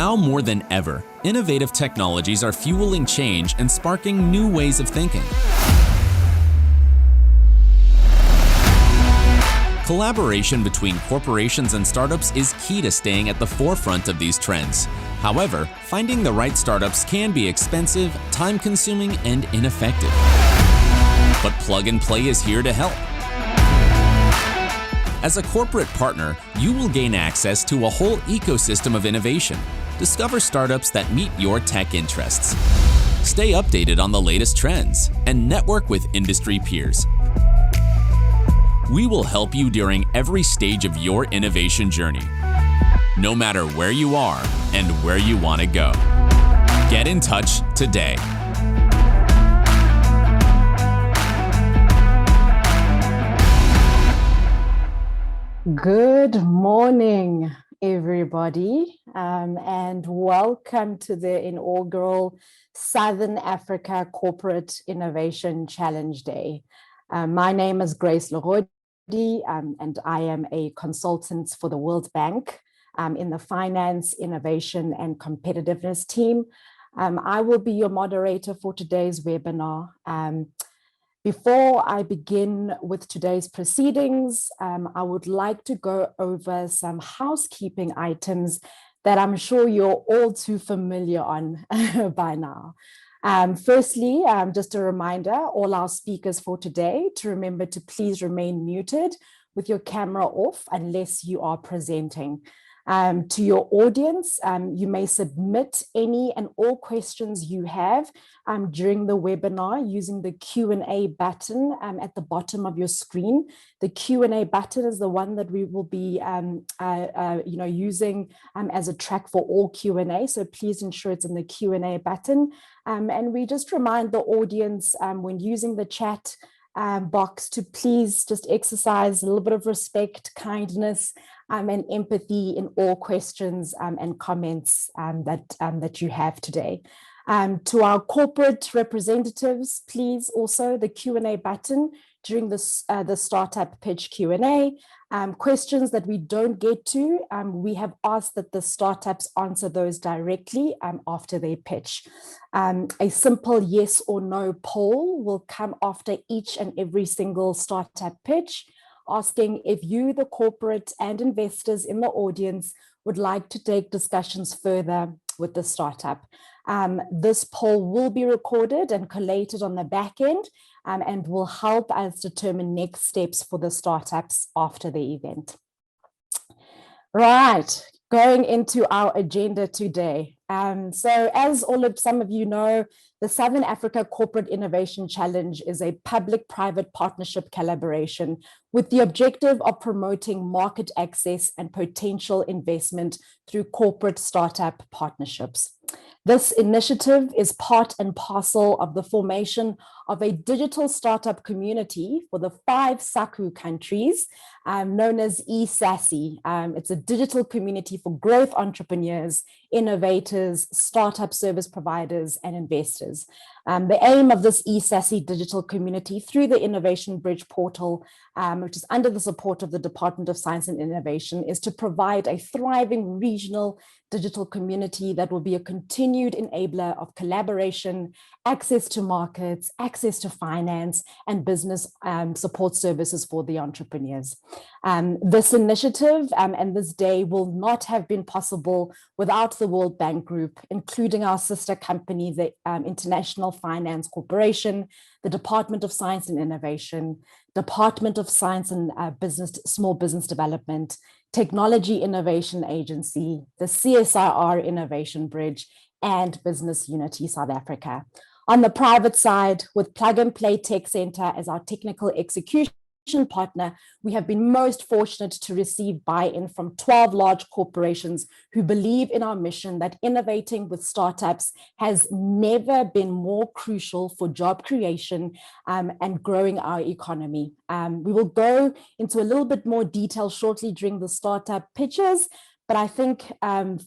Now more than ever, innovative technologies are fueling change and sparking new ways of thinking. Collaboration between corporations and startups is key to staying at the forefront of these trends. However, finding the right startups can be expensive, time-consuming, and ineffective. But Plug and Play is here to help. As a corporate partner, you will gain access to a whole ecosystem of innovation. Discover startups that meet your tech interests. Stay updated on the latest trends and network with industry peers. We will help you during every stage of your innovation journey, no matter where you are and where you want to go. Get in touch today. Good morning, everybody, and welcome to the inaugural Southern Africa Corporate Innovation Challenge Day. My name is Grace Leroy, and I am a consultant for the World Bank in the Finance, Innovation and Competitiveness team. I will be your moderator for today's webinar. Before I begin with today's proceedings, I would like to go over some housekeeping items that I'm sure you're all too familiar on by now. Firstly, just a reminder, all our speakers for today to remember to please remain muted with your camera off unless you are presenting. To your audience, you may submit any and all questions you have during the webinar using the Q&A button at the bottom of your screen. The Q&A button is the one that we will be using as a track for all Q&A, so please ensure it's in the Q&A button. And we just remind the audience when using the chat box to please just exercise a little bit of respect, kindness, and empathy in all questions and comments that you have today. To our corporate representatives, please also the Q&A button during the startup pitch Q&A. Questions that we don't get to, we have asked that the startups answer those directly after they pitch. A simple yes or no poll will come after each and every single startup pitch, asking if you, the corporate and investors in the audience, would like to take discussions further with the startup. This poll will be recorded and collated on the back end and will help us determine next steps for the startups after the event. Right, going into our agenda today. So as some of you know, the Southern Africa Corporate Innovation Challenge is a public-private partnership collaboration with the objective of promoting market access and potential investment through corporate startup partnerships. This initiative is part and parcel of the formation of a digital startup community for the 5 SACU countries known as eSASI. It's a digital community for growth entrepreneurs, innovators, startup service providers, and investors. The aim of this eSASI digital community through the Innovation Bridge portal, which is under the support of the Department of Science and Innovation, is to provide a thriving regional digital community that will be a continued enabler of collaboration, access to markets, access to finance, and business support services for the entrepreneurs. This initiative and this day will not have been possible without the World Bank Group, including our sister company, the International Finance Corporation, the Department of Science and Innovation, Department of Science and Small Business Development, Technology Innovation Agency, the CSIR Innovation Bridge, and Business Unity South Africa. On the private side, with Plug and Play Tech Center as our technical execution partner, we have been most fortunate to receive buy-in from 12 large corporations who believe in our mission that innovating with startups has never been more crucial for job creation and growing our economy. We will go into a little bit more detail shortly during the startup pitches, But I think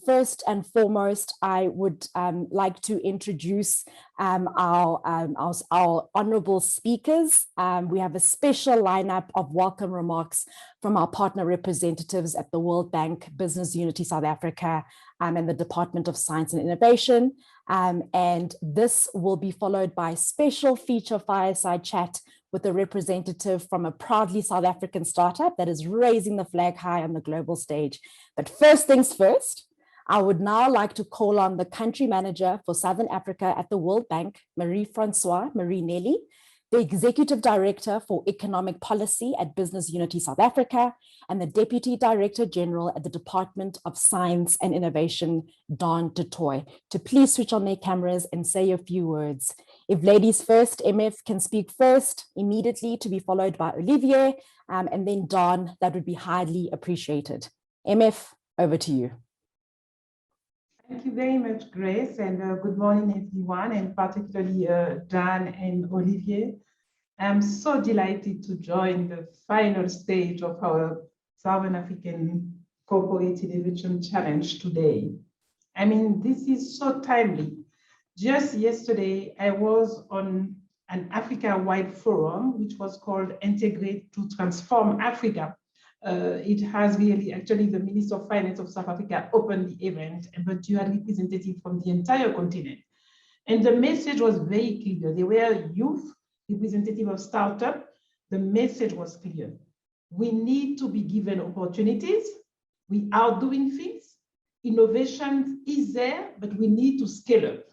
first and foremost, I would like to introduce our honorable speakers. We have a special lineup of welcome remarks from our partner representatives at the World Bank, Business Unity South Africa, and the Department of Science and Innovation. And this will be followed by a special feature fireside chat with a representative from a proudly South African startup that is raising the flag high on the global stage. But first things first, I would now like to call on the country manager for Southern Africa at the World Bank, Marie Nelly, the Executive Director for Economic Policy at Business Unity South Africa, and the Deputy Director General at the Department of Science and Innovation, Don du Toit, to please switch on their cameras and say a few words. If ladies first, MF can speak first immediately, to be followed by Olivier, and then Don, that would be highly appreciated. MF, over to you. Thank you very much, Grace, and good morning, everyone, and particularly Dan and Olivier. I'm so delighted to join the final stage of our Southern African Corporate Innovation Challenge today. I mean, this is so timely. Just yesterday, I was on an Africa-wide forum, which was called Integrate to Transform Africa. It has really, actually, the Minister of Finance of South Africa opened the event, but you had representatives from the entire continent. And the message was very clear. They were youth, representative of startup. The message was clear. We need to be given opportunities. We are doing things. Innovation is there, but we need to scale up.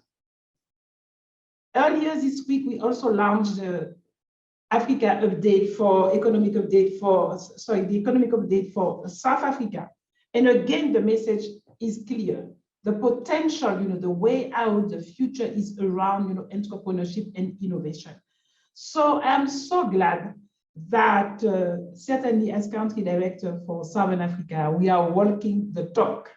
Earlier this week, we also launched the Africa update for economic update for, the economic update for South Africa. And again, the message is clear. The potential, the way out, the future is around, entrepreneurship and innovation. So I'm so glad that certainly as country director for Southern Africa, we are walking the talk.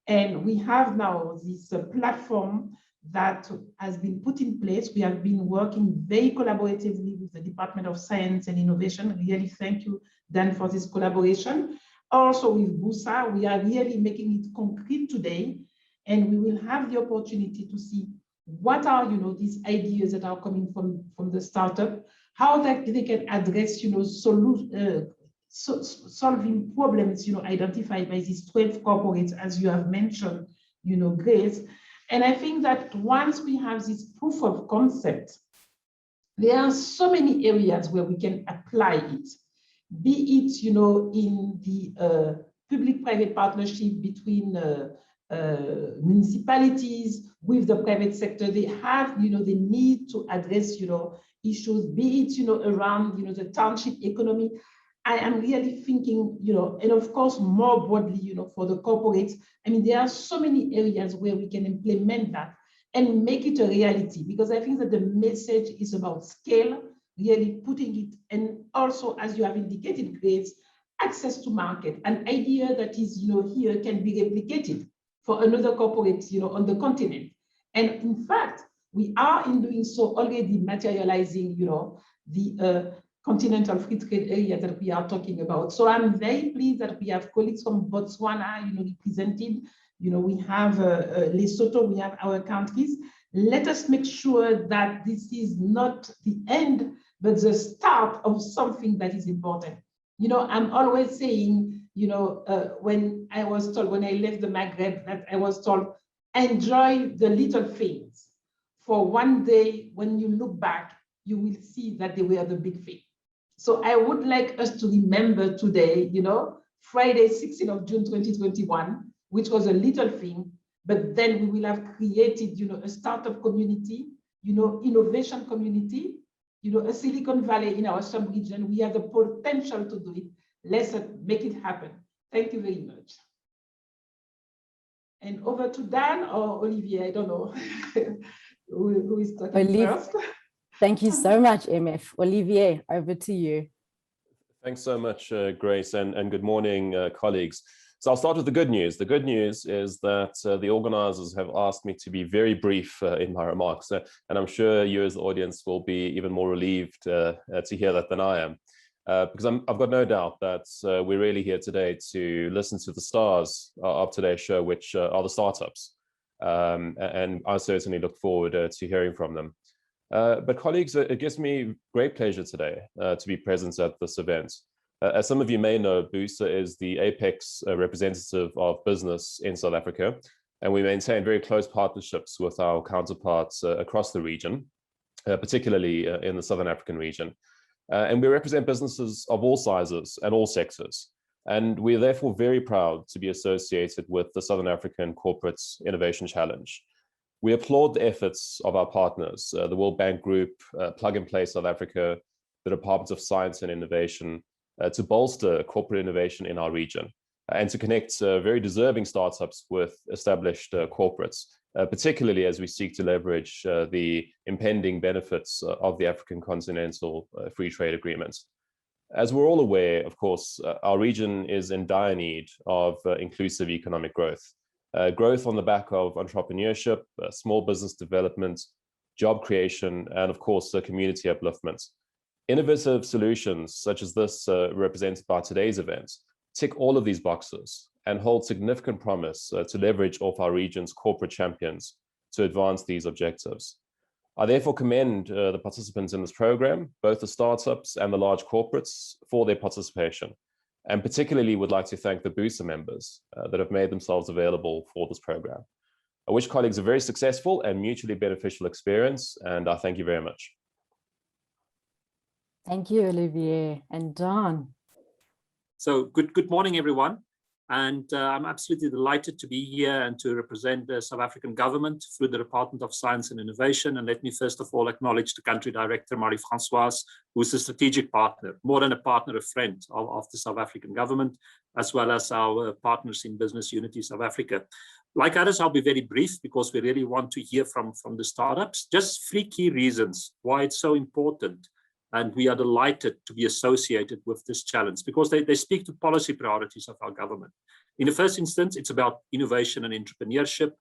And we have now this platform that has been put in place. We have been working very collaboratively with the Department of Science and Innovation. Really thank you, Dan, for this collaboration. Also with BUSA, we are really making it concrete today, and we will have the opportunity to see what are, these ideas that are coming from the startup, how they can address, solving problems, identified by these 12 corporates, as you have mentioned, Grace. And I think that once we have this proof of concept, there are so many areas where we can apply it, be it, in the public-private partnership between municipalities with the private sector. They have, they need to address, issues, be it, around, the township economy. I am really thinking, and of course, more broadly, for the corporates. I mean, there are so many areas where we can implement that and make it a reality, because I think that the message is about scale, really putting it, and also, as you have indicated, Grace, access to market, an idea that is, here can be replicated for another corporate, on the continent. And in fact, we are in doing so already materializing, the continental free trade area that we are talking about. So I'm very pleased that we have colleagues from Botswana, represented. We have Lesotho, we have our countries. Let us make sure that this is not the end, but the start of something that is important. I'm always saying, when I was told, when I left the Maghreb, that I was told, enjoy the little things. For one day, when you look back, you will see that they were the big thing. So I would like us to remember today, Friday, 16th of June, 2021, which was a little thing, but then we will have created, a startup community, innovation community, a Silicon Valley in our sub-region. We have the potential to do it. Let's make it happen. Thank you very much. And over to Dan or Olivier, I don't know who is talking first. Thank you so much, MF. Olivier, over to you. Thanks so much, Grace, and good morning, colleagues. So I'll start with the good news. The good news is that the organizers have asked me to be very brief in my remarks, and I'm sure you as the audience will be even more relieved to hear that than I am. because I've got no doubt that we're really here today to listen to the stars of today's show, which are the startups. And I certainly look forward to hearing from them. But colleagues, it gives me great pleasure today to be present at this event. As some of you may know, BUSA is the apex representative of business in South Africa, and we maintain very close partnerships with our counterparts across the region, particularly in the Southern African region. And we represent businesses of all sizes and all sectors. And we're therefore very proud to be associated with the Southern African Corporate Innovation Challenge. We applaud the efforts of our partners, the World Bank Group, Plug and Play South Africa, the Department of Science and Innovation, to bolster corporate innovation in our region and to connect very deserving startups with established corporates, particularly as we seek to leverage the impending benefits of the African Continental Free Trade Agreement. As we're all aware, of course, our region is in dire need of inclusive economic growth. Growth on the back of entrepreneurship, small business development, job creation, and of course, community upliftment. Innovative solutions such as this represented by today's event tick all of these boxes and hold significant promise to leverage off our region's corporate champions to advance these objectives. I therefore commend the participants in this program, both the startups and the large corporates, for their participation, and particularly would like to thank the BUSA members that have made themselves available for this program. I wish colleagues a very successful and mutually beneficial experience, and I thank you very much. Thank you, Olivier. And Don. So good morning, everyone. And I'm absolutely delighted to be here and to represent the South African government through the Department of Science and Innovation. And let me first of all acknowledge the country director, Marie-Françoise, who is a strategic partner, more than a partner, a friend of the South African government, as well as our partners in Business Unity South Africa. Like others, I'll be very brief because we really want to hear from the startups. Just 3 key reasons why it's so important. And we are delighted to be associated with this challenge because they speak to policy priorities of our government. In the first instance, it's about innovation and entrepreneurship.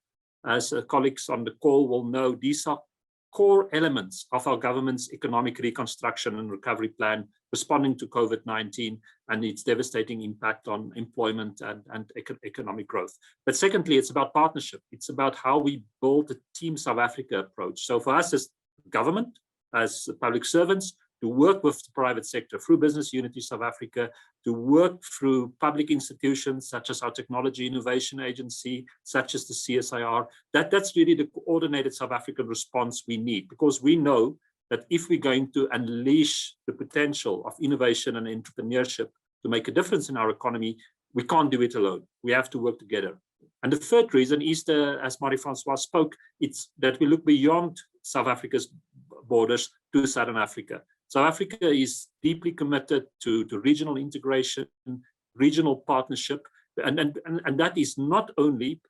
As colleagues on the call will know, these are core elements of our government's economic reconstruction and recovery plan, responding to COVID-19 and its devastating impact on employment and economic growth. But secondly, it's about partnership. It's about how we build a Team South Africa approach. So for us as government, as public servants, to work with the private sector through Business Unity South Africa, to work through public institutions such as our Technology Innovation Agency, such as the CSIR. That's really the coordinated South African response we need, because we know that if we're going to unleash the potential of innovation and entrepreneurship to make a difference in our economy, we can't do it alone. We have to work together. And the third reason is, as Marie-Françoise spoke, it's that we look beyond South Africa's borders to Southern Africa. South Africa is deeply committed to regional integration, regional partnership, and that is not only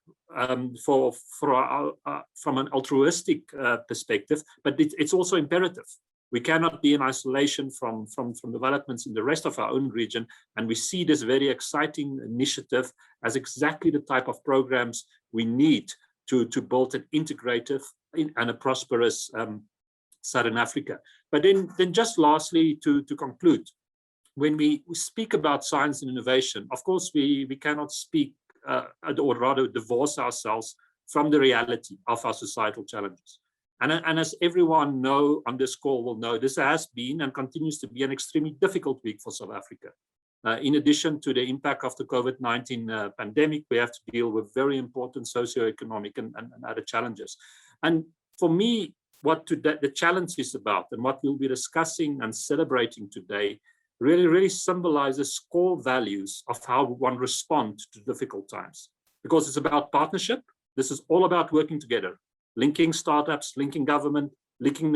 from an altruistic perspective, but it's also imperative. We cannot be in isolation from developments in the rest of our own region, and we see this very exciting initiative as exactly the type of programs we need to build an integrative and a prosperous Southern Africa. But then just lastly, to conclude, when we speak about science and innovation, of course, we cannot speak or rather divorce ourselves from the reality of our societal challenges. And as everyone on this call will know, this has been and continues to be an extremely difficult week for South Africa. In addition to the impact of the COVID-19 pandemic, we have to deal with very important socioeconomic and other challenges. And for me, what the challenge is about and what we'll be discussing and celebrating today really symbolizes core values of how one responds to difficult times. Because it's about partnership. This is all about working together, linking startups, linking government, linking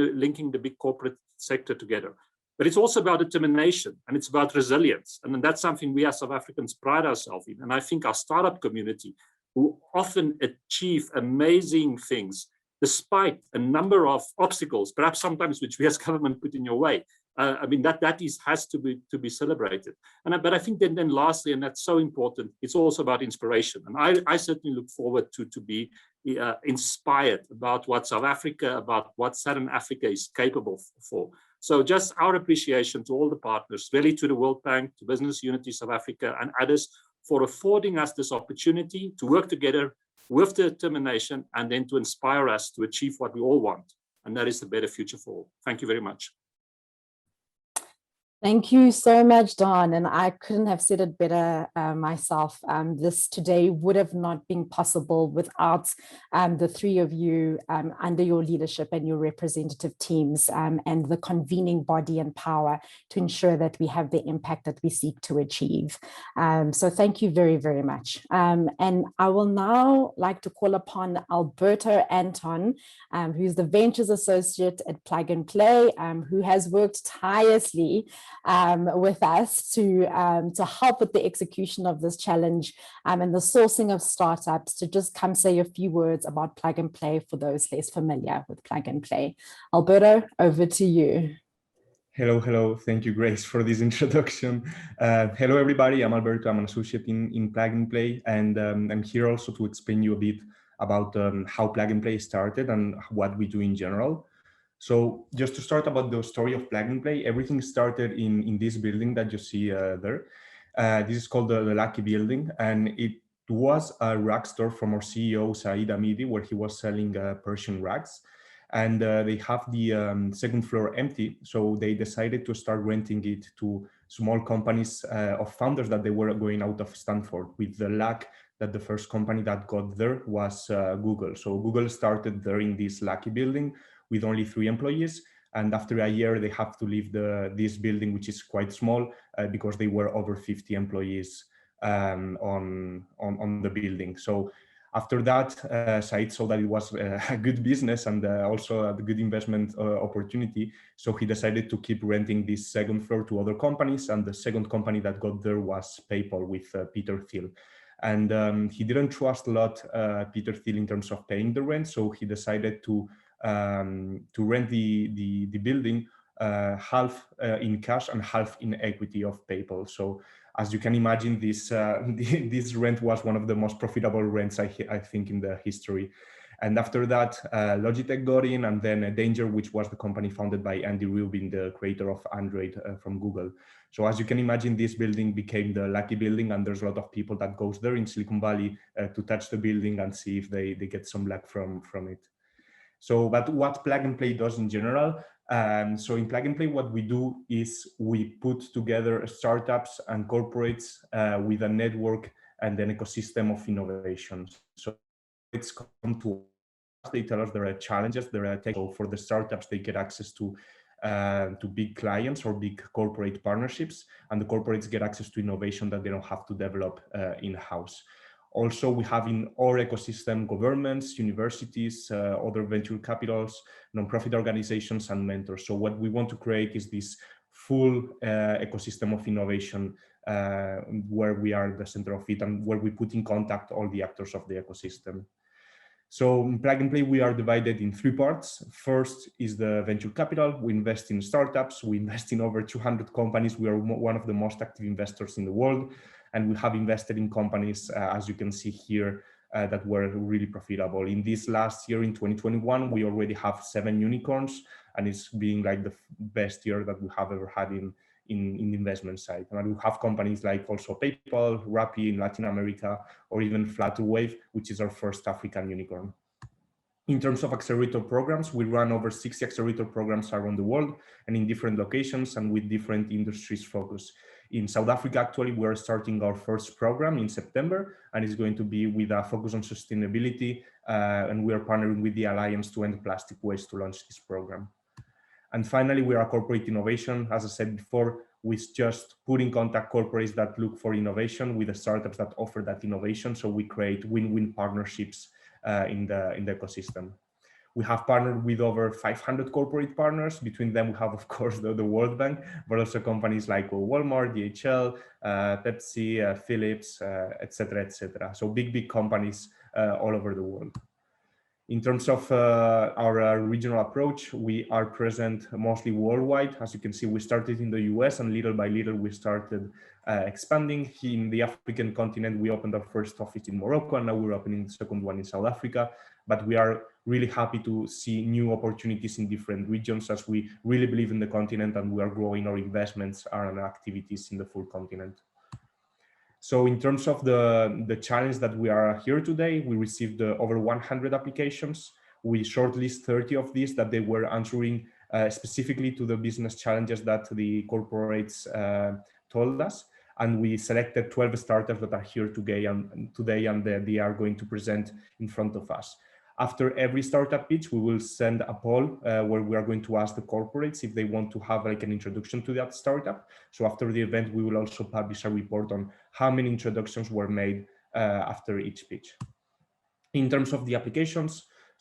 the big corporate sector together. But it's also about determination and it's about resilience. And that's something we as South Africans pride ourselves in. And I think our startup community, who often achieve amazing things, despite a number of obstacles, perhaps sometimes which we as government put in your way. I mean, that has to be celebrated. But I think then lastly, and that's so important, it's also about inspiration. And I certainly look forward to be inspired about what South Africa, about what Southern Africa is capable for. So just our appreciation to all the partners, really to the World Bank, to Business Unity South Africa and others for affording us this opportunity to work together with determination and then to inspire us to achieve what we all want. And that is the better future for all. Thank you very much. Thank you so much, Don. And I couldn't have said it better myself. This today would have not been possible without the three of you under your leadership and your representative teams and the convening body and power to ensure that we have the impact that we seek to achieve. So thank you very, very much. And I will now like to call upon Alberto Anton, who's the Ventures Associate at Plug and Play, who has worked tirelessly with us to help with the execution of this challenge and the sourcing of startups, to just come say a few words about Plug and Play for those less familiar with Plug and Play. Alberto, over to you. Hello. Thank you, Grace, for this introduction. Hello, everybody. I'm Alberto. I'm an associate in Plug and Play, and I'm here also to explain you a bit about how Plug and Play started and what we do in general. So just to start about the story of Plug and Play, everything started in this building that you see there. This is called the Lucky Building, and it was a rag store from our CEO, Saeed Amidi, where he was selling Persian rags. And they have the second floor empty, so they decided to start renting it to small companies of founders that they were going out of Stanford, with the luck that the first company that got there was Google. So Google started there in this Lucky Building with only 3 employees. And after a year, they have to leave this building, which is quite small, because they were over 50 employees on the building. So after that, Said saw that it was a good business and also a good investment opportunity. So he decided to keep renting this second floor to other companies. And the second company that got there was PayPal with Peter Thiel. And he didn't trust a lot Peter Thiel in terms of paying the rent. So he decided to rent the building half in cash and half in equity of PayPal. So as you can imagine, this rent was one of the most profitable rents I think in the history. And after that, Logitech got in, and then Danger, which was the company founded by Andy Rubin, the creator of Android from Google. So as you can imagine, this building became the Lucky Building, and there's a lot of people that goes there in Silicon Valley to touch the building and see if they get some luck from it. So, but what Plug and Play does in general, so in Plug and Play, what we do is we put together startups and corporates with a network and an ecosystem of innovation. So it's come to us, they tell us there are challenges, there are tech. So for the startups, they get access to big clients or big corporate partnerships, and the corporates get access to innovation that they don't have to develop in-house. Also, we have in our ecosystem governments, universities, other venture capitals, nonprofit organizations, and mentors. So what we want to create is this full ecosystem of innovation where we are the center of it and where we put in contact all the actors of the ecosystem. So in Plug and Play, we are divided in 3 parts. First is the venture capital. We invest in startups. We invest in over 200 companies. We are one of the most active investors in the world. And we have invested in companies, as you can see here, that were really profitable. In this last year, in 2021, we already have 7 unicorns, and it's being like the best year that we have ever had in the investment side. And we have companies like also PayPal, Rappi in Latin America, or even Flutterwave, which is our first African unicorn. In terms of accelerator programs, we run over 60 accelerator programs around the world and in different locations and with different industries focus. In South Africa, actually, we're starting our first program in September, and it's going to be with a focus on sustainability. And we are partnering with the Alliance to End Plastic Waste to launch this program. And finally, we are corporate innovation. As I said before, we just put in contact corporates that look for innovation with the startups that offer that innovation. So we create win-win partnerships in the ecosystem. We have partnered with over 500 corporate partners. Between them, we have, of course, the World Bank, but also companies like Walmart, DHL, Pepsi, Philips, etc., etc. So big companies all over the world. In terms of our regional approach, we are present mostly worldwide. As you can see, we started in the US, and little by little, we started expanding. In the African continent, we opened our first office in Morocco, and now we're opening the second one in South Africa. but we are really happy to see new opportunities in different regions, as we really believe in the continent and we are growing our investments and activities in the full continent. So in terms of the challenge that we are here today, we received over 100 applications. We shortlist 30 of these that they were answering specifically to the business challenges that the corporates told us. And we selected 12 startups that are here today and they are going to present in front of us. After every startup pitch, we will send a poll where we are going to ask the corporates if they want to have like an introduction to that startup. So after the event, we will also publish a report on how many introductions were made after each pitch. In terms of the applications,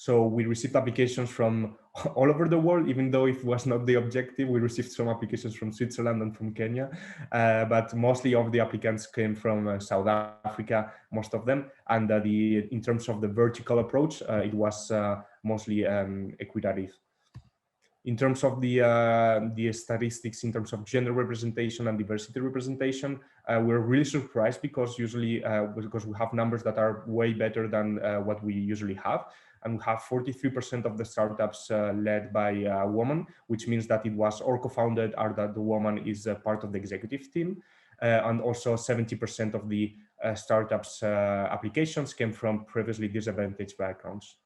so we received applications from all over the world, even though it was not the objective. We received some applications from Switzerland and from Kenya, but mostly of the applicants came from South Africa, most of them. And in terms of the vertical approach, it was mostly equitative. In terms of the statistics, in terms of gender representation and diversity representation, we're really surprised because usually because we have numbers that are way better than what we usually have. And we have 43% of the startups led by a woman, which means that it was or co-founded or that the woman is part of the executive team. And also 70% of the startups applications came from previously disadvantaged backgrounds.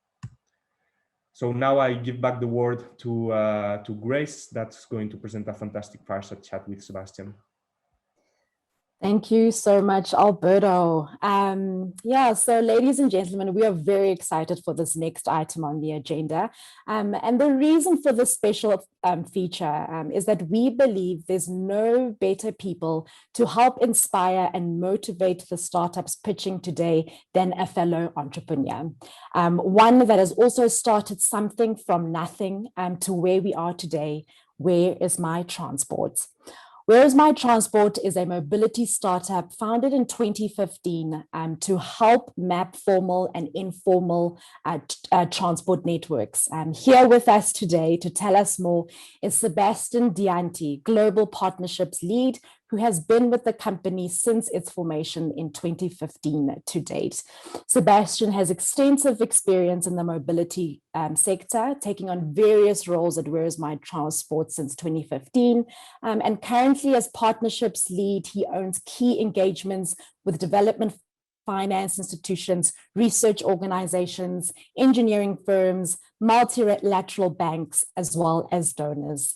So now I give back the word to Grace, that's going to present a fantastic fireside chat with Sebastian. Thank you so much, Alberto. Yeah, so ladies and gentlemen, we are very excited for this next item on the agenda. And the reason for this special feature is that we believe there's no better people to help inspire and motivate the startups pitching today than a fellow entrepreneur. One that has also started something from nothing to where we are today. Where is my transport? WhereIsMyTransport is a mobility startup founded in 2015 to help map formal and informal transport networks. Here with us today to tell us more is Sebastian Dianti, Global Partnerships Lead, who has been with the company since its formation in 2015 to date. Sebastian has extensive experience in the mobility sector, taking on various roles at WhereIsMyTransport since 2015. And currently as partnerships lead, he owns key engagements with development finance institutions, research organizations, engineering firms, multilateral banks, as well as donors.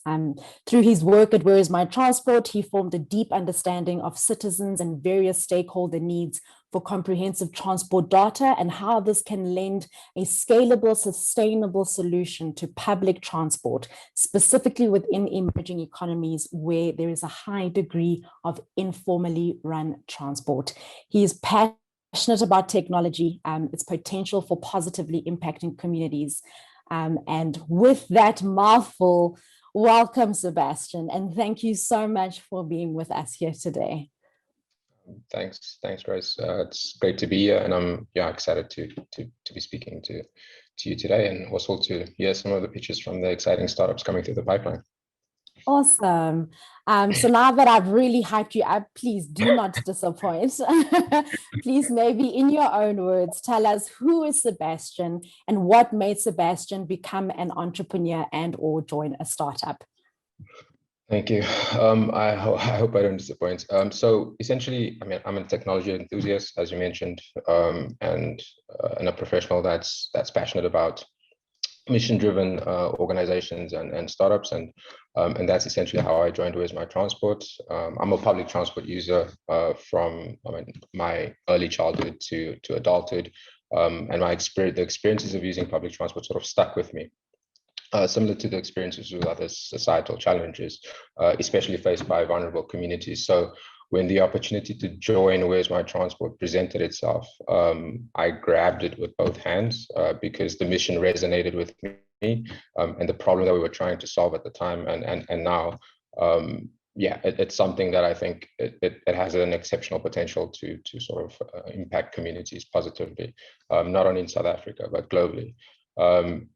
Through his work at WhereIsMyTransport, he formed a deep understanding of citizens and various stakeholder needs for comprehensive transport data and how this can lend a scalable, sustainable solution to public transport, specifically within emerging economies where there is a high degree of informally run transport. He is passionate about technology, its potential for positively impacting communities. And with that mouthful, welcome, Sebastian, and thank you so much for being with us here today. Thanks, Grace. It's great to be here, and I'm excited to be speaking to you today, and also to hear some of the pitches from the exciting startups coming through the pipeline. Awesome. So now that I've really hyped you up, please do not disappoint. Please, maybe in your own words, tell us who is Sebastian and what made Sebastian become an entrepreneur and or join a startup. Thank you. I hope I don't disappoint. So essentially, I'm a technology enthusiast, as you mentioned, and a professional that's passionate about mission-driven organizations and startups, and that's essentially how I joined WhereIsMyTransport. I'm a public transport user from my early childhood to adulthood, and the experiences of using public transport sort of stuck with me. Similar to the experiences with other societal challenges, especially faced by vulnerable communities. So when the opportunity to join WhereIsMyTransport presented itself, I grabbed it with both hands because the mission resonated with me and the problem that we were trying to solve at the time and now. It's something that I think it has an exceptional potential to sort of impact communities positively, not only in South Africa, but globally.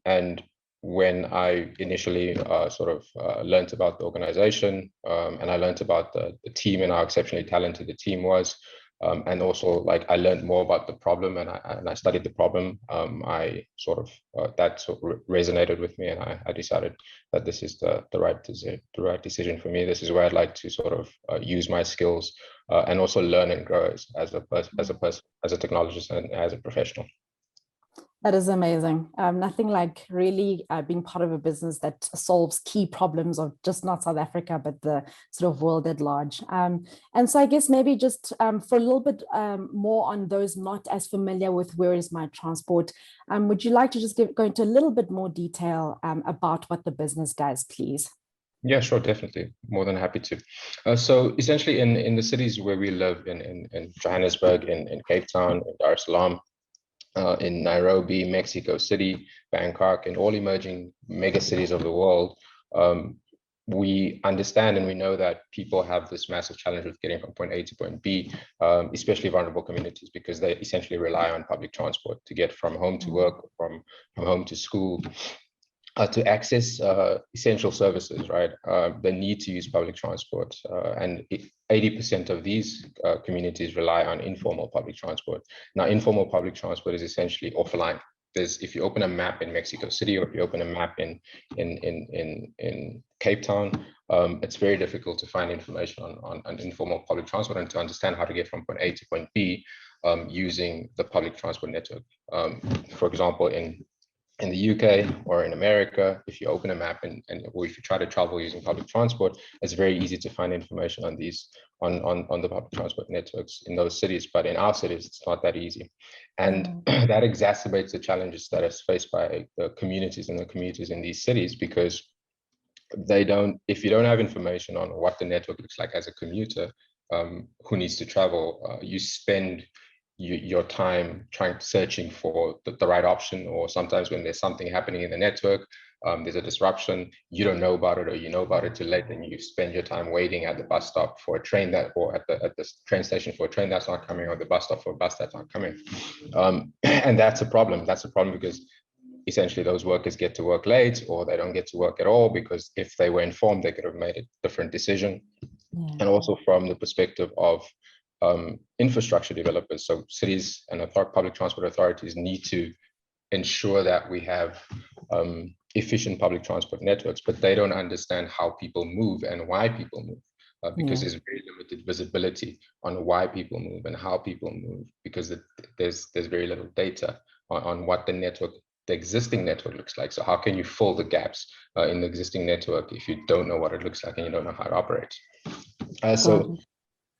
And when I initially learned about the organization and I learned about the team and how exceptionally talented the team was, And also, like, I learned more about the problem, and I studied the problem. I sort of that sort of resonated with me, and I decided that this is the right decision for me. This is where I'd like to sort of use my skills and also learn and grow as a person, as a technologist, and as a professional. That is amazing. Nothing like really being part of a business that solves key problems of just not South Africa, but the sort of world at large. And so I guess maybe just for a little bit more on those not as familiar with Where Is My Transport, would you like to just go into a little bit more detail about what the business does, please? Yeah, sure, definitely. More than happy to. So essentially in the cities where we live, in Johannesburg, in Cape Town, in Dar es Salaam, in Nairobi, Mexico City, Bangkok, and all emerging mega cities of the world, we understand and we know that people have this massive challenge with getting from point A to point B, especially vulnerable communities, because they essentially rely on public transport to get from home to work, from home to school, to access essential services, right? They need to use public transport, and 80% of these communities rely on informal public transport. Now, informal public transport is essentially offline. If you open a map in Mexico City, or if you open a map in Cape Town, it's very difficult to find information on informal public transport and to understand how to get from point A to point B using the public transport network. For example, in the UK or in America, if you open a map or if you try to travel using public transport, it's very easy to find information on these on the public transport networks in those cities. But in our cities, it's not that easy. And that exacerbates the challenges that is faced by the communities and the commuters in these cities, because if you don't have information on what the network looks like as a commuter who needs to travel, you spend your time searching for the right option, or sometimes when there's something happening in the network, there's a disruption, you don't know about it, or you know about it too late, and you spend your time waiting at the bus stop for a train or at the train station for a train that's not coming, or the bus stop for a bus that's not coming. And that's a problem. That's a problem because essentially those workers get to work late, or they don't get to work at all, because if they were informed, they could have made a different decision. And also from the perspective of infrastructure developers, so cities and public transport authorities need to ensure that we have efficient public transport networks, but they don't understand how people move and why people move, because there's very limited visibility on why people move and how people move, because there's very little data on what the existing network looks like. So how can you fill the gaps in the existing network if you don't know what it looks like and you don't know how it operates? So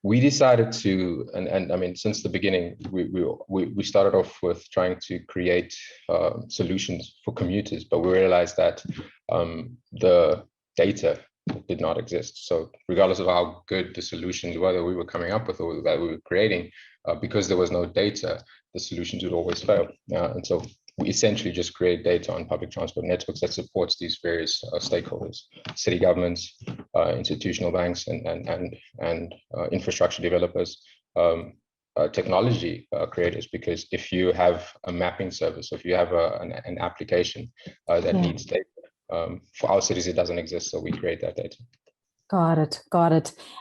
we decided to, and I mean, since the beginning, we started off with trying to create solutions for commuters, but we realized that the data did not exist. So regardless of how good the solutions were that we were coming up with or that we were creating, because there was no data, the solutions would always fail. And so we essentially just create data on public transport networks that supports these various stakeholders, city governments, institutional banks, and infrastructure developers, technology creators. Because if you have a mapping service, or if you have an application that needs data, for our cities, it doesn't exist. So we create that data. Got it.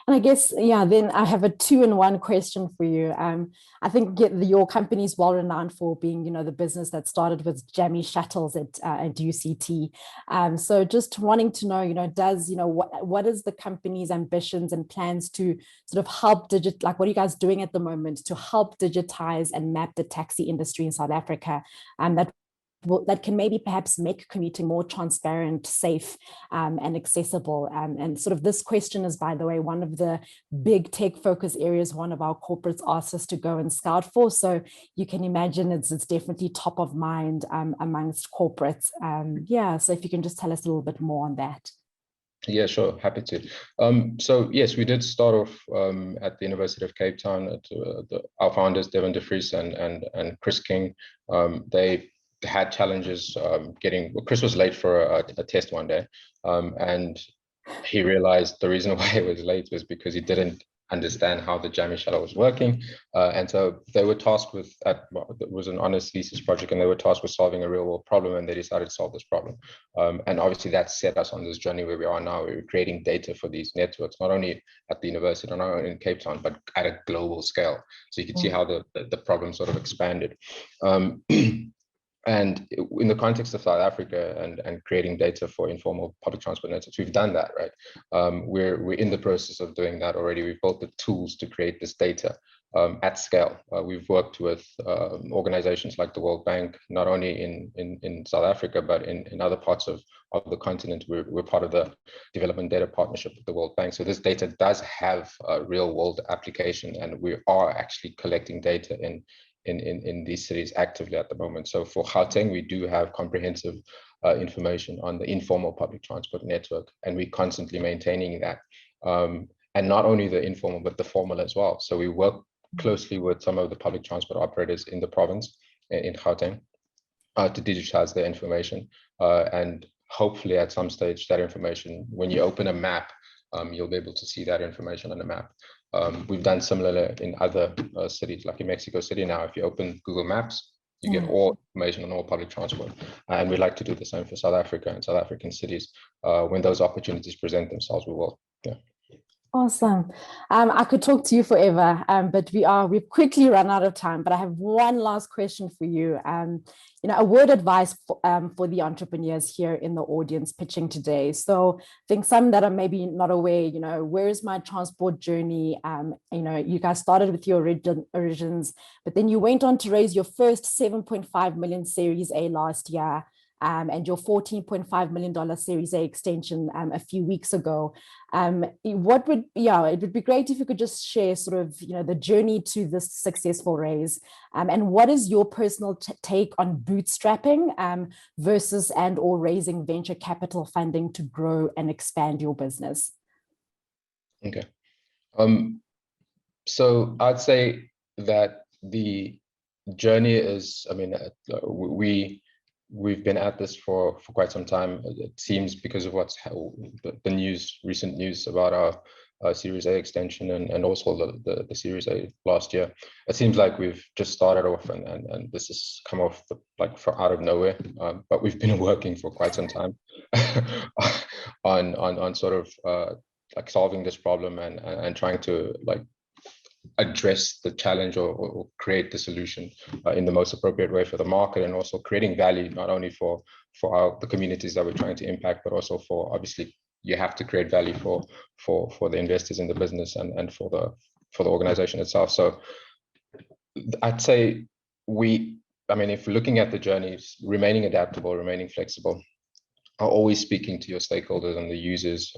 And I guess, then I have a 2-in-1 question for you. I think your company is well renowned for being, the business that started with jammy shuttles at UCT. So just wanting to know, what is the company's ambitions and plans to sort of help what are you guys doing at the moment to help digitize and map the taxi industry in South Africa, that can maybe perhaps make commuting more transparent, safe, and accessible. And sort of this question is, by the way, one of the big tech focus areas one of our corporates asked us to go and scout for. So you can imagine it's definitely top of mind amongst corporates. So if you can just tell us a little bit more on that. Yeah, sure, happy to. So yes, we did start off at the University of Cape Town. Our founders, Devin De Vries and Chris King, they had challenges Chris was late for a test one day, and he realized the reason why he was late was because he didn't understand how the jamming shuttle was working. And so they were tasked with, it was an honest thesis project, and they were tasked with solving a real world problem, and they decided to solve this problem. And obviously that set us on this journey where we are now. We're creating data for these networks, not only at the university, not only in Cape Town, but at a global scale. So you can see how the problem sort of expanded. And in the context of South Africa and creating data for informal public transport networks, we've done that, right? We're in the process of doing that already. We've built the tools to create this data at scale. We've worked with organizations like the World Bank, not only in South Africa, but in other parts of the continent. We're part of the Development Data Partnership with the World Bank. So this data does have a real world application, and we are actually collecting data in these cities actively at the moment. So for Gauteng, we do have comprehensive information on the informal public transport network, and we're constantly maintaining that. And not only the informal, but the formal as well. So we work closely with some of the public transport operators in the province, in Gauteng, to digitize their information. And hopefully at some stage, that information, when you open a map, you'll be able to see that information on the map. We've done similar in other cities, like in Mexico City now. If you open Google Maps, you get all information on all public transport. And we'd like to do the same for South Africa and South African cities. When those opportunities present themselves, we will. Yeah. Awesome. I could talk to you forever, but we've quickly run out of time. But I have one last question for you. A word of advice for the entrepreneurs here in the audience pitching today. So I think some that are maybe not aware, where is my transport journey? You guys started with your origins, but then you went on to raise your first 7.5 million Series A last year. And your $14.5 million Series A extension a few weeks ago. It would be great if you could just share sort of, the journey to this successful raise. And what is your personal take on bootstrapping versus or raising venture capital funding to grow and expand your business? Okay. So I'd say that the journey is, we've been at this for quite some time. It seems because of the recent news about our Series A extension and also the Series A last year. It seems like we've just started off and this has come off out of nowhere. But we've been working for quite some time on sort of solving this problem and trying to address the challenge or create the solution in the most appropriate way for the market, and also creating value not only for the communities that we're trying to impact, but also for, obviously you have to create value for the investors in the business and for the organization itself. So I'd say if looking at the journeys, remaining adaptable, remaining flexible, are always speaking to your stakeholders and the users,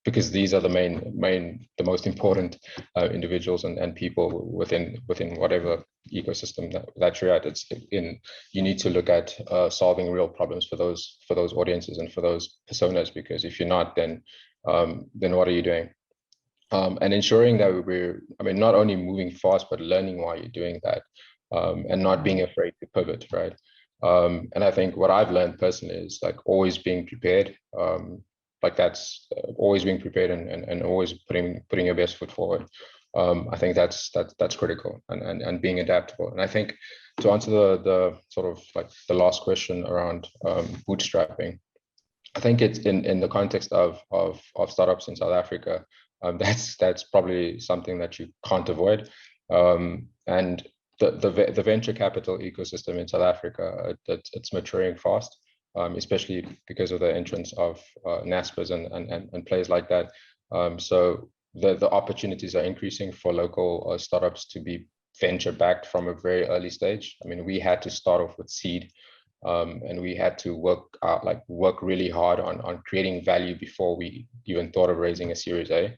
because these are the most important individuals and people within whatever ecosystem that you're at. You need to look at solving real problems for those audiences and for those personas, because if you're not, then what are you doing? And ensuring that we're not only moving fast, but learning while you're doing that, and not being afraid to pivot, right? And I think what I've learned personally is always being prepared. That's always being prepared and always putting your best foot forward. I think that's critical, and being adaptable. And I think to answer the sort of the last question around bootstrapping, I think it's in the context of startups in South Africa, that's probably something that you can't avoid. And the venture capital ecosystem in South Africa, it's maturing fast. Especially because of the entrance of NASPers and players like that. So the opportunities are increasing for local startups to be venture backed from a very early stage. We had to start off with seed, and we had to work really hard on creating value before we even thought of raising a Series A.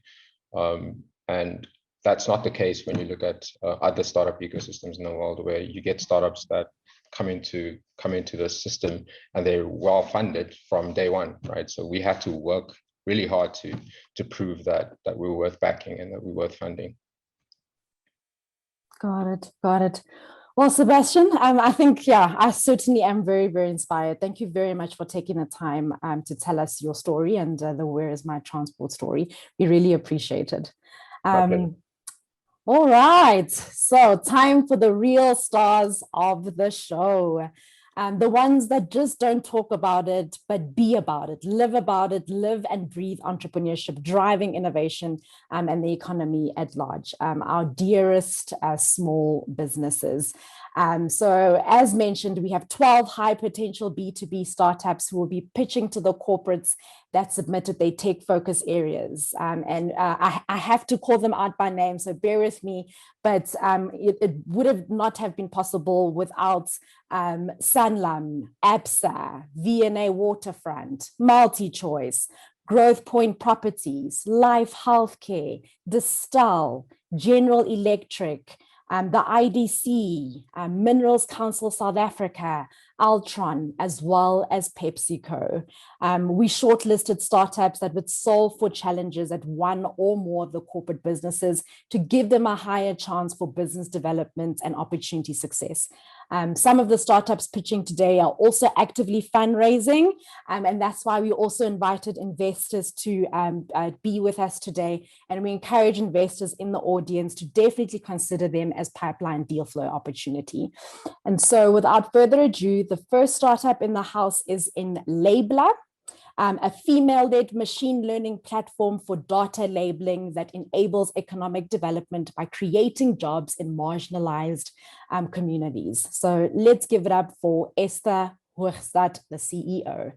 And that's not the case when you look at other startup ecosystems in the world, where you get startups that come into the system and they're well funded from day one, right? So we had to work really hard to prove that we were worth backing and that we were worth funding. Got it. Well, Sebastian, I think, yeah, I certainly am very, very inspired. Thank you very much for taking the time to tell us your story and the Where Is My Transport story. We really appreciate it. All right, so time for the real stars of the show. The ones that just don't talk about it, but be about it, live and breathe entrepreneurship, driving innovation and the economy at large, our dearest small businesses. So as mentioned, we have 12 high potential B2B startups who will be pitching to the corporates that submitted their tech focus areas. I have to call them out by name, so bear with me, but it would have not have been possible without Sanlam, ABSA, VNA Waterfront, MultiChoice, Growth Point Properties, Life Healthcare, Distal, General Electric, the IDC, Minerals Council South Africa, Altron, as well as PepsiCo. We shortlisted startups that would solve for challenges at one or more of the corporate businesses to give them a higher chance for business development and opportunity success. Some of the startups pitching today are also actively fundraising, and that's why we also invited investors to be with us today. And we encourage investors in the audience to definitely consider them as pipeline deal flow opportunity. And so without further ado, the first startup in the house is Enlabeler, a female-led machine learning platform for data labeling that enables economic development by creating jobs in marginalized communities. So let's give it up for Esther Hoogstad, the CEO.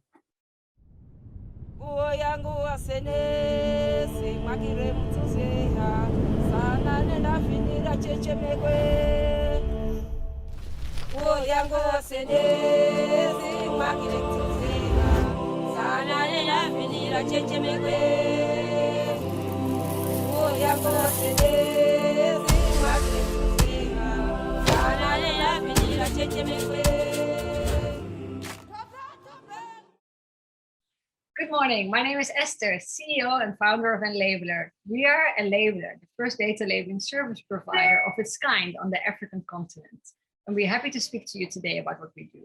Good morning, my name is Esther, CEO and founder of Enlabeler. We are Enlabeler, the first data labeling service provider of its kind on the African continent. And we're happy to speak to you today about what we do.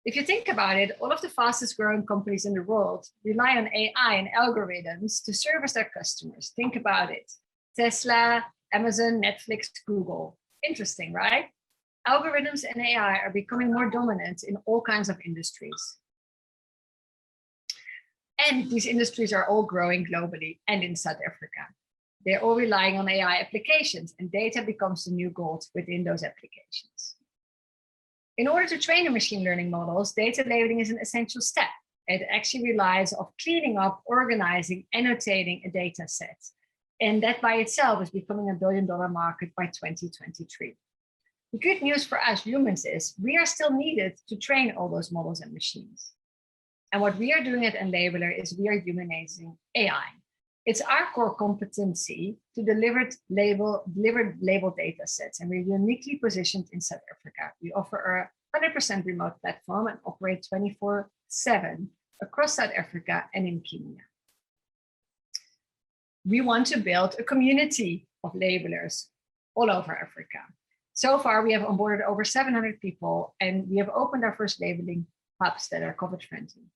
If you think about it, all of the fastest growing companies in the world rely on AI and algorithms to service their customers. Think about it. Tesla, Amazon, Netflix, Google. Interesting, right? Algorithms and AI are becoming more dominant in all kinds of industries. And these industries are all growing globally and in South Africa. They're all relying on AI applications, and data becomes the new gold within those applications. In order to train the machine learning models, data labeling is an essential step. It actually relies on cleaning up, organizing, annotating a data set. And that by itself is becoming a $1 billion market by 2023. The good news for us humans is we are still needed to train all those models and machines. And what we are doing at Enlabeler is we are humanizing AI. It's our core competency to deliver labeled data sets, and we're uniquely positioned in South Africa. We offer a 100% remote platform and operate 24/7 across South Africa and in Kenya. We want to build a community of labelers all over Africa. So far, we have onboarded over 700 people, and we have opened our first labeling hubs that are COVID-friendly.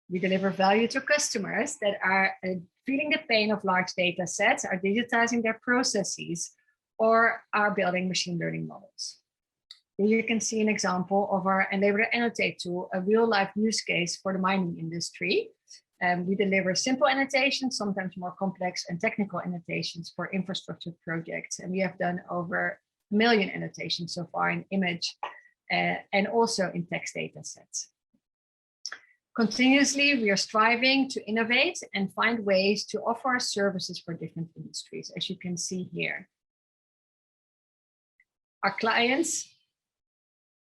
We deliver value to customers that are feeling the pain of large data sets, are digitizing their processes, or are building machine learning models. Here you can see an example of our Enlabeler Annotate tool, a real-life use case for the mining industry. We deliver simple annotations, sometimes more complex and technical annotations for infrastructure projects. And we have done over 1 million annotations so far in image and also in text data sets. Continuously, we are striving to innovate and find ways to offer our services for different industries, as you can see here. Our clients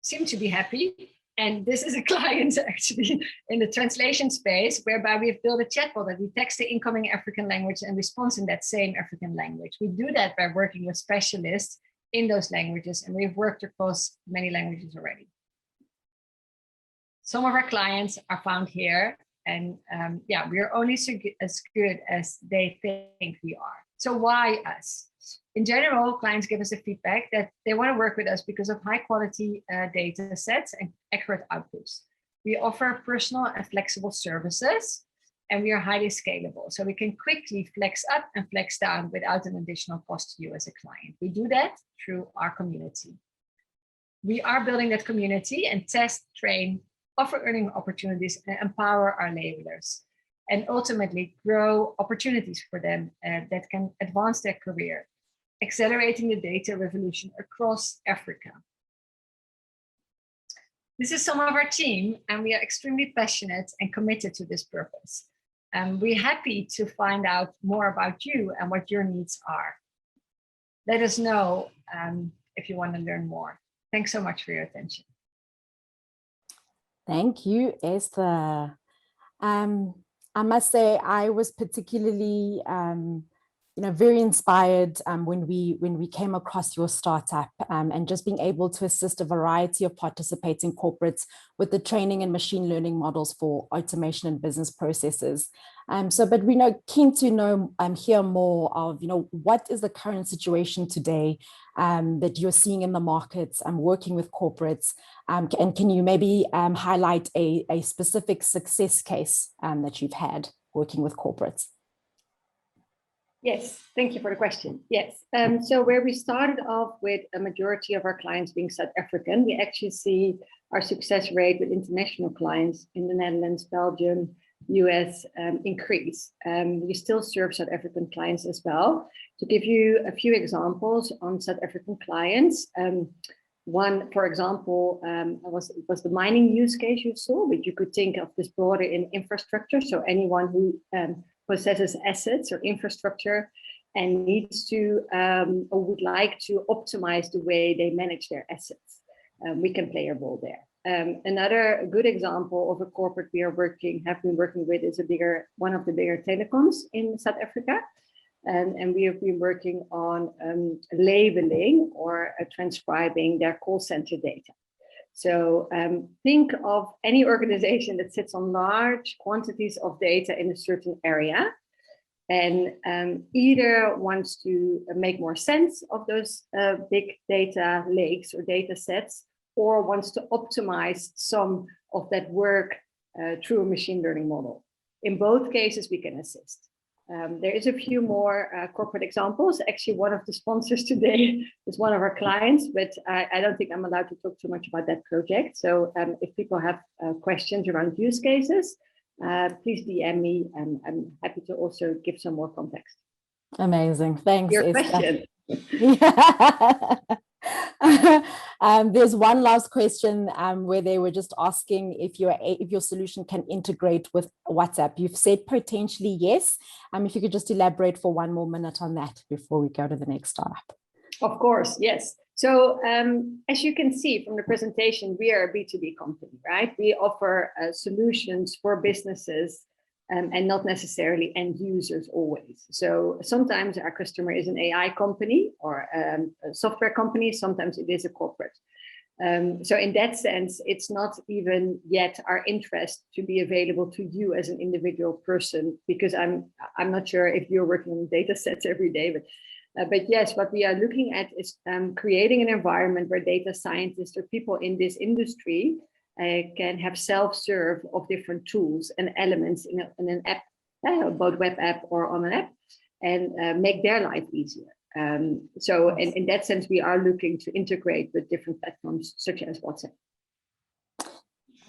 seem to be happy. And this is a client actually in the translation space, whereby we've built a chatbot that detects the incoming African language and responds in that same African language. We do that by working with specialists in those languages, and we've worked across many languages already. Some of our clients are found here, and yeah, we are only as good as they think we are. So why us? In general, clients give us a feedback that they want to work with us because of high quality data sets and accurate outputs. We offer personal and flexible services, and we are highly scalable. So we can quickly flex up and flex down without an additional cost to you as a client. We do that through our community. We are building that community and test, train, offer earning opportunities, and empower our labelers, and ultimately grow opportunities for them that can advance their career, accelerating the data revolution across Africa. This is some of our team, and we are extremely passionate and committed to this purpose. We're happy to find out more about you and what your needs are. Let us know if you want to learn more. Thanks so much for your attention. Thank you, Esther. I must say I was particularly very inspired when we came across your startup and just being able to assist a variety of participating corporates with the training and machine learning models for automation and business processes. But we keen to know hear more of what is the current situation today that you're seeing in the markets and working with corporates, and can you maybe highlight a specific success case that you've had working with corporates? Yes, thank you for the question. Yes, so where we started off with a majority of our clients being South African, we actually see our success rate with international clients in the Netherlands, Belgium, US increase. We still serve South African clients as well. To give you a few examples on South African clients, one, for example, was the mining use case you saw, but you could think of this broader in infrastructure. So anyone who possesses assets or infrastructure and needs to or would like to optimize the way they manage their assets, we can play a role there. Another good example of a corporate we have been working with is one of the bigger telecoms in South Africa. And we have been working on labeling or transcribing their call center data. So think of any organization that sits on large quantities of data in a certain area and either wants to make more sense of those big data lakes or data sets, or wants to optimize some of that work through a machine learning model. In both cases, we can assist. There is a few more corporate examples. Actually, one of the sponsors today is one of our clients, but I don't think I'm allowed to talk too much about that project. So if people have questions around use cases, please DM me, and I'm happy to also give some more context. Amazing, thanks. Your question. There's one last question where they were just asking if your solution can integrate with WhatsApp. You've said potentially yes. If you could just elaborate for one more minute on that before we go to the next startup. Of course, yes. So as you can see from the presentation, we are a B2B company, right? We offer solutions for businesses and not necessarily end users always. So sometimes our customer is an AI company or a software company, sometimes it is a corporate. So in that sense, it's not even yet our interest to be available to you as an individual person, because I'm not sure if you're working on data sets every day, but yes, what we are looking at is creating an environment where data scientists or people in this industry can have self-serve of different tools and elements in an app, both web app or on an app, and make their life easier. So in that sense, we are looking to integrate with different platforms such as WhatsApp.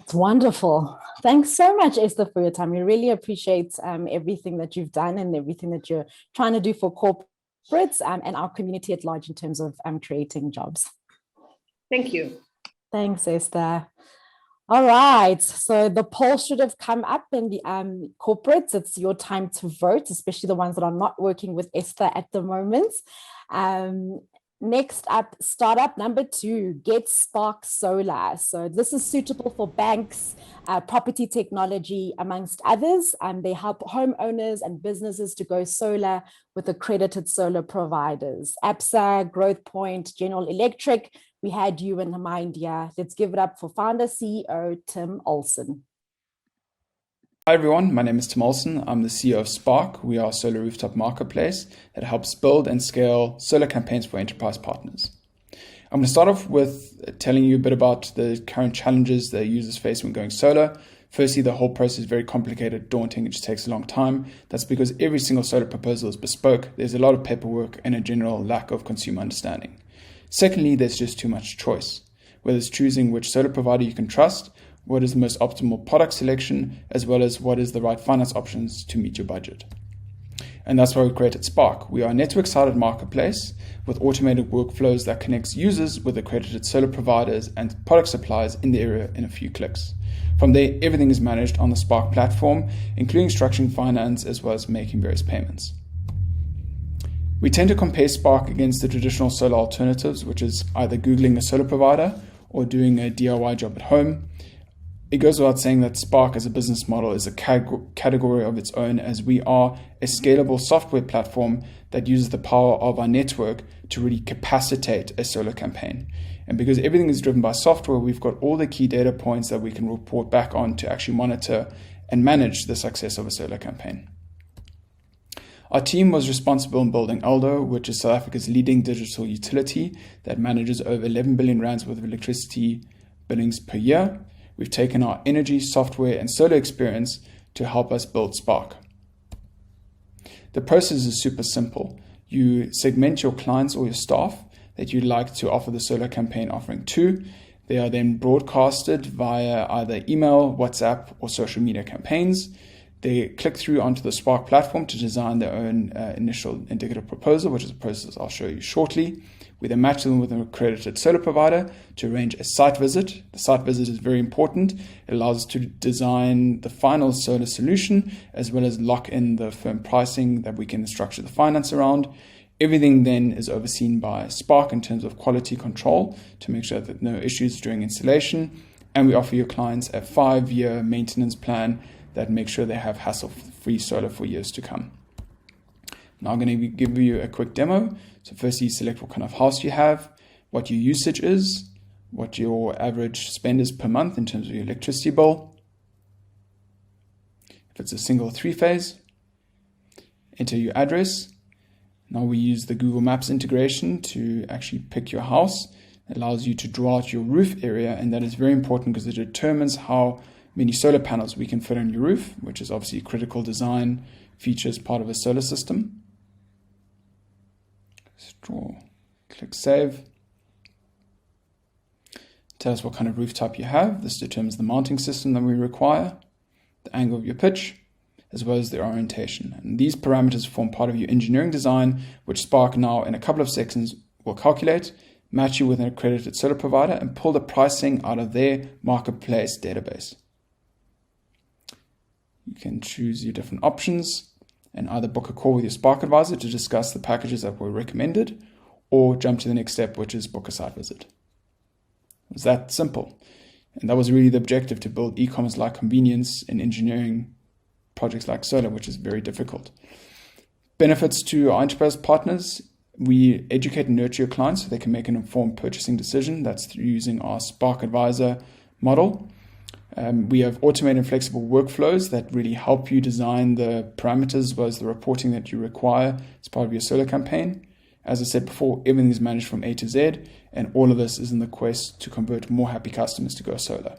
It's wonderful. Thanks so much, Esther, for your time. We really appreciate everything that you've done and everything that you're trying to do for corporates and our community at large in terms of creating jobs. Thank you. Thanks, Esther. All right, so the poll should have come up in the corporates. It's your time to vote, especially the ones that are not working with Esther at the moment. Next up, startup number 2, Get Spark Solar. So this is suitable for banks, property technology, amongst others. They help homeowners and businesses to go solar with accredited solar providers. ABSA, GrowthPoint, General Electric. We had you in mind here. Let's give it up for founder CEO Tim Olsen. Hi everyone, my name is Tim Olsen. I'm the CEO of Spark. We are a solar rooftop marketplace that helps build and scale solar campaigns for enterprise partners. I'm going to start off with telling you a bit about the current challenges that users face when going solar. Firstly, the whole process is very complicated, daunting, it just takes a long time. That's because every single solar proposal is bespoke. There's a lot of paperwork and a general lack of consumer understanding. Secondly, there's just too much choice, whether it's choosing which solar provider you can trust, what is the most optimal product selection, as well as what is the right finance options to meet your budget. And that's why we created Spark. We are a network-sided marketplace with automated workflows that connects users with accredited solar providers and product suppliers in the area in a few clicks. From there, everything is managed on the Spark platform, including structuring finance as well as making various payments. We tend to compare Spark against the traditional solar alternatives, which is either Googling a solar provider or doing a DIY job at home. It goes without saying that Spark as a business model is a category of its own, as we are a scalable software platform that uses the power of our network to really capacitate a solar campaign. And because everything is driven by software, we've got all the key data points that we can report back on to actually monitor and manage the success of a solar campaign. Our team was responsible in building Aldo, which is South Africa's leading digital utility that manages over 11 billion rands worth of electricity billings per year. We've taken our energy, software, and solar experience to help us build Spark. The process is super simple. You segment your clients or your staff that you'd like to offer the solar campaign offering to. They are then broadcasted via either email, WhatsApp, or social media campaigns. They click through onto the Spark platform to design their own initial indicative proposal, which is a process I'll show you shortly. We then match them with an accredited solar provider to arrange a site visit. The site visit is very important. It allows us to design the final solar solution as well as lock in the firm pricing that we can structure the finance around. Everything then is overseen by Spark in terms of quality control to make sure that no issues during installation. And we offer your clients a 5-year maintenance plan that makes sure they have hassle-free solar for years to come. Now I'm going to give you a quick demo. So firstly, select what kind of house you have, what your usage is, what your average spend is per month in terms of your electricity bill. If it's a single 3-phase, enter your address. Now we use the Google Maps integration to actually pick your house. It allows you to draw out your roof area, and that is very important because it determines how many solar panels we can fit on your roof, which is obviously a critical design feature as part of a solar system. Draw, click save. Tell us what kind of roof type you have. This determines the mounting system that we require, the angle of your pitch, as well as the orientation. And these parameters form part of your engineering design, which Spark now in a couple of seconds will calculate, match you with an accredited solar provider, and pull the pricing out of their marketplace database. You can choose your different options and either book a call with your Spark advisor to discuss the packages that were recommended, or jump to the next step, which is book a site visit. It was that simple. And that was really the objective, to build e-commerce-like convenience in engineering projects like solar, which is very difficult. Benefits to our enterprise partners: we educate and nurture your clients so they can make an informed purchasing decision. That's through using our Spark advisor model. We have automated and flexible workflows that really help you design the parameters as well as the reporting that you require as part of your solar campaign. As I said before, everything is managed from A to Z, and all of this is in the quest to convert more happy customers to go solar.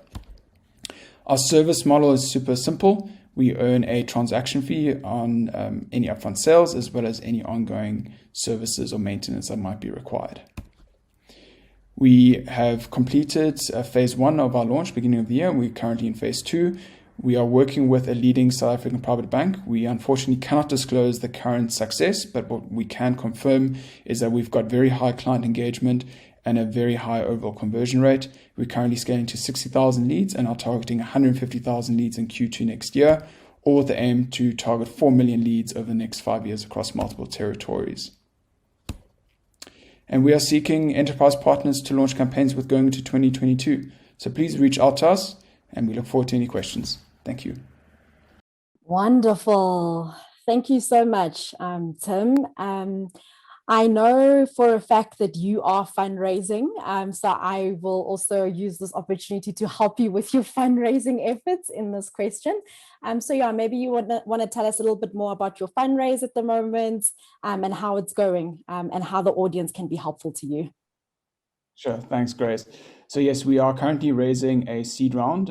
Our service model is super simple. We earn a transaction fee on any upfront sales as well as any ongoing services or maintenance that might be required. We have completed phase 1 of our launch beginning of the year. We're currently in phase 2. We are working with a leading South African private bank. We unfortunately cannot disclose the current success, but what we can confirm is that we've got very high client engagement and a very high overall conversion rate. We're currently scaling to 60,000 leads and are targeting 150,000 leads in Q2 next year, all with the aim to target 4 million leads over the next 5 years across multiple territories. And we are seeking enterprise partners to launch campaigns with going into 2022. So please reach out to us, and we look forward to any questions. Thank you. Wonderful. Thank you so much, Tim. I know for a fact that you are fundraising, so I will also use this opportunity to help you with your fundraising efforts in this question. So yeah, maybe you want to tell us a little bit more about your fundraise at the moment, and how it's going, and how the audience can be helpful to you. Sure, thanks, Grace. So yes, we are currently raising a seed round.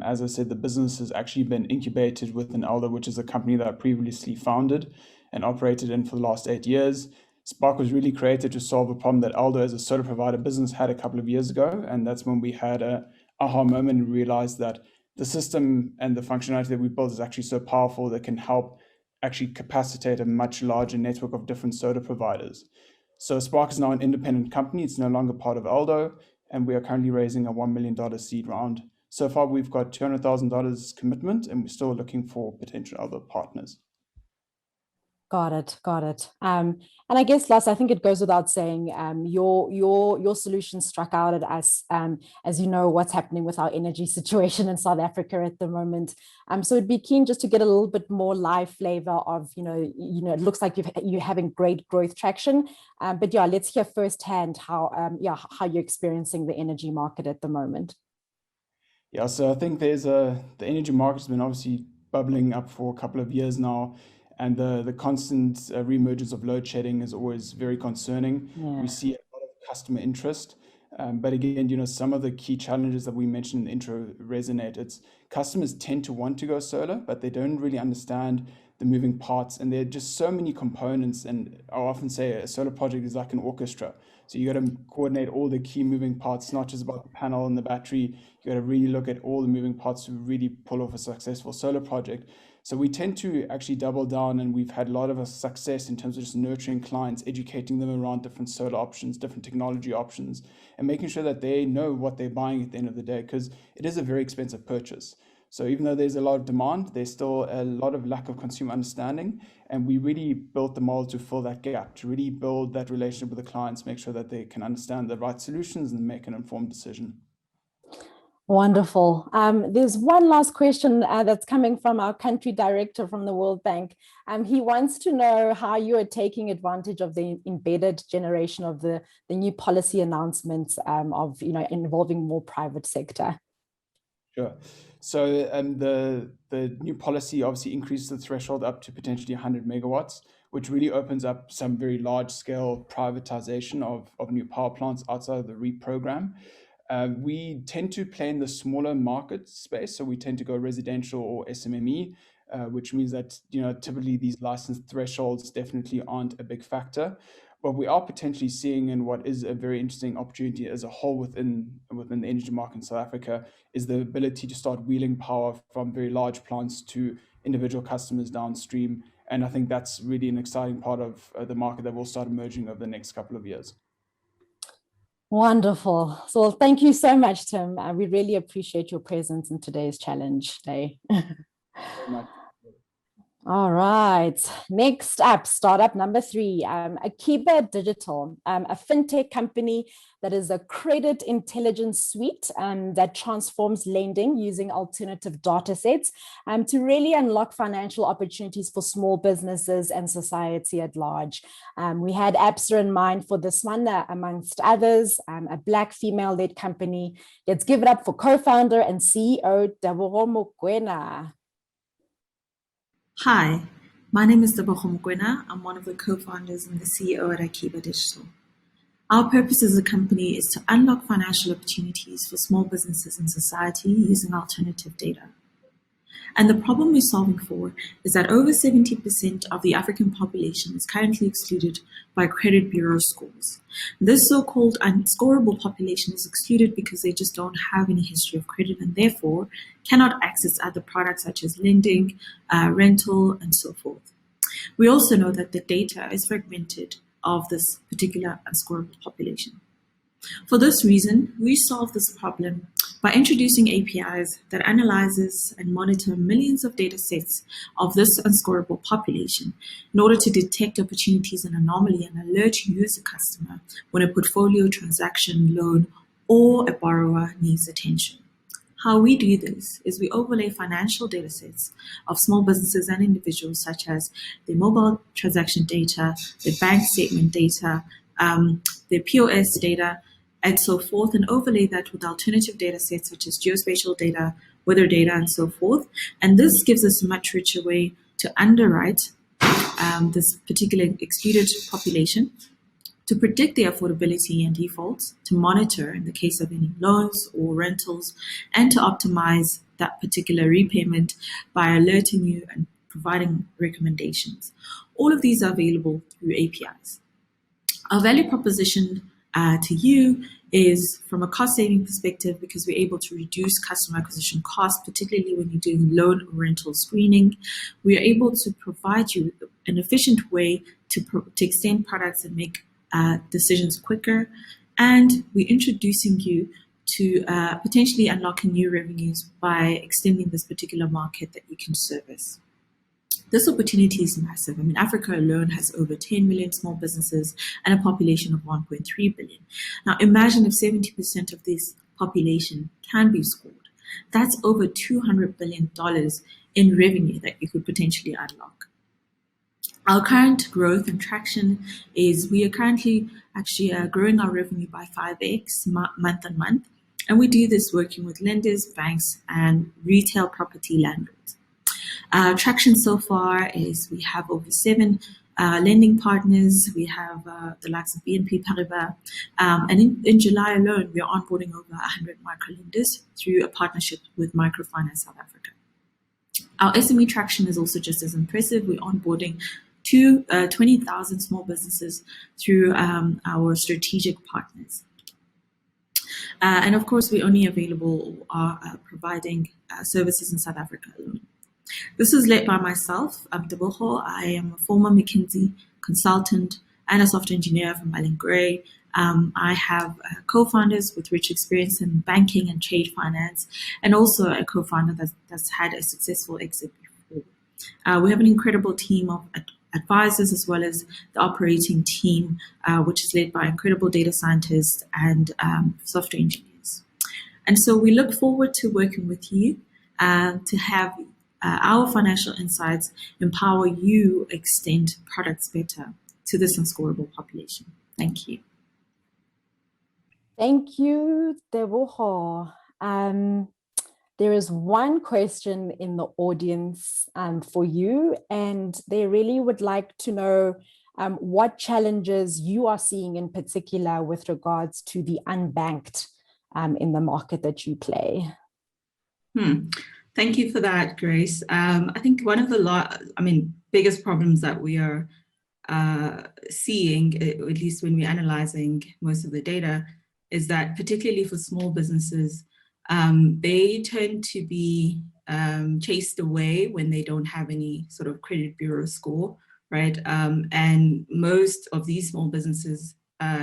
As I said, the business has actually been incubated with Enlabeler, which is a company that I previously founded and operated in for the last 8 years. Spark was really created to solve a problem that Aldo as a solar provider business had a couple of years ago. And that's when we had a aha moment and realized that the system and the functionality that we built is actually so powerful that can help actually capacitate a much larger network of different solar providers. So Spark is now an independent company. It's no longer part of Aldo, and we are currently raising a $1 million seed round. So far, we've got $200,000 commitment, and we're still looking for potential other partners. Got it. And I guess, Lars, I think it goes without saying, your solution struck out at us, as you know what's happening with our energy situation in South Africa at the moment. So it'd be keen just to get a little bit more live flavor of, it looks like you're having great growth traction. But yeah, let's hear firsthand how you're experiencing the energy market at the moment. Yeah, so I think the energy market has been obviously bubbling up for a couple of years now. And the constant reemergence of load shedding is always very concerning. Yeah. We see a lot of customer interest. But again, some of the key challenges that we mentioned in the intro resonate. It's customers tend to want to go solar, but they don't really understand the moving parts. And there are just so many components. And I often say a solar project is like an orchestra. So you got to coordinate all the key moving parts, not just about the panel and the battery. You got to really look at all the moving parts to really pull off a successful solar project. So we tend to actually double down, and we've had a lot of success in terms of just nurturing clients, educating them around different solar options, different technology options, and making sure that they know what they're buying at the end of the day, because it is a very expensive purchase. So even though there's a lot of demand, there's still a lot of lack of consumer understanding. And we really built the model to fill that gap, to really build that relationship with the clients, make sure that they can understand the right solutions and make an informed decision. Wonderful. There's one last question that's coming from our country director from the World Bank. He wants to know how you are taking advantage of the embedded generation of the new policy announcements of involving more private sector. Sure. So the new policy obviously increases the threshold up to potentially 100 megawatts, which really opens up some very large scale privatization of new power plants outside of the REAP program. We tend to play in the smaller market space, so we tend to go residential or SMME, which means that typically these license thresholds definitely aren't a big factor. What we are potentially seeing, and what is a very interesting opportunity as a whole within the energy market in South Africa, is the ability to start wheeling power from very large plants to individual customers downstream. And I think that's really an exciting part of the market that will start emerging over the next couple of years. Wonderful. So thank you so much, Tim. We really appreciate your presence in today's challenge day. All right. Next up, startup number 3, Akiba Digital, a fintech company that is a credit intelligence suite that transforms lending using alternative data sets to really unlock financial opportunities for small businesses and society at large. We had Absa in mind for this one, amongst others, a Black female-led company. Let's give it up for co-founder and CEO, Tebogo Mokoena. Hi, my name is Tebogo Mokoena. I'm one of the co-founders and the CEO at Akiba Digital. Our purpose as a company is to unlock financial opportunities for small businesses and society using alternative data. And the problem we're solving for is that over 70% of the African population is currently excluded by credit bureau scores. This so-called unscorable population is excluded because they just don't have any history of credit and therefore cannot access other products such as lending, rental, and so forth. We also know that the data is fragmented of this particular unscorable population. For this reason, we solve this problem by introducing APIs that analyzes and monitor millions of data sets of this unscorable population in order to detect opportunities and anomaly and alert you as a customer when a portfolio transaction, loan, or a borrower needs attention. How we do this is we overlay financial data sets of small businesses and individuals, such as their mobile transaction data, their bank statement data, their POS data, and so forth, and overlay that with alternative data sets such as geospatial data, weather data, and so forth. And this gives us a much richer way to underwrite this particular excluded population, to predict their affordability and defaults, to monitor in the case of any loans or rentals, and to optimize that particular repayment by alerting you and providing recommendations. All of these are available through APIs. Our value proposition to you is from a cost-saving perspective, because we're able to reduce customer acquisition costs, particularly when you're doing loan or rental screening. We are able to provide you an efficient way to extend products and make decisions quicker, and we're introducing you to potentially unlocking new revenues by extending this particular market that you can service. This opportunity is massive. I mean, Africa alone has over 10 million small businesses and a population of 1.3 billion. Now, imagine if 70% of this population can be scored. That's over $200 billion in revenue that you could potentially unlock. Our current growth and traction is we are currently actually growing our revenue by 5x month on month. And we do this working with lenders, banks, and retail property landlords. Traction so far is we have over 7 lending partners. We have the likes of BNP Paribas. And in July alone, we are onboarding over 100 microlenders through a partnership with Microfinance South Africa. Our SME traction is also just as impressive. We're onboarding 20,000 small businesses through our strategic partners. And of course, we only providing services in South Africa alone. This is led by myself, Botlhale. I am a former McKinsey consultant and a software engineer from Allen Gray. I have co-founders with rich experience in banking and trade finance, and also a co-founder that's had a successful exit before. We have an incredible team of advisors, as well as the operating team, which is led by incredible data scientists and software engineers. And so we look forward to working with you to have our financial insights empower you extend products better to this unscorable population. Thank you. Thank you, Botlhale. There is one question in the audience for you, and they really would like to know what challenges you are seeing in particular with regards to the unbanked in the market that you play. Thank you for that, Grace. I think one of the biggest problems that we are seeing, at least when we're analyzing most of the data, is that particularly for small businesses, they tend to be chased away when they don't have any sort of credit bureau score, right? And most of these small businesses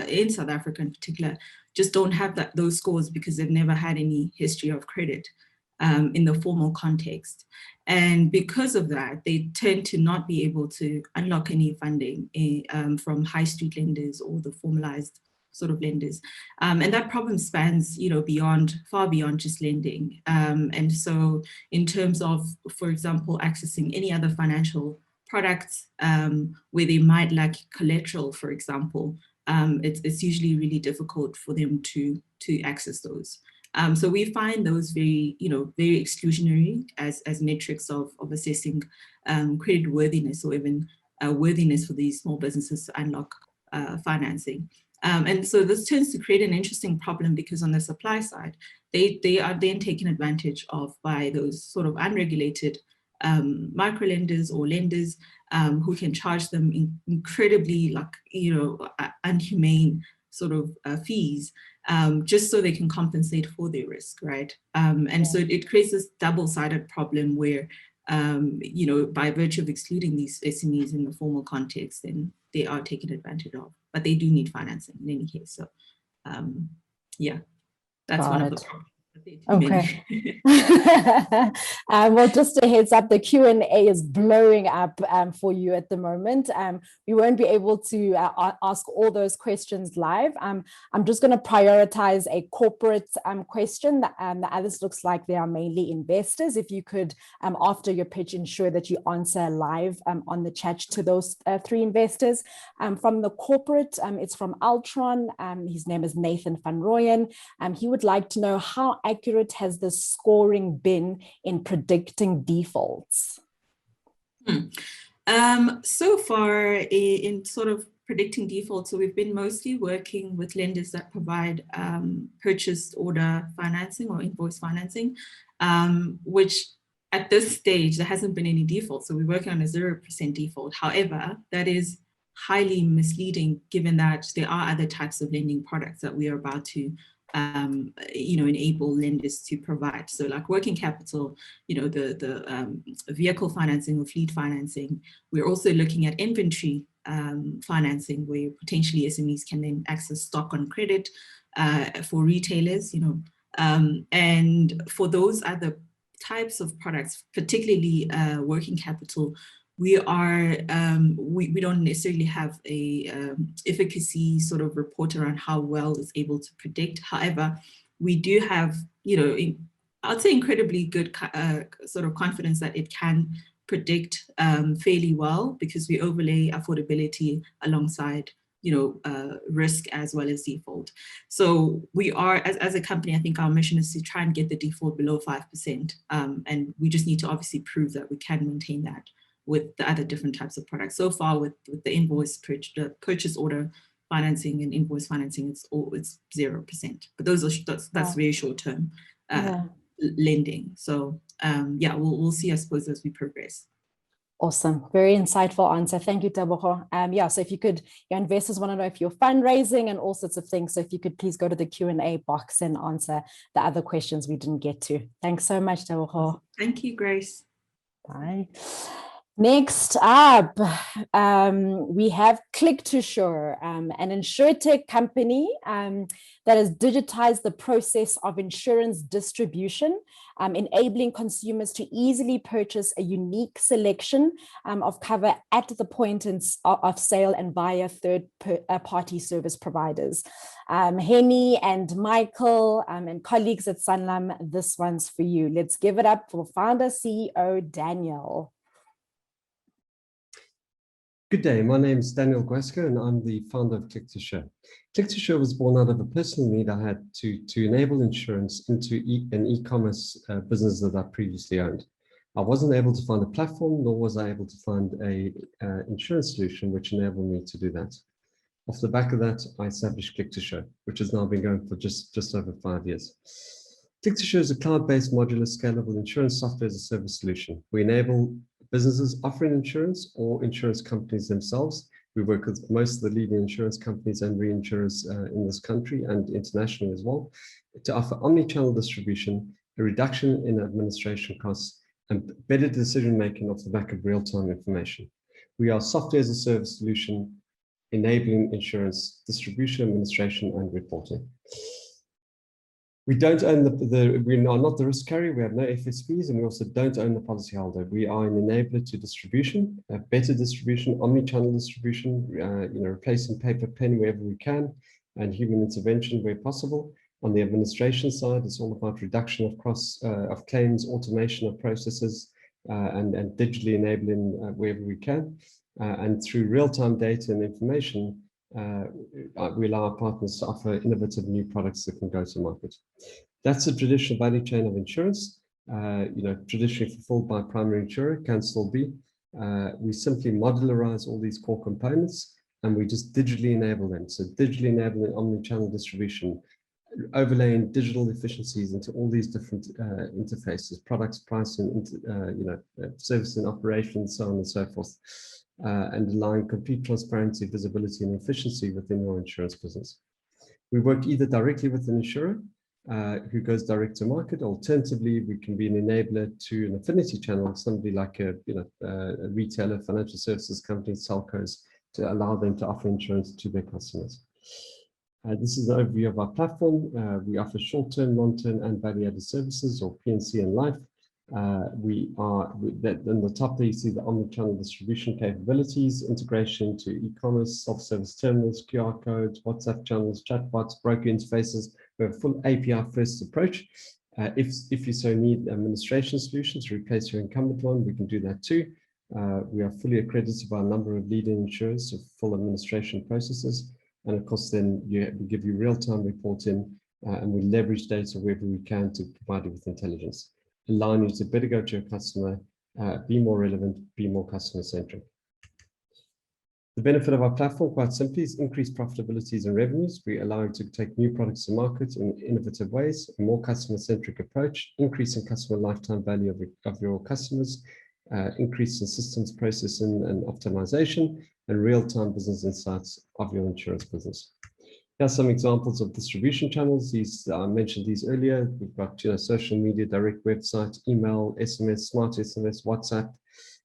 in South Africa in particular just don't have those scores because they've never had any history of credit in the formal context. And because of that, they tend to not be able to unlock any funding from high street lenders or the formalized sort of lenders. And that problem spans, far beyond just lending. And so in terms of, for example, accessing any other financial products where they might lack collateral, for example, it's usually really difficult for them to access those. So we find those very exclusionary as metrics of assessing credit worthiness, or even worthiness for these small businesses to unlock financing. And so this tends to create an interesting problem, because on the supply side, they are then taken advantage of by those sort of unregulated microlenders or lenders who can charge them incredibly unhumane sort of fees, just so they can compensate for their risk, right? And so it creates this double-sided problem where, by virtue of excluding these SMEs in the formal context, then they are taken advantage of, but they do need financing in any case. So, that's one of the problems. Okay. Well, just a heads up, the Q&A is blowing up for you at the moment. We won't be able to ask all those questions live. I'm just going to prioritize a corporate question. The others looks like they are mainly investors. If you could, after your pitch, ensure that you answer live on the chat to those 3 investors. From the corporate, it's from Altron. His name is Nathan van Rooyen. He would like to know, how accurate has the scoring been in predicting defaults? So far in sort of predicting defaults, so we've been mostly working with lenders that provide purchase order financing or invoice financing, which at this stage, there hasn't been any default. So we're working on a 0% default. However, that is highly misleading given that there are other types of lending products that we are about to enable lenders to provide. So like working capital, the vehicle financing or fleet financing. We're also looking at inventory financing, where potentially SMEs can then access stock on credit for retailers, and for those other types of products, particularly working capital, we don't necessarily have a efficacy sort of report around how well it's able to predict. However, we do have, I'd say incredibly good sort of confidence that it can predict fairly well, because we overlay affordability alongside, risk as well as default. So we are, as a company, I think our mission is to try and get the default below 5%. And we just need to obviously prove that we can maintain that with the other different types of products. So far with the invoice purchase order financing and invoice financing, it's 0%. But that's very short term lending. So we'll see, I suppose, as we progress. Awesome. Very insightful answer. Thank you, Tebogo. So if you could, your investors want to know if you're fundraising and all sorts of things. So if you could please go to the Q&A box and answer the other questions we didn't get to. Thanks so much, Tebogo. Thank you, Grace. Bye. Next up, we have Click2Sure, an InsurTech company that has digitized the process of insurance distribution, enabling consumers to easily purchase a unique selection of cover at the point of sale and via third-party service providers. Henny and Michael and colleagues at Sanlam, this one's for you. Let's give it up for founder CEO Daniel. Good day, my name is Daniel Guesco and I'm the founder of Click2Sure. Click2Sure was born out of a personal need I had to enable insurance into an e-commerce business that I previously owned. I wasn't able to find a platform, nor was I able to find a insurance solution which enabled me to do that. Off the back of that, I established Click2Sure, which has now been going for just over 5 years. Click2Sure is a cloud-based modular scalable insurance software as a service solution. We enable businesses offering insurance or insurance companies themselves. We work with most of the leading insurance companies and reinsurers in this country and internationally as well, to offer omni-channel distribution, a reduction in administration costs, and better decision-making off the back of real-time information. We are software as a service solution, enabling insurance distribution, administration, and reporting. We don't own we are not the risk carrier, we have no FSPs, and we also don't own the policyholder. We are an enabler to distribution, better distribution, omni-channel distribution, replacing paper pen wherever we can, and human intervention where possible. On the administration side, it's all about reduction of claims, automation of processes, and digitally enabling wherever we can. And through real-time data and information, we allow our partners to offer innovative new products that can go to market. That's a traditional value chain of insurance, traditionally fulfilled by a primary insurer, can still be. We simply modularize all these core components and we just digitally enable them. So digitally enabling omni-channel distribution, overlaying digital efficiencies into all these different interfaces, products, pricing, service and operations, so on and so forth. And allowing complete transparency, visibility, and efficiency within your insurance business. We work either directly with an insurer who goes direct to market. Alternatively, we can be an enabler to an affinity channel, somebody like a retailer, financial services company, telcos, to allow them to offer insurance to their customers. This is an overview of our platform. We offer short-term, long-term, and value-added services, or P&C and life. On the top there you see the omnichannel distribution capabilities, integration to e-commerce, self-service terminals, QR codes, WhatsApp channels, chatbots, broker interfaces. We have a full API-first approach. If you so need administration solutions to replace your incumbent one, we can do that too. We are fully accredited by a number of leading insurers for full administration processes. And of course, then we give you real-time reporting and we leverage data wherever we can to provide you with intelligence, allowing you to better go to your customer, be more relevant, be more customer-centric. The benefit of our platform, quite simply, is increased profitabilities and revenues. We allow you to take new products to market in innovative ways, a more customer-centric approach, increasing customer lifetime value of your customers, increase in systems processing and optimization, and real-time business insights of your insurance business. Here are some examples of distribution channels. I mentioned these earlier. We've got social media, direct website, email, SMS, smart SMS, WhatsApp,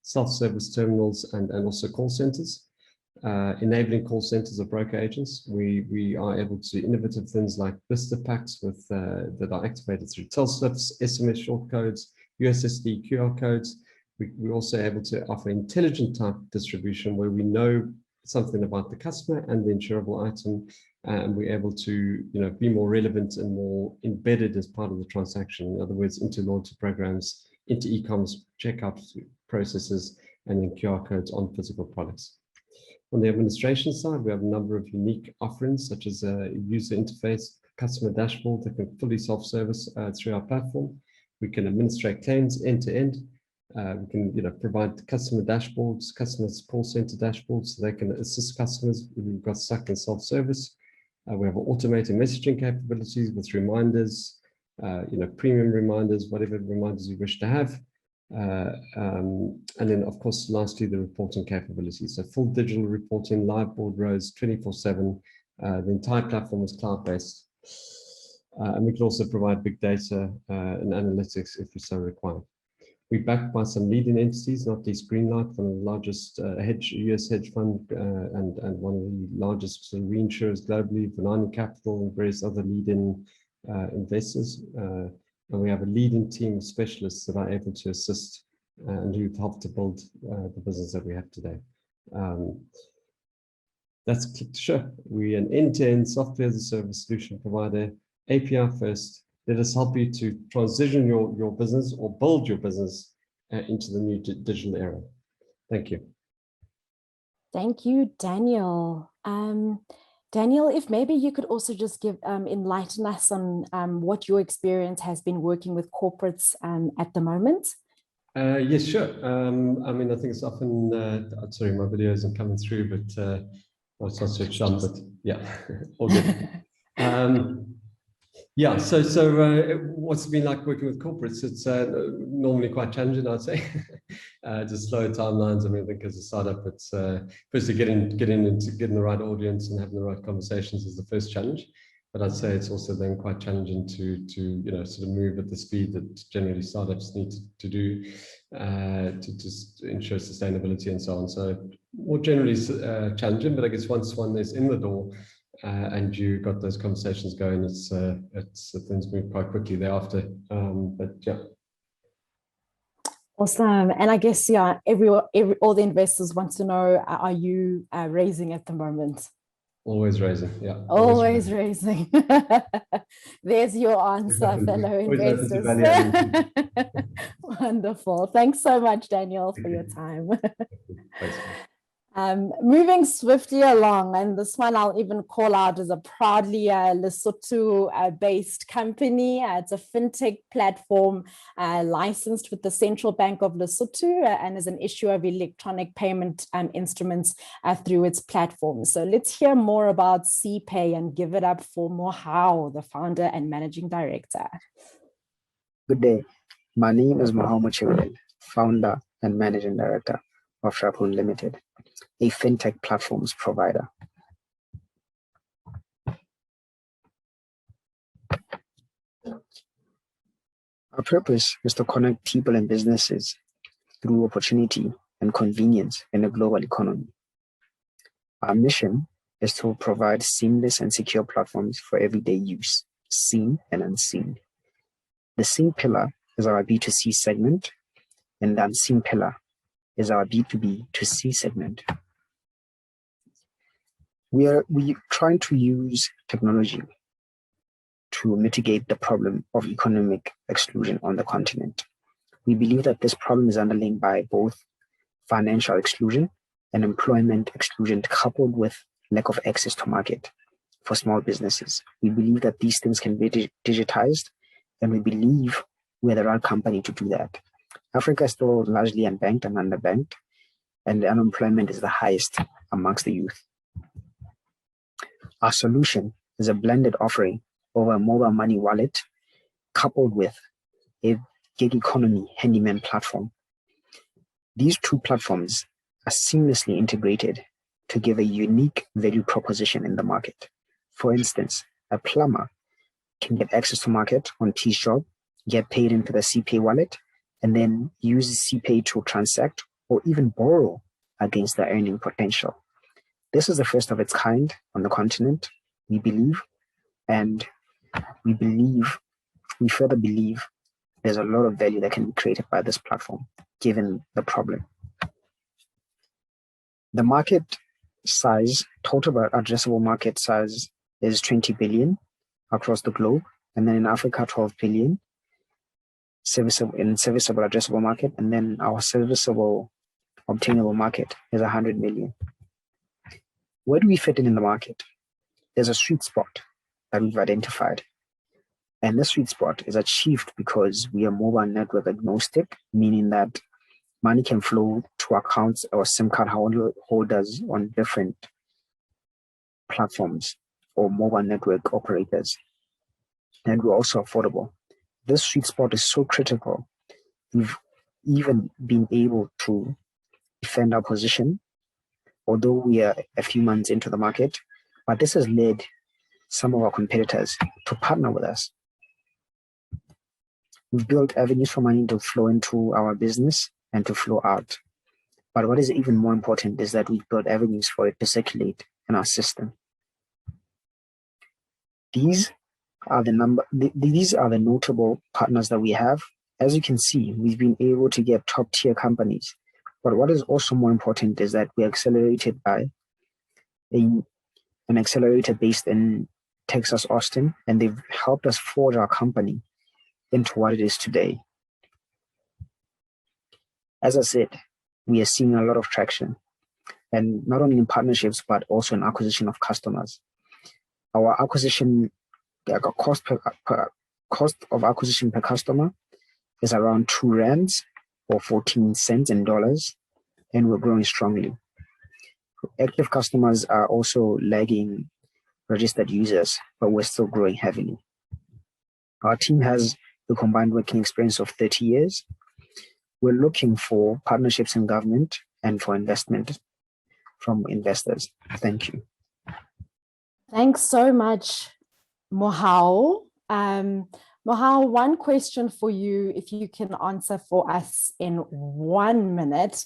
self-service terminals, and also call centers. Enabling call centers of broker agents. We are able to do innovative things like blister packs that are activated through tel slips, SMS short codes, USSD QR codes. We're also able to offer intelligent type distribution where we know something about the customer and the insurable item, and we're able to be more relevant and more embedded as part of the transaction. In other words, into loyalty programs, into e-commerce checkout processes, and in QR codes on physical products. On the administration side, we have a number of unique offerings, such as a user interface, customer dashboard that can fully self-service through our platform. We can administrate claims end-to-end. We can provide customer dashboards, customer call center dashboards, so they can assist customers who've got stuck in self-service. We have automated messaging capabilities with reminders, premium reminders, whatever reminders you wish to have. And then, of course, lastly, the reporting capabilities. So full digital reporting, live bordereaux, 24/7. The entire platform is cloud-based. And we can also provide big data and analytics if we so require. We're backed by some leading entities, not least Greenlight, one of the largest US hedge fund and one of the largest reinsurers globally, Banana Capital, and various other leading investors. And we have a leading team of specialists that are able to assist and who've helped to build the business that we have today. That's Click2Share. We're an end-to-end software as a service solution provider, API first. Let us help you to transition your business or build your business into the new digital era. Thank you. Thank you, Daniel. Daniel, if maybe you could also just enlighten us on what your experience has been working with corporates at the moment. Yes, sure. I mean, I think it's often, sorry, my video isn't coming through, but it's not switched on, but yeah, all good. Yeah, so what's it been like working with corporates? It's normally quite challenging, I'd say. Just slow timelines. I mean, I think as a startup, it's firstly getting the right audience and having the right conversations is the first challenge. But I'd say it's also then quite challenging to sort of move at the speed that generally startups need to do to just ensure sustainability and so on. So more generally challenging, but I guess once one is in the door, and you got those conversations going, it's things move quite quickly thereafter. But yeah. Awesome. And I guess, yeah, all the investors want to know, are you raising at the moment? Always raising, yeah. Always raising. There's your answer, fellow investors. Wonderful. Thanks so much, Daniel, for your time. Thanks. Moving swiftly along, and this one I'll even call out as a proudly Lesotho-based company. It's a fintech platform licensed with the Central Bank of Lesotho and is an issuer of electronic payment instruments through its platform. So let's hear more about CPay and give it up for Mohau, the founder and managing director. Good day. My name is Mohau Mochibel, founder and managing director of Chaperone Limited, a fintech platforms provider. Our purpose is to connect people and businesses through opportunity and convenience in a global economy. Our mission is to provide seamless and secure platforms for everyday use, seen and unseen. The seen pillar is our B2C segment, and the unseen pillar is our B2B to C segment. We're trying to use technology to mitigate the problem of economic exclusion on the continent. We believe that this problem is underlain by both financial exclusion and employment exclusion, coupled with lack of access to market for small businesses. We believe that these things can be digitized, and we believe we're the right company to do that. Africa is still largely unbanked and underbanked, and the unemployment is the highest amongst the youth. Our solution is a blended offering of a mobile money wallet coupled with a gig economy handyman platform. These two platforms are seamlessly integrated to give a unique value proposition in the market. For instance, a plumber can get access to market on T's job, get paid into the CPay wallet, and then use CPay to transact or even borrow against their earning potential. This is the first of its kind on the continent, we believe, and we further believe there's a lot of value that can be created by this platform, given the problem. The market size, total addressable market size, is 20 billion across the globe, and then in Africa, 12 billion serviceable addressable market, and then our serviceable obtainable market is 100 million. Where do we fit in the market? There's a sweet spot that we've identified. And this sweet spot is achieved because we are mobile network agnostic, meaning that money can flow to accounts or SIM card holders on different platforms or mobile network operators. And we're also affordable. This sweet spot is so critical. We've even been able to defend our position, although we are a few months into the market, but this has led some of our competitors to partner with us. We've built avenues for money to flow into our business and to flow out. But what is even more important is that we've built avenues for it to circulate in our system. These are the notable partners that we have. As you can see, we've been able to get top tier companies. But what is also more important is that we're accelerated by an accelerator based in Texas, Austin, and they've helped us forge our company into what it is today. As I said, we are seeing a lot of traction, and not only in partnerships, but also in acquisition of customers. Our acquisition, cost of acquisition per customer is around 2 rands or 14 cents in dollars, and we're growing strongly. Active customers are also lagging registered users, but we're still growing heavily. Our team has a combined working experience of 30 years. We're looking for partnerships in government and for investment from investors. Thank you. Thanks so much, Mohau. Mohau, one question for you, if you can answer for us in 1 minute,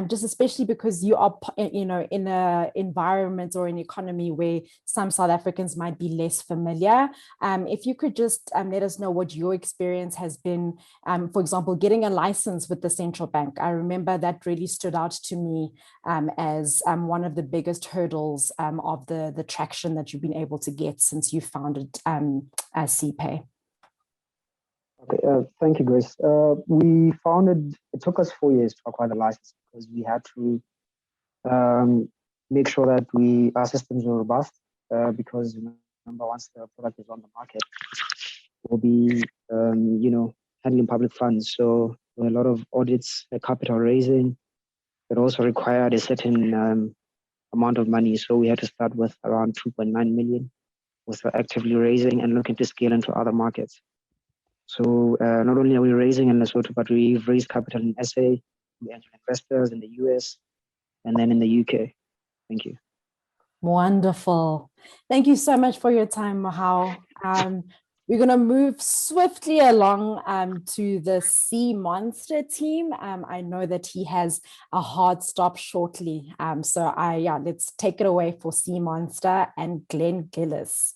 just especially because you are, in an environment or an economy where some South Africans might be less familiar. If you could just let us know what your experience has been, for example, getting a license with the central bank. I remember that really stood out to me as one of the biggest hurdles of the traction that you've been able to get since you founded CPay. Okay, thank you, Grace. We founded, it took us 4 years to acquire the license because we had to make sure that our systems were robust because, remember, once the product is on the market, we'll be, handling public funds. So a lot of audits, capital raising, it also required a certain amount of money. So we had to start with around 2.9 million. We're actively raising and looking to scale into other markets. So not only are we raising in Lesotho, but we've raised capital in SA, we have investors in the US, and then in the UK. Thank you. Wonderful. Thank you so much for your time, Mohau. We're going to move swiftly along to the Sea Monster team. I know that he has a hard stop shortly. Let's take it away for Sea Monster and Glenn Gillis.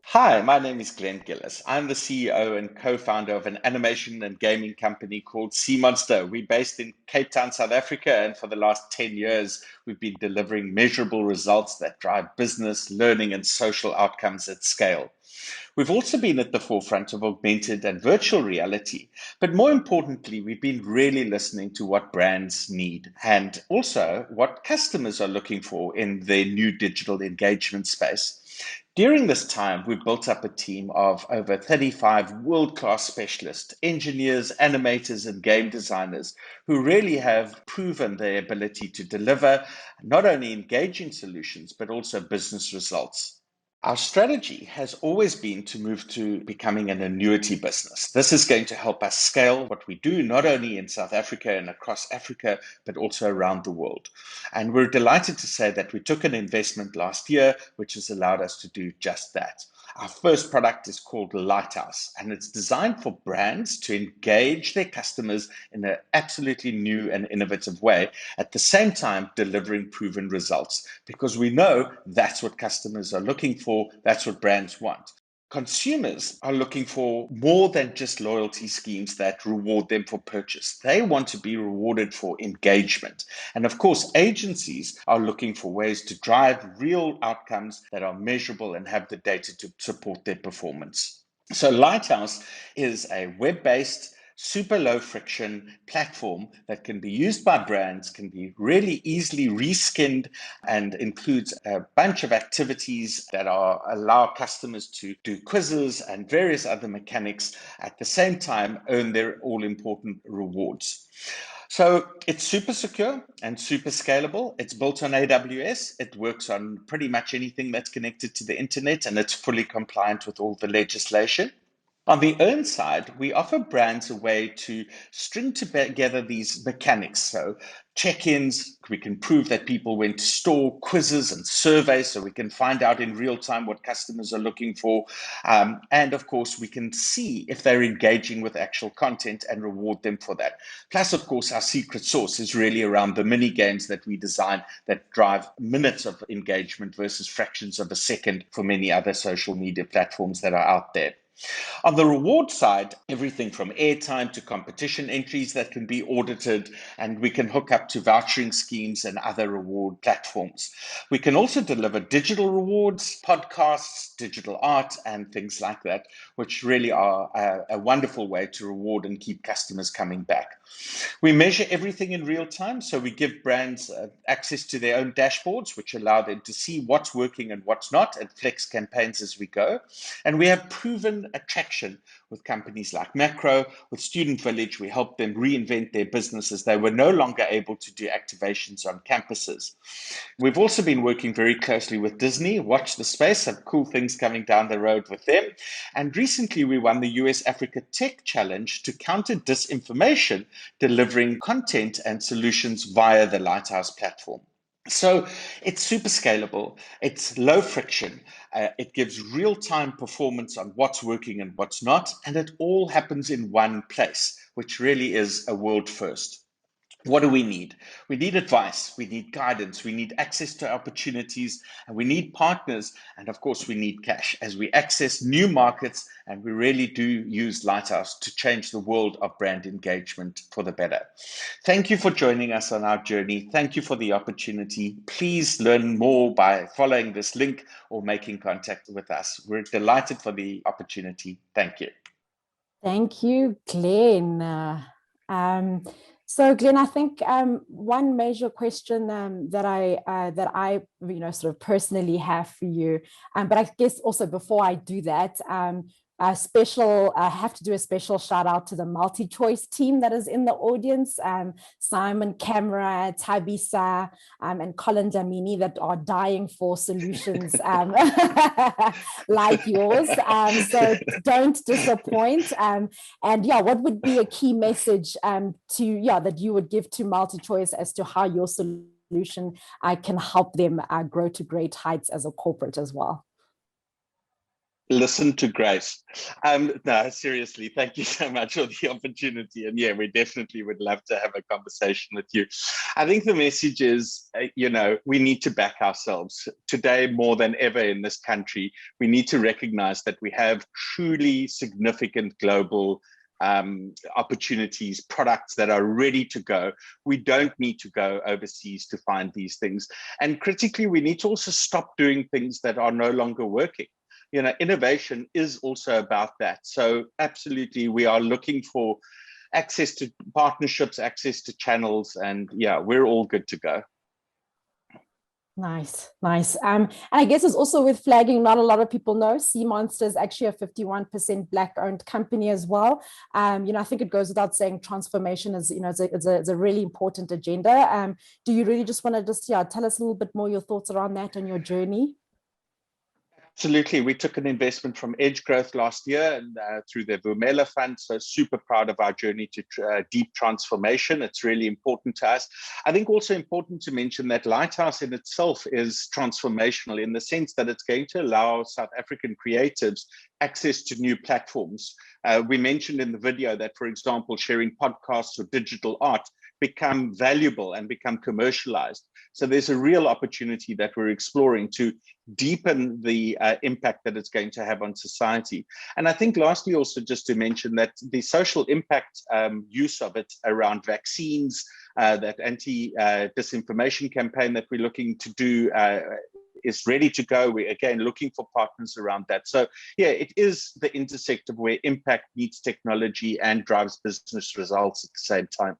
Hi, my name is Glenn Gillis. I'm the CEO and co-founder of an animation and gaming company called Sea Monster. We're based in Cape Town, South Africa, and for the last 10 years, we've been delivering measurable results that drive business, learning, and social outcomes at scale. We've also been at the forefront of augmented and virtual reality, but more importantly, we've been really listening to what brands need and also what customers are looking for in their new digital engagement space. During this time, we built up a team of over 35 world-class specialists, engineers, animators, and game designers who really have proven their ability to deliver not only engaging solutions, but also business results. Our strategy has always been to move to becoming an annuity business. This is going to help us scale what we do, not only in South Africa and across Africa, but also around the world. And we're delighted to say that we took an investment last year, which has allowed us to do just that. Our first product is called Lighthouse, and it's designed for brands to engage their customers in an absolutely new and innovative way, at the same time delivering proven results, because we know that's what customers are looking for, that's what brands want. Consumers are looking for more than just loyalty schemes that reward them for purchase. They want to be rewarded for engagement. And of course, agencies are looking for ways to drive real outcomes that are measurable and have the data to support their performance. So Lighthouse is a web-based, super low friction platform that can be used by brands, can be really easily reskinned, and includes a bunch of activities that allow customers to do quizzes and various other mechanics, at the same time earn their all-important rewards. So it's super secure and super scalable. It's built on AWS. It works on pretty much anything that's connected to the internet, and it's fully compliant with all the legislation. On the earn side, we offer brands a way to string together these mechanics. So check-ins, we can prove that people went to store, quizzes and surveys, so we can find out in real time what customers are looking for. And of course, we can see if they're engaging with actual content and reward them for that. Plus, of course, our secret sauce is really around the mini games that we design that drive minutes of engagement versus fractions of a second for many other social media platforms that are out there. On the reward side, everything from airtime to competition entries that can be audited, and we can hook up to vouchering schemes and other reward platforms. We can also deliver digital rewards, podcasts, digital art, and things like that, which really are a wonderful way to reward and keep customers coming back. We measure everything in real time, so we give brands access to their own dashboards, which allow them to see what's working and what's not, and flex campaigns as we go. And we have proven attraction with companies like Macro. With Student Village, we helped them reinvent their businesses. They were no longer able to do activations on campuses. We've also been working very closely with Disney. Watch the space, some cool things coming down the road with them. And recently we won the US Africa Tech Challenge to counter disinformation, delivering content and solutions via the Lighthouse platform. So it's super scalable, it's low friction, it gives real-time performance on what's working and what's not, and it all happens in one place, which really is a world first. What do we need? We need advice, we need guidance, we need access to opportunities, and we need partners, and of course we need cash as we access new markets, and we really do use Lighthouse to change the world of brand engagement for the better. Thank you for joining us on our journey. Thank you for the opportunity. Please learn more by following this link or making contact with us. We're delighted for the opportunity. Thank you. Thank you, Glenn. So, Glenn, I think one major question that I sort of personally have for you, but I guess also before I do that, I have to do a special shout out to the multi-choice team that is in the audience, Simon, Camera, Tabisa, and Colin Damini, that are dying for solutions like yours. So don't disappoint. And yeah, what would be a key message that you would give to multi-choice as to how your solution can help them grow to great heights as a corporate as well? Listen to Grace. No, seriously, thank you so much for the opportunity. And yeah, we definitely would love to have a conversation with you. I think the message is, we need to back ourselves. Today, more than ever in this country, we need to recognize that we have truly significant global opportunities, products that are ready to go. We don't need to go overseas to find these things. And critically, we need to also stop doing things that are no longer working. Innovation is also about that. So absolutely, we are looking for access to partnerships, access to channels, and yeah, we're all good to go. Nice. And I guess it's also with flagging, not a lot of people know, Sea Monster is actually a 51% Black-owned company as well. I think it goes without saying transformation is, it's a really important agenda. Do you really just want to tell us a little bit more your thoughts around that and your journey? Absolutely. We took an investment from Edge Growth last year and through the Vumela Fund. So super proud of our journey to deep transformation. It's really important to us. I think also important to mention that Lighthouse in itself is transformational in the sense that it's going to allow South African creatives access to new platforms. We mentioned in the video that, for example, sharing podcasts or digital art become valuable and become commercialized. So there's a real opportunity that we're exploring to deepen the impact that it's going to have on society. And I think lastly, also just to mention that the social impact use of it around vaccines, that anti-disinformation campaign that we're looking to do is ready to go. We're again looking for partners around that. So yeah, it is the intersect of where impact meets technology and drives business results at the same time.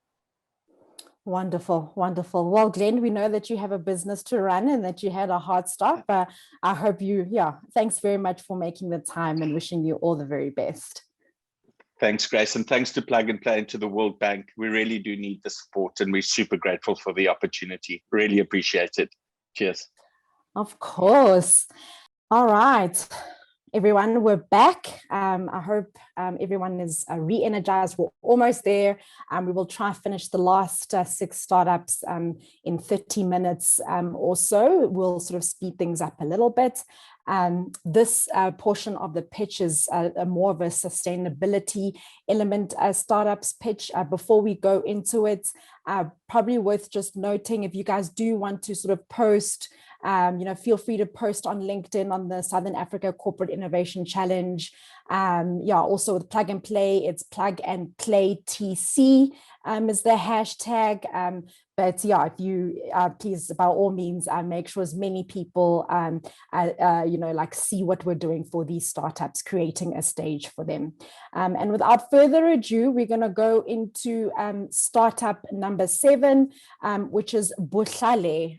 Wonderful. Well, Glenn, we know that you have a business to run and that you had a hard stop. I hope thanks very much for making the time and wishing you all the very best. Thanks, Grace. And thanks to Plug and Play and to the World Bank. We really do need the support and we're super grateful for the opportunity. Really appreciate it. Cheers. Of course. All right. Everyone, we're back. I hope everyone is re-energized. We're almost there. We will try to finish the last 6 startups in 30 minutes or so. We'll sort of speed things up a little bit. This portion of the pitch is more of a sustainability element startups pitch. Before we go into it, probably worth just noting, if you guys do want to sort of post, feel free to post on LinkedIn on the Southern Africa Corporate Innovation Challenge. Also with Plug and Play, it's Plug and Play TC is the hashtag. But yeah, if you please, by all means, make sure as many people, see what we're doing for these startups, creating a stage for them. And without further ado, we're going to go into startup number 7, which is Botlhale.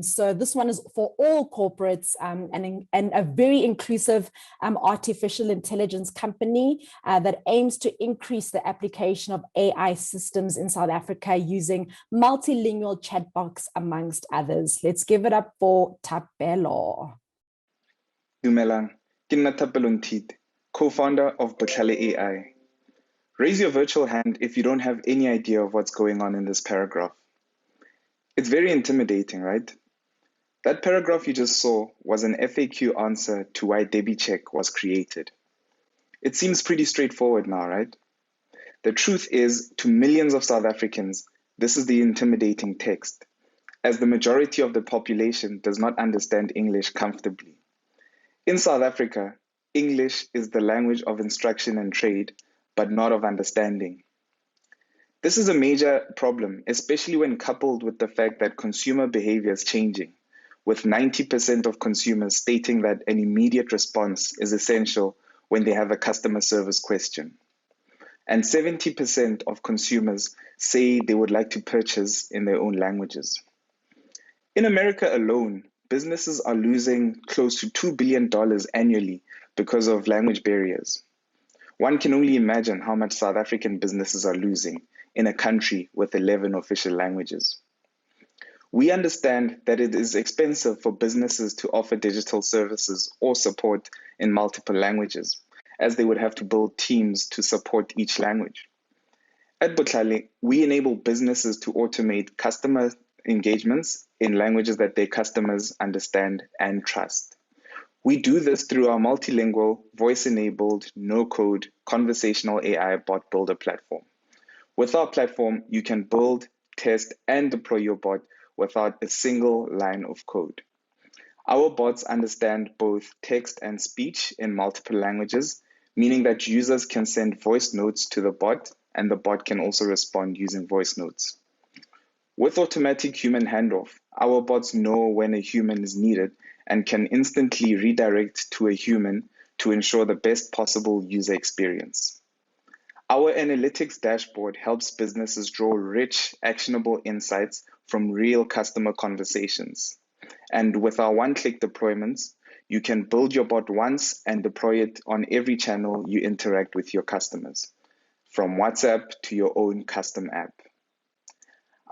So this one is for all corporates and a very inclusive artificial intelligence company that aims to increase the application of AI systems in South Africa using multilingual chatbots, amongst others. Let's give it up for Thapelo. Dumelang, ke nna Thapelo Ntite, co-founder of Botlhale AI. Raise your virtual hand if you don't have any idea of what's going on in this paragraph. It's very intimidating, right? That paragraph you just saw was an FAQ answer to why DebiCheck was created. It seems pretty straightforward now, right? The truth is, to millions of South Africans, this is the intimidating text, as the majority of the population does not understand English comfortably. In South Africa, English is the language of instruction and trade, but not of understanding. This is a major problem, especially when coupled with the fact that consumer behavior is changing, with 90% of consumers stating that an immediate response is essential when they have a customer service question. And 70% of consumers say they would like to purchase in their own languages. In America alone, businesses are losing close to $2 billion annually because of language barriers. One can only imagine how much South African businesses are losing in a country with 11 official languages. We understand that it is expensive for businesses to offer digital services or support in multiple languages, as they would have to build teams to support each language. At Botlhale, we enable businesses to automate customer engagements in languages that their customers understand and trust. We do this through our multilingual, voice-enabled, no-code conversational AI bot builder platform. With our platform, you can build, test, and deploy your bot without a single line of code. Our bots understand both text and speech in multiple languages, meaning that users can send voice notes to the bot, and the bot can also respond using voice notes. With automatic human handoff, our bots know when a human is needed and can instantly redirect to a human to ensure the best possible user experience. Our analytics dashboard helps businesses draw rich, actionable insights from real customer conversations. And with our one-click deployments, you can build your bot once and deploy it on every channel you interact with your customers, from WhatsApp to your own custom app.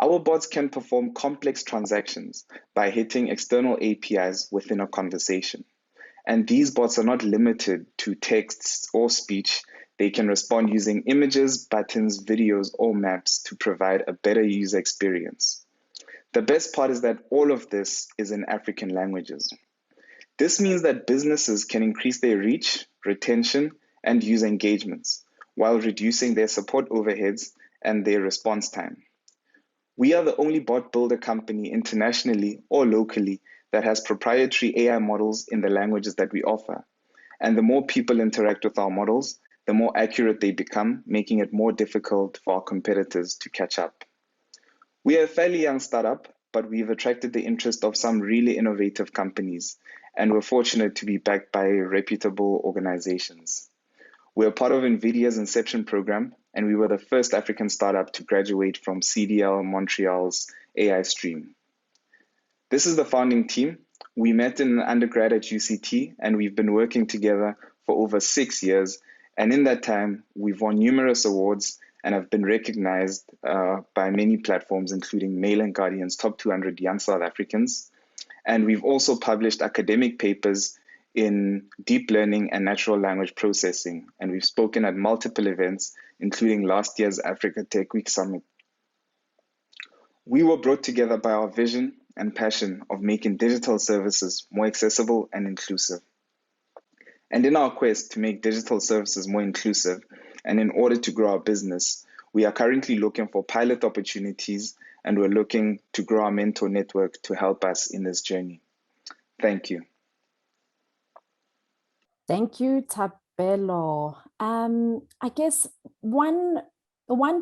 Our bots can perform complex transactions by hitting external APIs within a conversation. And these bots are not limited to texts or speech. They can respond using images, buttons, videos, or maps to provide a better user experience. The best part is that all of this is in African languages. This means that businesses can increase their reach, retention, and user engagements while reducing their support overheads and their response time. We are the only bot builder company internationally or locally that has proprietary AI models in the languages that we offer. And the more people interact with our models, the more accurate they become, making it more difficult for our competitors to catch up. We are a fairly young startup, but we've attracted the interest of some really innovative companies, and we're fortunate to be backed by reputable organizations. We're part of NVIDIA's Inception program, and we were the first African startup to graduate from CDL Montreal's AI stream. This is the founding team. We met in undergrad at UCT, and we've been working together for over 6 years. And in that time, we've won numerous awards and have been recognized by many platforms, including Mail and Guardian's Top 200 Young South Africans. And we've also published academic papers in deep learning and natural language processing. And we've spoken at multiple events, including last year's Africa Tech Week Summit. We were brought together by our vision and passion of making digital services more accessible and inclusive. And in our quest to make digital services more inclusive, and in order to grow our business, we are currently looking for pilot opportunities, and we're looking to grow our mentor network to help us in this journey. Thank you. Thank you, Thapelo. I guess one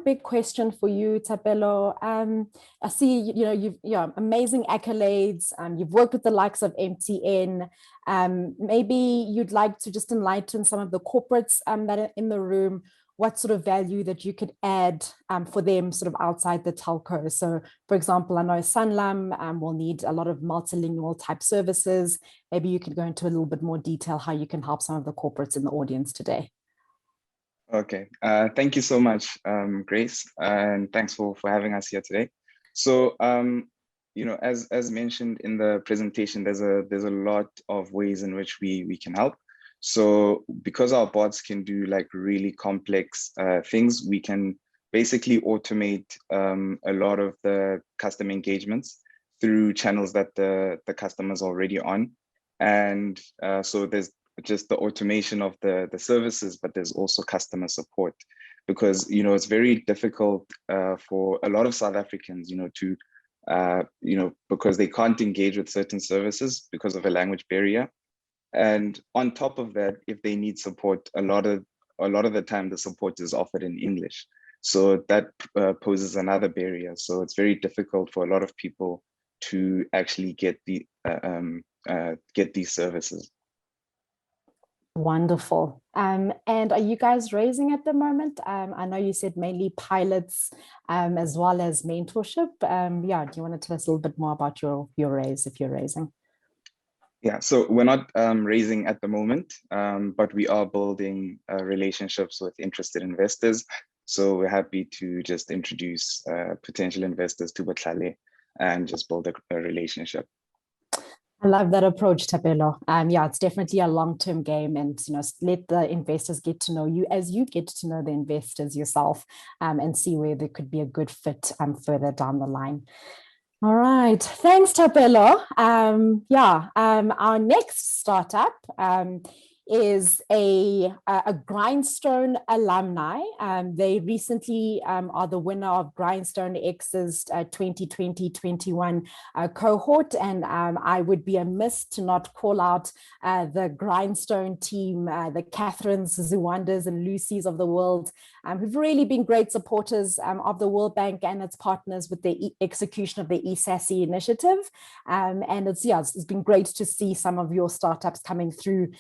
big question for you, Thapelo. I see you've amazing accolades. You've worked with the likes of MTN. Maybe you'd like to just enlighten some of the corporates that are in the room, what sort of value that you could add for them sort of outside the telco. So for example, I know Sanlam will need a lot of multilingual type services. Maybe you could go into a little bit more detail how you can help some of the corporates in the audience today. Okay, thank you so much, Grace, and thanks for having us here today. So, as mentioned in the presentation, there's a lot of ways in which we can help. So because our bots can do like really complex things, we can basically automate a lot of the customer engagements through channels that the customer's already on. And so there's just the automation of the services, but there's also customer support, because it's very difficult for a lot of South Africans, to because they can't engage with certain services because of a language barrier. And on top of that, if they need support, a lot of the time the support is offered in English, so that poses another barrier. So it's very difficult for a lot of people to actually get these services. Wonderful. And are you guys raising at the moment? I know you said mainly pilots as well as mentorship. Do you want to tell us a little bit more about your raise, if you're raising? Yeah, so we're not raising at the moment, but we are building relationships with interested investors. So we're happy to just introduce potential investors to Botlhale and just build a relationship. I love that approach, Thapelo. It's definitely a long-term game, and let the investors get to know you as you get to know the investors yourself, and see where there could be a good fit further down the line. All right, thanks, Chapelo. Our next startup is a Grindstone alumni. They recently are the winner of Grindstone X's 2020-21 cohort, and I would be amiss to not call out the Grindstone team, the Catherines, Zuwandas, and Lucys of the world, who've really been great supporters of the World Bank and its partners with the execution of the eSASI initiative. And it's been great to see some of your startups coming through,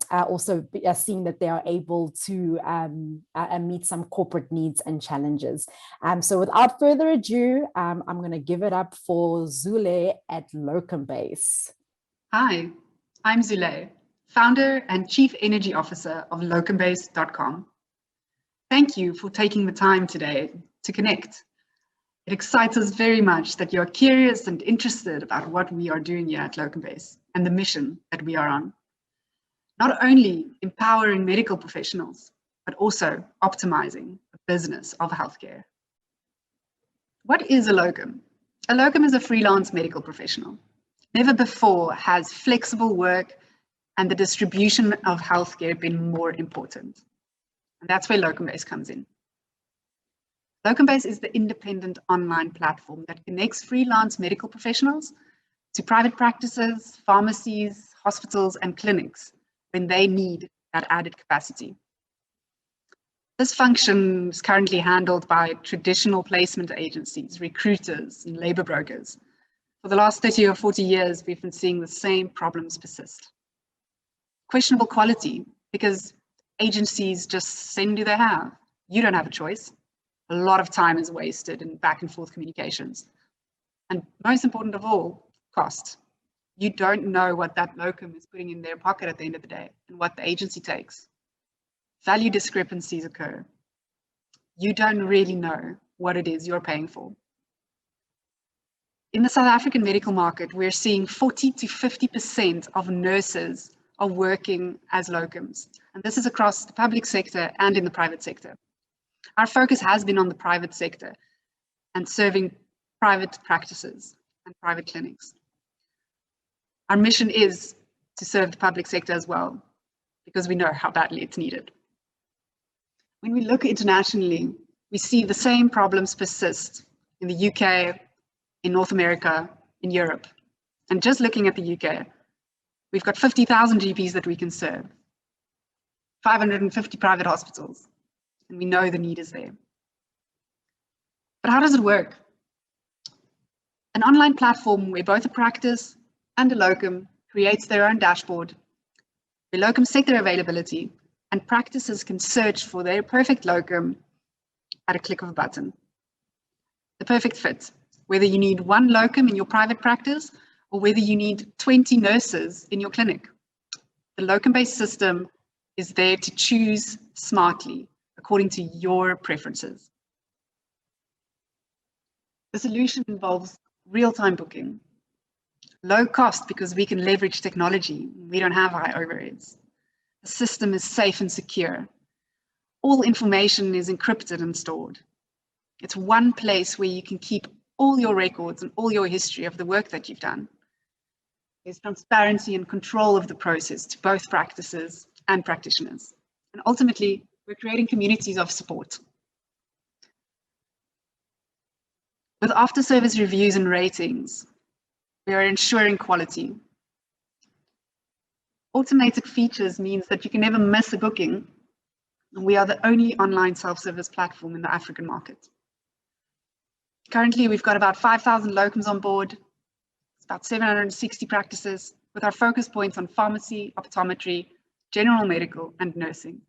also seeing that they are able to meet some corporate needs and challenges. So without further ado, I'm going to give it up for Zule at Locumbase. Hi, I'm Zule, founder and chief energy officer of Locumbase.com. Thank you for taking the time today to connect. It excites us very much that you're curious and interested about what we are doing here at Locumbase and the mission that we are on. Not only empowering medical professionals, but also optimizing the business of healthcare. What is a locum? A locum is a freelance medical professional. Never before has flexible work and the distribution of healthcare been more important. And that's where Locumbase comes in. Locumbase is the independent online platform that connects freelance medical professionals to private practices, pharmacies, hospitals, and clinics when they need that added capacity. This function is currently handled by traditional placement agencies, recruiters, and labor brokers. For the last 30 or 40 years, we've been seeing the same problems persist. Questionable quality, because agencies just send who they have. You don't have a choice. A lot of time is wasted in back and forth communications. And most important of all, cost. You don't know what that locum is putting in their pocket at the end of the day and what the agency takes. Value discrepancies occur. You don't really know what it is you're paying for. In the South African medical market, we're seeing 40 to 50% of nurses are working as locums. And this is across the public sector and in the private sector. Our focus has been on the private sector and serving private practices and private clinics. Our mission is to serve the public sector as well, because we know how badly it's needed. When we look internationally, we see the same problems persist in the UK, in North America, in Europe. And just looking at the UK, we've got 50,000 GPs that we can serve, 550 private hospitals, and we know the need is there. But how does it work? An online platform where both a practice and a locum creates their own dashboard, where locums take their availability, and practices can search for their perfect locum at a click of a button. The perfect fit, whether you need one locum in your private practice or whether you need 20 nurses in your clinic. The locum-based system is there to choose smartly according to your preferences. The solution involves real-time booking, low cost because we can leverage technology. We don't have high overheads. The system is safe and secure. All information is encrypted and stored. It's one place where you can keep all your records and all your history of the work that you've done. There's transparency and control of the process to both practices and practitioners. And ultimately, we're creating communities of support. With after-service reviews and ratings, we are ensuring quality. Automated features means that you can never miss a booking, and we are the only online self-service platform in the African market. Currently, we've got about 5,000 locums on board. It's about 760 practices, with our focus points on pharmacy, optometry, general medical, and nursing.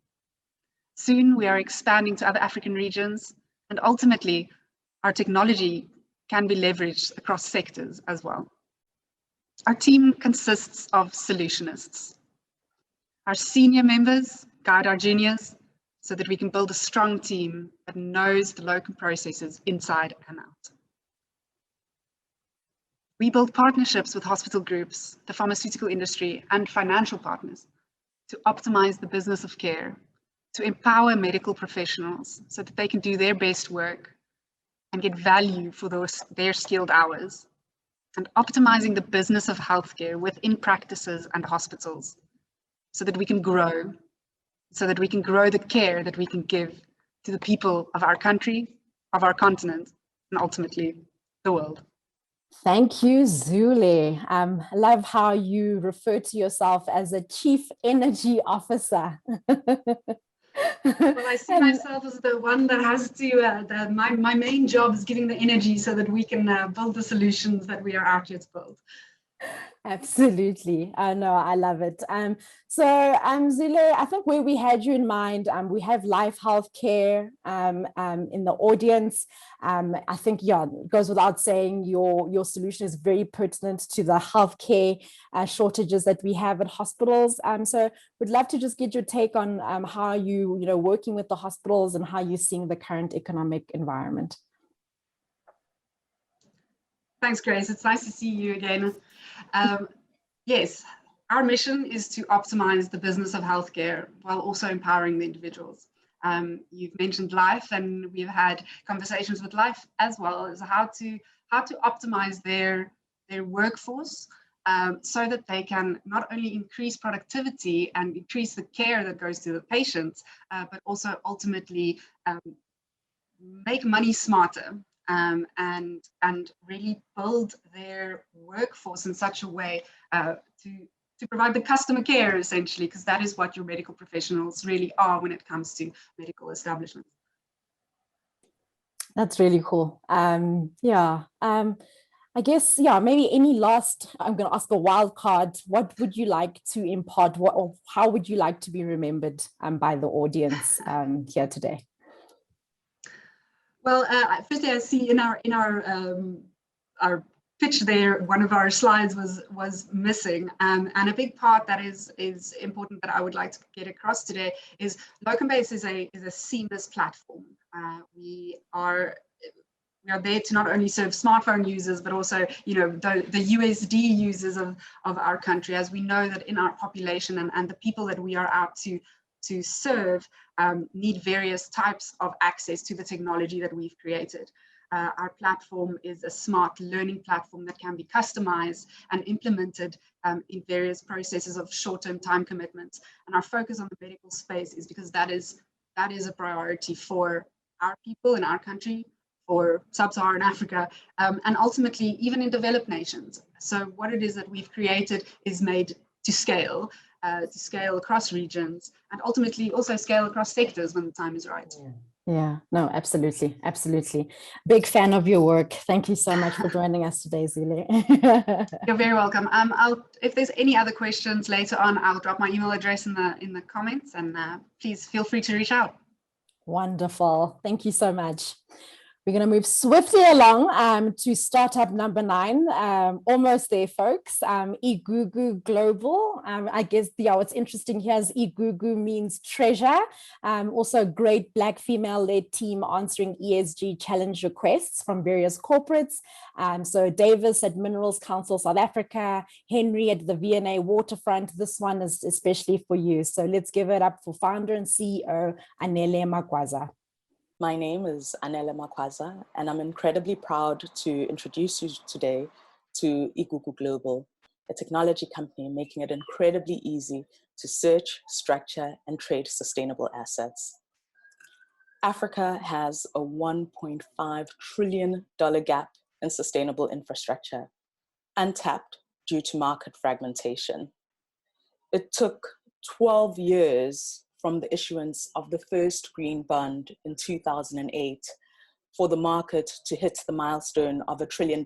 Soon, we are expanding to other African regions, and ultimately, our technology can be leveraged across sectors as well. Our team consists of solutionists. Our senior members guide our juniors so that we can build a strong team that knows the locum processes inside and out. We build partnerships with hospital groups, the pharmaceutical industry, and financial partners to optimize the business of care, to empower medical professionals so that they can do their best work and get value for their skilled hours, and optimizing the business of healthcare within practices and hospitals so that we can grow the care that we can give to the people of our country, of our continent, and ultimately the world. Thank you, Zule. I love how you refer to yourself as a Chief Energy Officer. Well, I see myself as the one that has to, my main job is giving the energy so that we can build the solutions that we are out here to build. Absolutely. I know, I love it. So Zule, I think where we had you in mind, we have Life Healthcare in the audience. I think, yeah, it goes without saying your solution is very pertinent to the healthcare shortages that we have at hospitals. So we'd love to just get your take on how you working with the hospitals and how you're seeing the current economic environment. Thanks, Grace. It's nice to see you again. Yes, our mission is to optimize the business of healthcare while also empowering the individuals. You've mentioned Life, and we've had conversations with Life as well as how to optimize their workforce so that they can not only increase productivity and increase the care that goes to the patients, but also ultimately make money smarter. And really build their workforce in such a way to provide the customer care, essentially, because that is what your medical professionals really are when it comes to medical establishments. That's really cool. I guess, maybe any last, I'm going to ask a wild card. What would you like to impart? Or how would you like to be remembered by the audience here today? Well, firstly, I see in our pitch there, one of our slides was missing, and a big part that is important that I would like to get across today is Locumbase is a seamless platform. We are there to not only serve smartphone users, but also the USD users of our country, as we know that in our population and the people that we are out to serve need various types of access to the technology that we've created. Our platform is a smart learning platform that can be customized and implemented in various processes of short-term time commitments. And our focus on the medical space is because that is a priority for our people in our country, for sub-Saharan Africa, and ultimately even in developed nations. So what it is that we've created is made to scale across regions, and ultimately also scale across sectors when the time is right. Yeah, no, absolutely. Big fan of your work. Thank you so much for joining us today, Zule. You're very welcome. If there's any other questions later on, I'll drop my email address in the comments, and please feel free to reach out. Wonderful. Thank you so much. We're going to move swiftly along to startup number 9. Almost there, folks. Igugu Global. I guess what's interesting here is Igugu means treasure. Also a great Black female-led team answering ESG challenge requests from various corporates. So Davis at Minerals Council South Africa, Henry at the V&A Waterfront. This one is especially for you. So let's give it up for founder and CEO Anele Makwaza. My name is Anele Makwaza, and I'm incredibly proud to introduce you today to Igugu Global, a technology company making it incredibly easy to search, structure, and trade sustainable assets. Africa has a $1.5 trillion gap in sustainable infrastructure, untapped due to market fragmentation. It took 12 years from the issuance of the first green bond in 2008 for the market to hit the milestone of $1 trillion,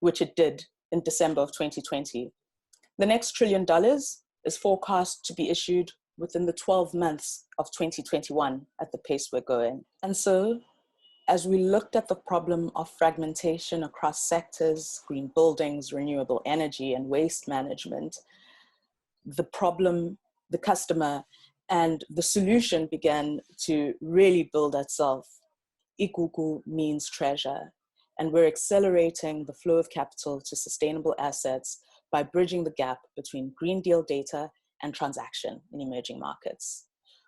which it did in December of 2020. The next $1 trillion is forecast to be issued within the 12 months of 2021 at the pace we're going. And so, as we looked at the problem of fragmentation across sectors, green buildings, renewable energy, and waste management, the problem, the customer, and the solution began to really build itself. Igugu means treasure, and we're accelerating the flow of capital to sustainable assets by bridging the gap between Green Deal data and transaction in emerging markets.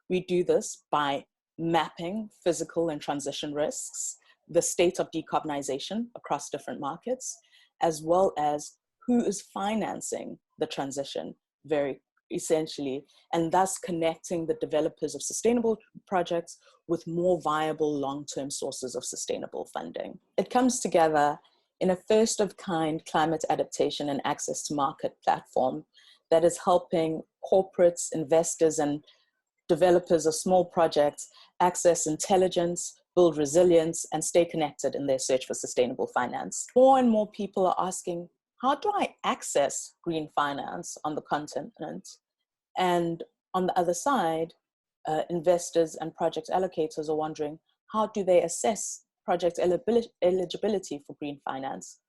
We do this by mapping physical and transition risks, the state of decarbonization across different markets, as well as who is financing the transition very essentially, and thus connecting the developers of sustainable projects with more viable long-term sources of sustainable funding. It comes together in a first-of-kind climate adaptation and access to market platform that is helping corporates, investors, and developers of small projects access intelligence, build resilience, and stay connected in their search for sustainable finance. More and more people are asking, how do I access green finance on the continent? And on the other side, investors and project allocators are wondering, how do they assess project eligibility for green finance?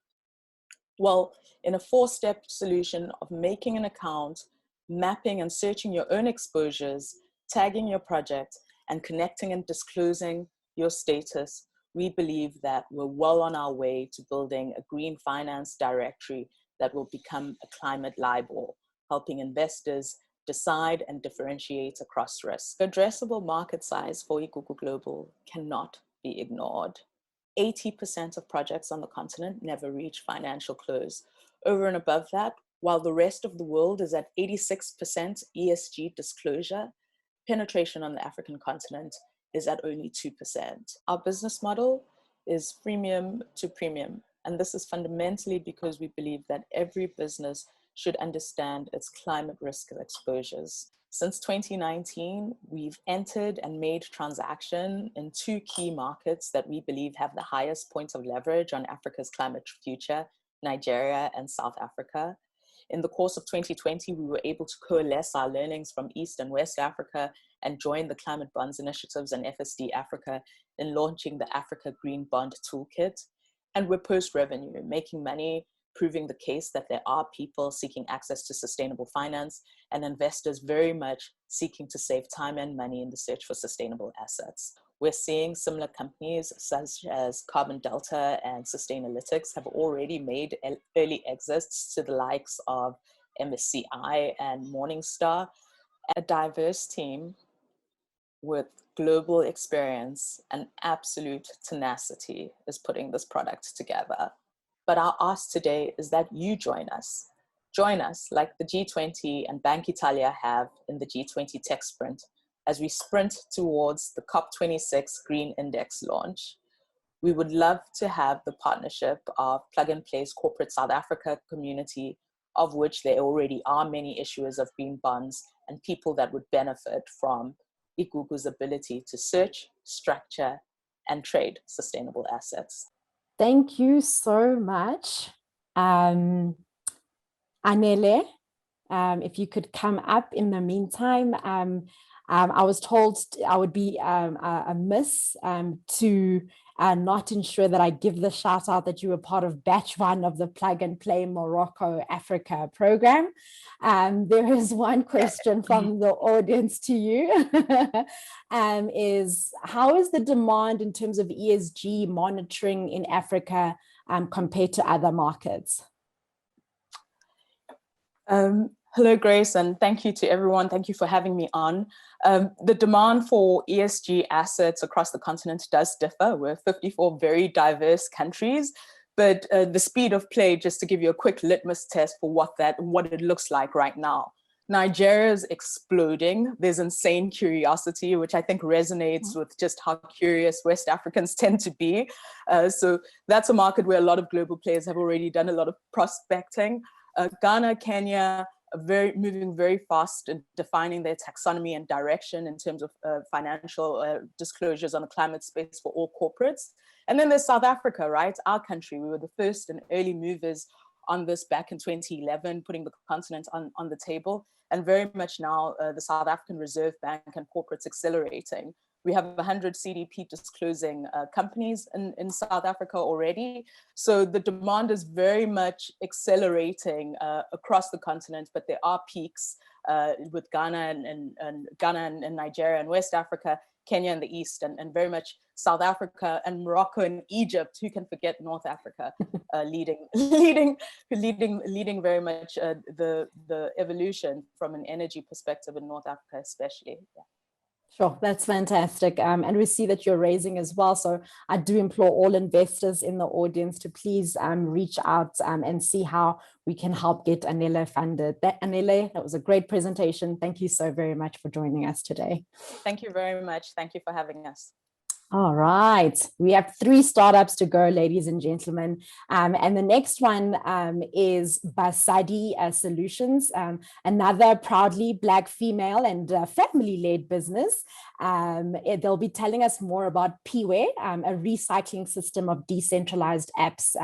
Well, in a 4-step solution of making an account, mapping and searching your own exposures, tagging your project, and connecting and disclosing your status, we believe that we're well on our way to building a green finance directory that will become a climate LIBOR, helping investors decide and differentiate across risk. The addressable market size for Igugu Global cannot be ignored. 80% of projects on the continent never reach financial close. Over and above that, while the rest of the world is at 86% ESG disclosure, penetration on the African continent is at only 2%. Our business model is freemium to premium, and this is fundamentally because we believe that every business should understand its climate risk exposures. Since 2019, we've entered and made transaction in 2 key markets that we believe have the highest points of leverage on Africa's climate future, Nigeria and South Africa. In the course of 2020, we were able to coalesce our learnings from East and West Africa and join the Climate Bonds Initiatives and FSD Africa in launching the Africa Green Bond Toolkit. And we're post-revenue, making money, proving the case that there are people seeking access to sustainable finance and investors very much seeking to save time and money in the search for sustainable assets. We're seeing similar companies such as Carbon Delta and Sustainalytics have already made early exits to the likes of MSCI and Morningstar. A diverse team with global experience and absolute tenacity is putting this product together. But our ask today is that you join us. Join us like the G20 and Bank Italia have in the G20 Tech Sprint as we sprint towards the COP26 Green Index launch. We would love to have the partnership of Plug and Play's corporate South Africa community, of which there already are many issuers of green bonds and people that would benefit from Igugu's ability to search, structure, and trade sustainable assets. Thank you so much. Anele, if you could come up in the meantime. I was told I would be amiss to not ensure that I give the shout out that you were part of batch 1 of the Plug and Play Morocco Africa program. There is one question from the audience to you, is how is the demand in terms of ESG monitoring in Africa compared to other markets? Hello, Grace, and thank you to everyone. Thank you for having me on. The demand for ESG assets across the continent does differ. We're 54 very diverse countries, but the speed of play, just to give you a quick litmus test for what it looks like right now. Nigeria is exploding. There's insane curiosity, which I think resonates with just how curious West Africans tend to be. So that's a market where a lot of global players have already done a lot of prospecting. Ghana, Kenya, moving very fast in defining their taxonomy and direction in terms of financial disclosures on the climate space for all corporates. And then there's South Africa, right? Our country. We were the first and early movers on this back in 2011, putting the continent on the table. And very much now, the South African Reserve Bank and corporates accelerating. We have 100 CDP disclosing companies in South Africa already. So the demand is very much accelerating across the continent, but there are peaks with Ghana and Nigeria and West Africa, Kenya in the east, and very much South Africa and Morocco and Egypt. Who can forget North Africa leading very much the evolution from an energy perspective in North Africa, especially. Yeah. Sure, that's fantastic. And we see that you're raising as well. So I do implore all investors in the audience to please reach out and see how we can help get Anele funded. Anele, that was a great presentation. Thank you so very much for joining us today. Thank you very much. Thank you for having us. All right, we have 3 startups to go, ladies and gentlemen. And the next one is Basadi Solutions, another proudly Black female and family-led business. They'll be telling us more about Piwe, a recycling system of decentralized apps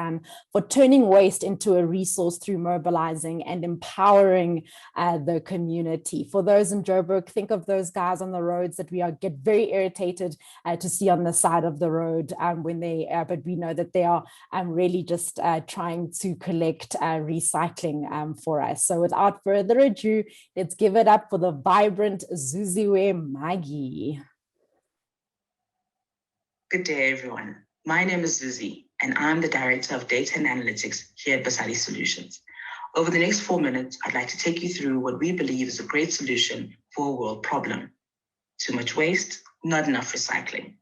for turning waste into a resource through mobilizing and empowering the community. For those in Joburg, think of those guys on the roads that we get very irritated to see on the side of the road when they, but we know that they are really just trying to collect recycling for us. So without further ado, let's give it up for the vibrant Zuziwe Magi. Good day, everyone. My name is Zuzi, and I'm the Director of Data and Analytics here at Basadi Solutions. Over the next 4 minutes, I'd like to take you through what we believe is a great solution for a world problem. Too much waste, not enough recycling.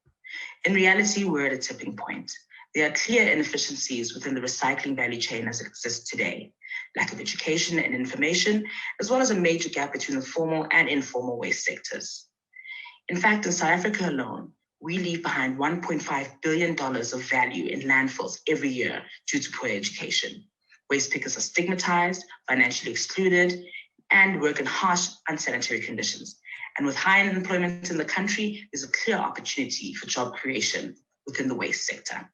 In reality, we're at a tipping point. There are clear inefficiencies within the recycling value chain as it exists today. Lack of education and information, as well as a major gap between the formal and informal waste sectors. In fact, in South Africa alone, we leave behind $1.5 billion of value in landfills every year due to poor education. Waste pickers are stigmatized, financially excluded, and work in harsh, unsanitary conditions. And with high unemployment in the country, there's a clear opportunity for job creation within the waste sector.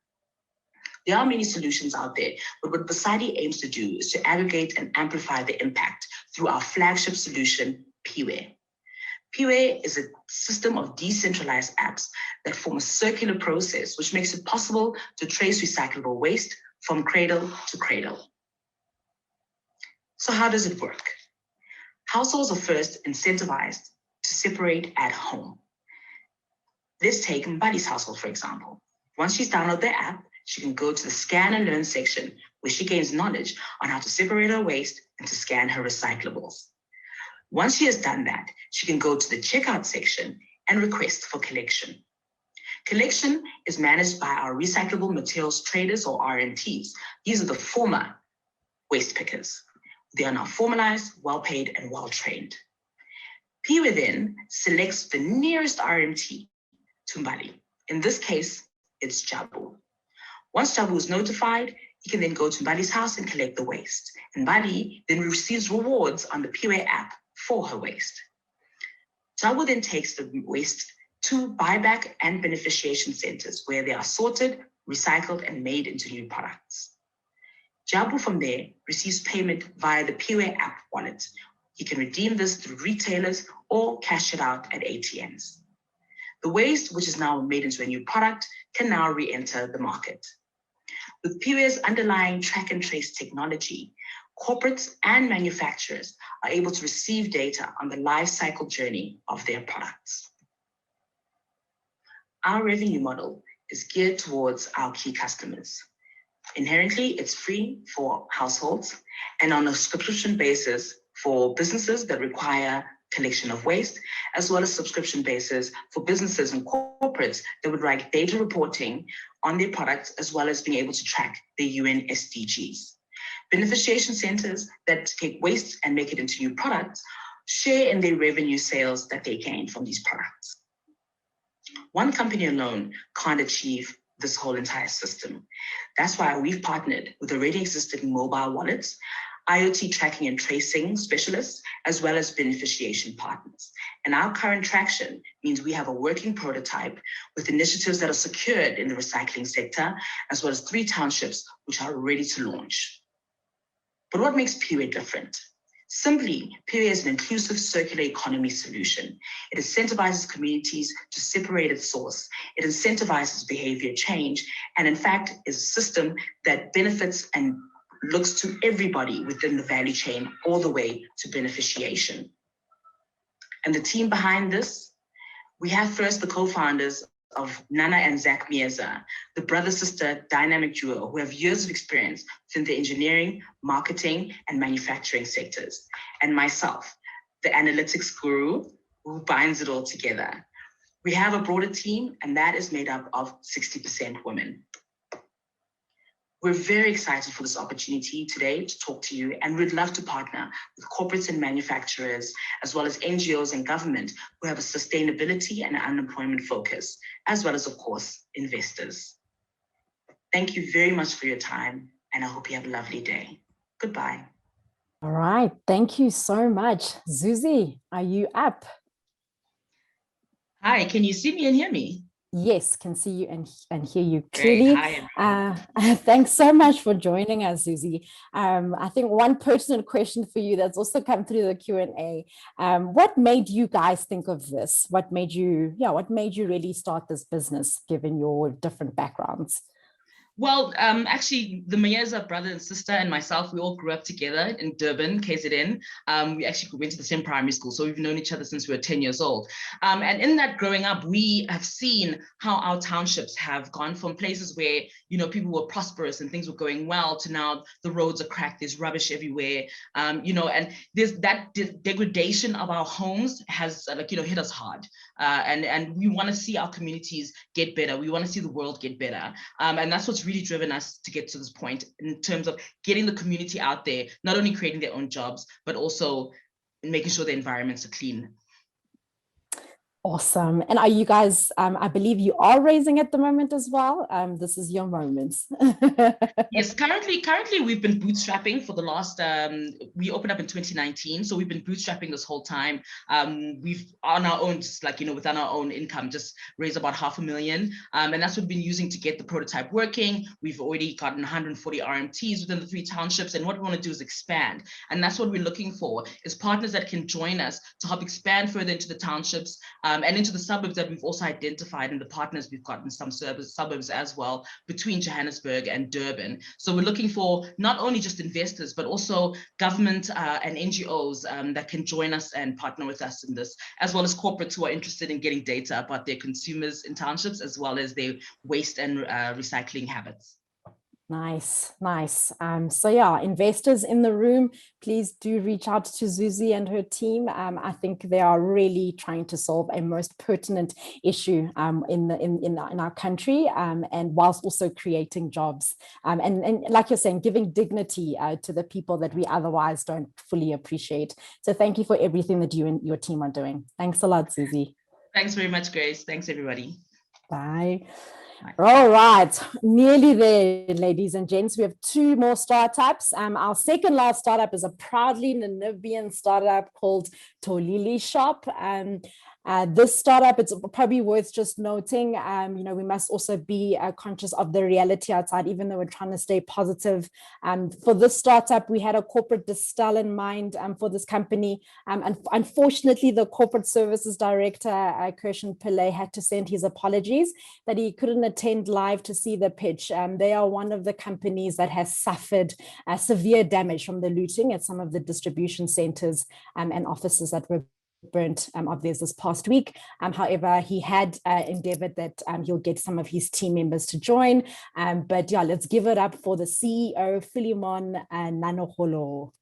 There are many solutions out there, but what Basadi aims to do is to aggregate and amplify the impact through our flagship solution, Piwe. Piwe is a system of decentralized apps that form a circular process which makes it possible to trace recyclable waste from cradle to cradle. So how does it work? Households are first incentivized to separate at home. Let's take Mbali's household, for example. Once she's downloaded the app, she can go to the scan and learn section where she gains knowledge on how to separate her waste and to scan her recyclables. Once she has done that, she can go to the checkout section and request for collection. Collection is managed by our recyclable materials traders or RMTs. These are the former waste pickers. They are now formalized, well-paid, and well-trained. Piwe then selects the nearest RMT to Mbali. In this case, it's Jabu. Once Jabu is notified, he can then go to Mbali's house and collect the waste. And Mbali then receives rewards on the Piwe app for her waste. Jabu then takes the waste to buyback and beneficiation centers where they are sorted, recycled, and made into new products. Jabu from there receives payment via the Piwe app wallet. He can redeem this through retailers or cash it out at ATMs. The waste, which is now made into a new product, can now re-enter the market. With Piwe's underlying track and trace technology, corporates and manufacturers are able to receive data on the life cycle journey of their products. Our revenue model is geared towards our key customers. Inherently, it's free for households and on a subscription basis for businesses that require collection of waste, as well as subscription basis for businesses and corporates that would write data reporting on their products, as well as being able to track the UN SDGs. Beneficiation centers that take waste and make it into new products share in their revenue sales that they gain from these products. One company alone can't achieve this whole entire system. That's why we've partnered with already existing mobile wallets, IoT tracking and tracing specialists, as well as beneficiation partners. And our current traction means we have a working prototype with initiatives that are secured in the recycling sector, as well as 3 townships which are ready to launch. But what makes Piwe different? Simply, Piwe is an inclusive circular economy solution. It incentivizes communities to separate its source. It incentivizes behavior change, and in fact, is a system that benefits and looks to everybody within the value chain all the way to beneficiation. And the team behind this, we have first the co-founders of Nana and Zach Mieza, the brother-sister dynamic duo who have years of experience within the engineering, marketing, and manufacturing sectors. And myself, the analytics guru who binds it all together. We have a broader team, and that is made up of 60% women. We're very excited for this opportunity today to talk to you, and we'd love to partner with corporates and manufacturers, as well as NGOs and government who have a sustainability and unemployment focus, as well as, of course, investors. Thank you very much for your time, and I hope you have a lovely day. Goodbye. All right, thank you so much. Zuzi, are you up? Hi, can you see me and hear me? Yes, can see you and hear you clearly. Great. Hi, thanks so much for joining us, Zuzi. I think one pertinent question for you that's also come through the Q&A. What made you guys think of this? What made you really start this business, given your different backgrounds? Well, actually, the Mayeza brother and sister and myself, we all grew up together in Durban, KZN. We actually went to the same primary school, so we've known each other since we were 10 years old. And in that growing up, we have seen how our townships have gone from places where, you know, people were prosperous and things were going well to now the roads are cracked, there's rubbish everywhere, you know, and there's that degradation of our homes has, hit us hard. And we want to see our communities get better. We want to see the world get better. And that's what's really driven us to get to this point in terms of getting the community out there, not only creating their own jobs, but also making sure the environments are clean. Awesome. And are you guys, I believe you are raising at the moment as well. This is your moment. Yes, currently we've been bootstrapping for the last, we opened up in 2019. So we've been bootstrapping this whole time. We've on our own, just within our own income, just raised about $500,000. And that's what we've been using to get the prototype working. We've already gotten 140 RMTs within the 3 townships. And what we want to do is expand. And that's what we're looking for, is partners that can join us to help expand further into the townships, and into the suburbs that we've also identified, and the partners we've got in some suburbs as well, between Johannesburg and Durban. So we're looking for not only just investors, but also government and NGOs that can join us and partner with us in this, as well as corporates who are interested in getting data about their consumers in townships, as well as their waste and recycling habits. Nice. So yeah, investors in the room, please do reach out to Zuzi and her team. I think they are really trying to solve a most pertinent issue in our country, and whilst also creating jobs. And like you're saying, giving dignity to the people that we otherwise don't fully appreciate. So thank you for everything that you and your team are doing. Thanks a lot, Zuzi. Thanks very much, Grace. Thanks, everybody. Bye. All right, nearly there, ladies and gents. We have 2 more startups. Our second last startup is a proudly Namibian startup called Tololi Shop. This startup, it's probably worth just noting, we must also be conscious of the reality outside, even though we're trying to stay positive. For this startup, we had a corporate distill in mind for this company. And unfortunately, the corporate services director, Kirshen Pillay, had to send his apologies that he couldn't attend live to see the pitch. They are one of the companies that has suffered severe damage from the looting at some of the distribution centers and offices that were burnt of theirs this past week. However, he had endeavored that he'll get some of his team members to join. But yeah, let's give it up for the CEO, Philemon Nanoholo.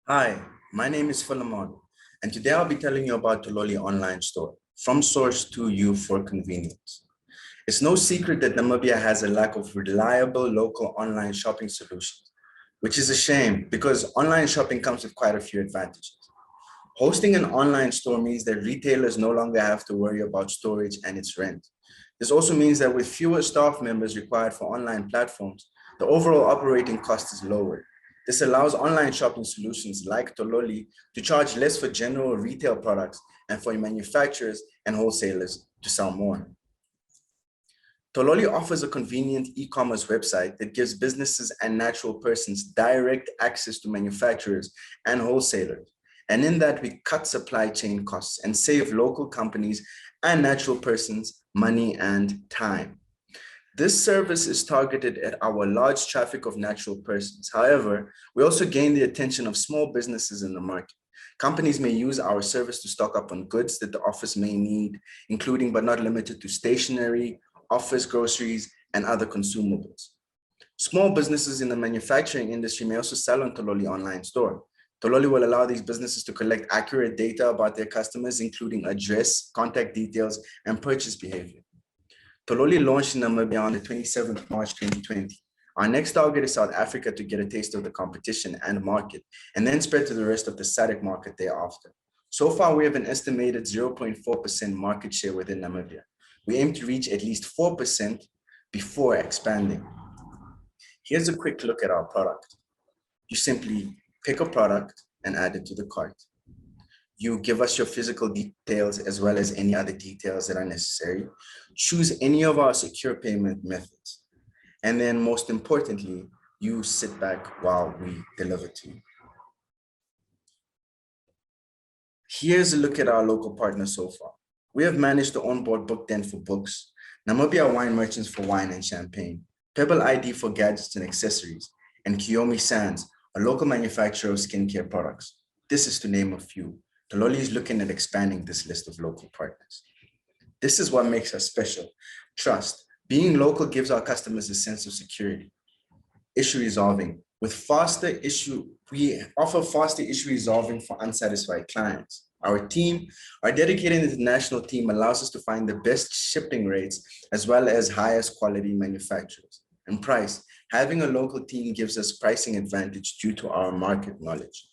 Hi, my name is Philemon, and today I'll be telling you about Tololi online store, from source to you for convenience. It's no secret that Namibia has a lack of reliable local online shopping solutions, which is a shame because online shopping comes with quite a few advantages. Hosting an online store means that retailers no longer have to worry about storage and its rent. This also means that with fewer staff members required for online platforms, the overall operating cost is lower. This allows online shopping solutions like Tololi to charge less for general retail products and for manufacturers and wholesalers to sell more. Tololi offers a convenient e-commerce website that gives businesses and natural persons direct access to manufacturers and wholesalers. And in that, we cut supply chain costs and save local companies and natural persons money and time. This service is targeted at our large traffic of natural persons. However, we also gain the attention of small businesses in the market. Companies may use our service to stock up on goods that the office may need, including but not limited to stationery, office groceries, and other consumables. Small businesses in the manufacturing industry may also sell on Tololi online store. Tololi will allow these businesses to collect accurate data about their customers, including address, contact details, and purchase behavior. Tololi launched in Namibia on the 27th of March 2020. Our next target is South Africa to get a taste of the competition and market, and then spread to the rest of the SADC market thereafter. So far, we have an estimated 0.4% market share within Namibia. We aim to reach at least 4% before expanding. Here's a quick look at our product. You simply pick a product and add it to the cart. You give us your physical details as well as any other details that are necessary. Choose any of our secure payment methods. And then most importantly, you sit back while we deliver to you. Here's a look at our local partners so far. We have managed to onboard Bookden for books, Namibia Wine Merchants for wine and champagne, Pebble ID for gadgets and accessories, and Kiyomi Sands, a local manufacturer of skincare products. This is to name a few. Tololi is looking at expanding this list of local partners. This is what makes us special. Trust. Being local gives our customers a sense of security. Issue resolving. We offer faster issue resolving for unsatisfied clients. Our dedicated international team allows us to find the best shipping rates as well as highest quality manufacturers. And price. Having a local team gives us pricing advantage due to our market knowledge.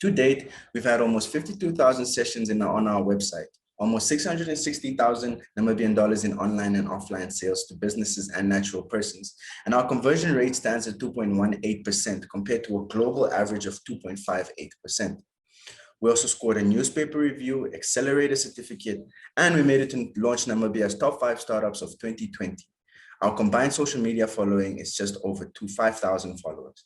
To date, we've had almost 52,000 sessions on our website, almost 660,000 Namibian dollars in online and offline sales to businesses and natural persons. And our conversion rate stands at 2.18% compared to a global average of 2.58%. We also scored a newspaper review, accelerator certificate, and we made it to launch Namibia's top 5 startups of 2020. Our combined social media following is just over 5,000 followers.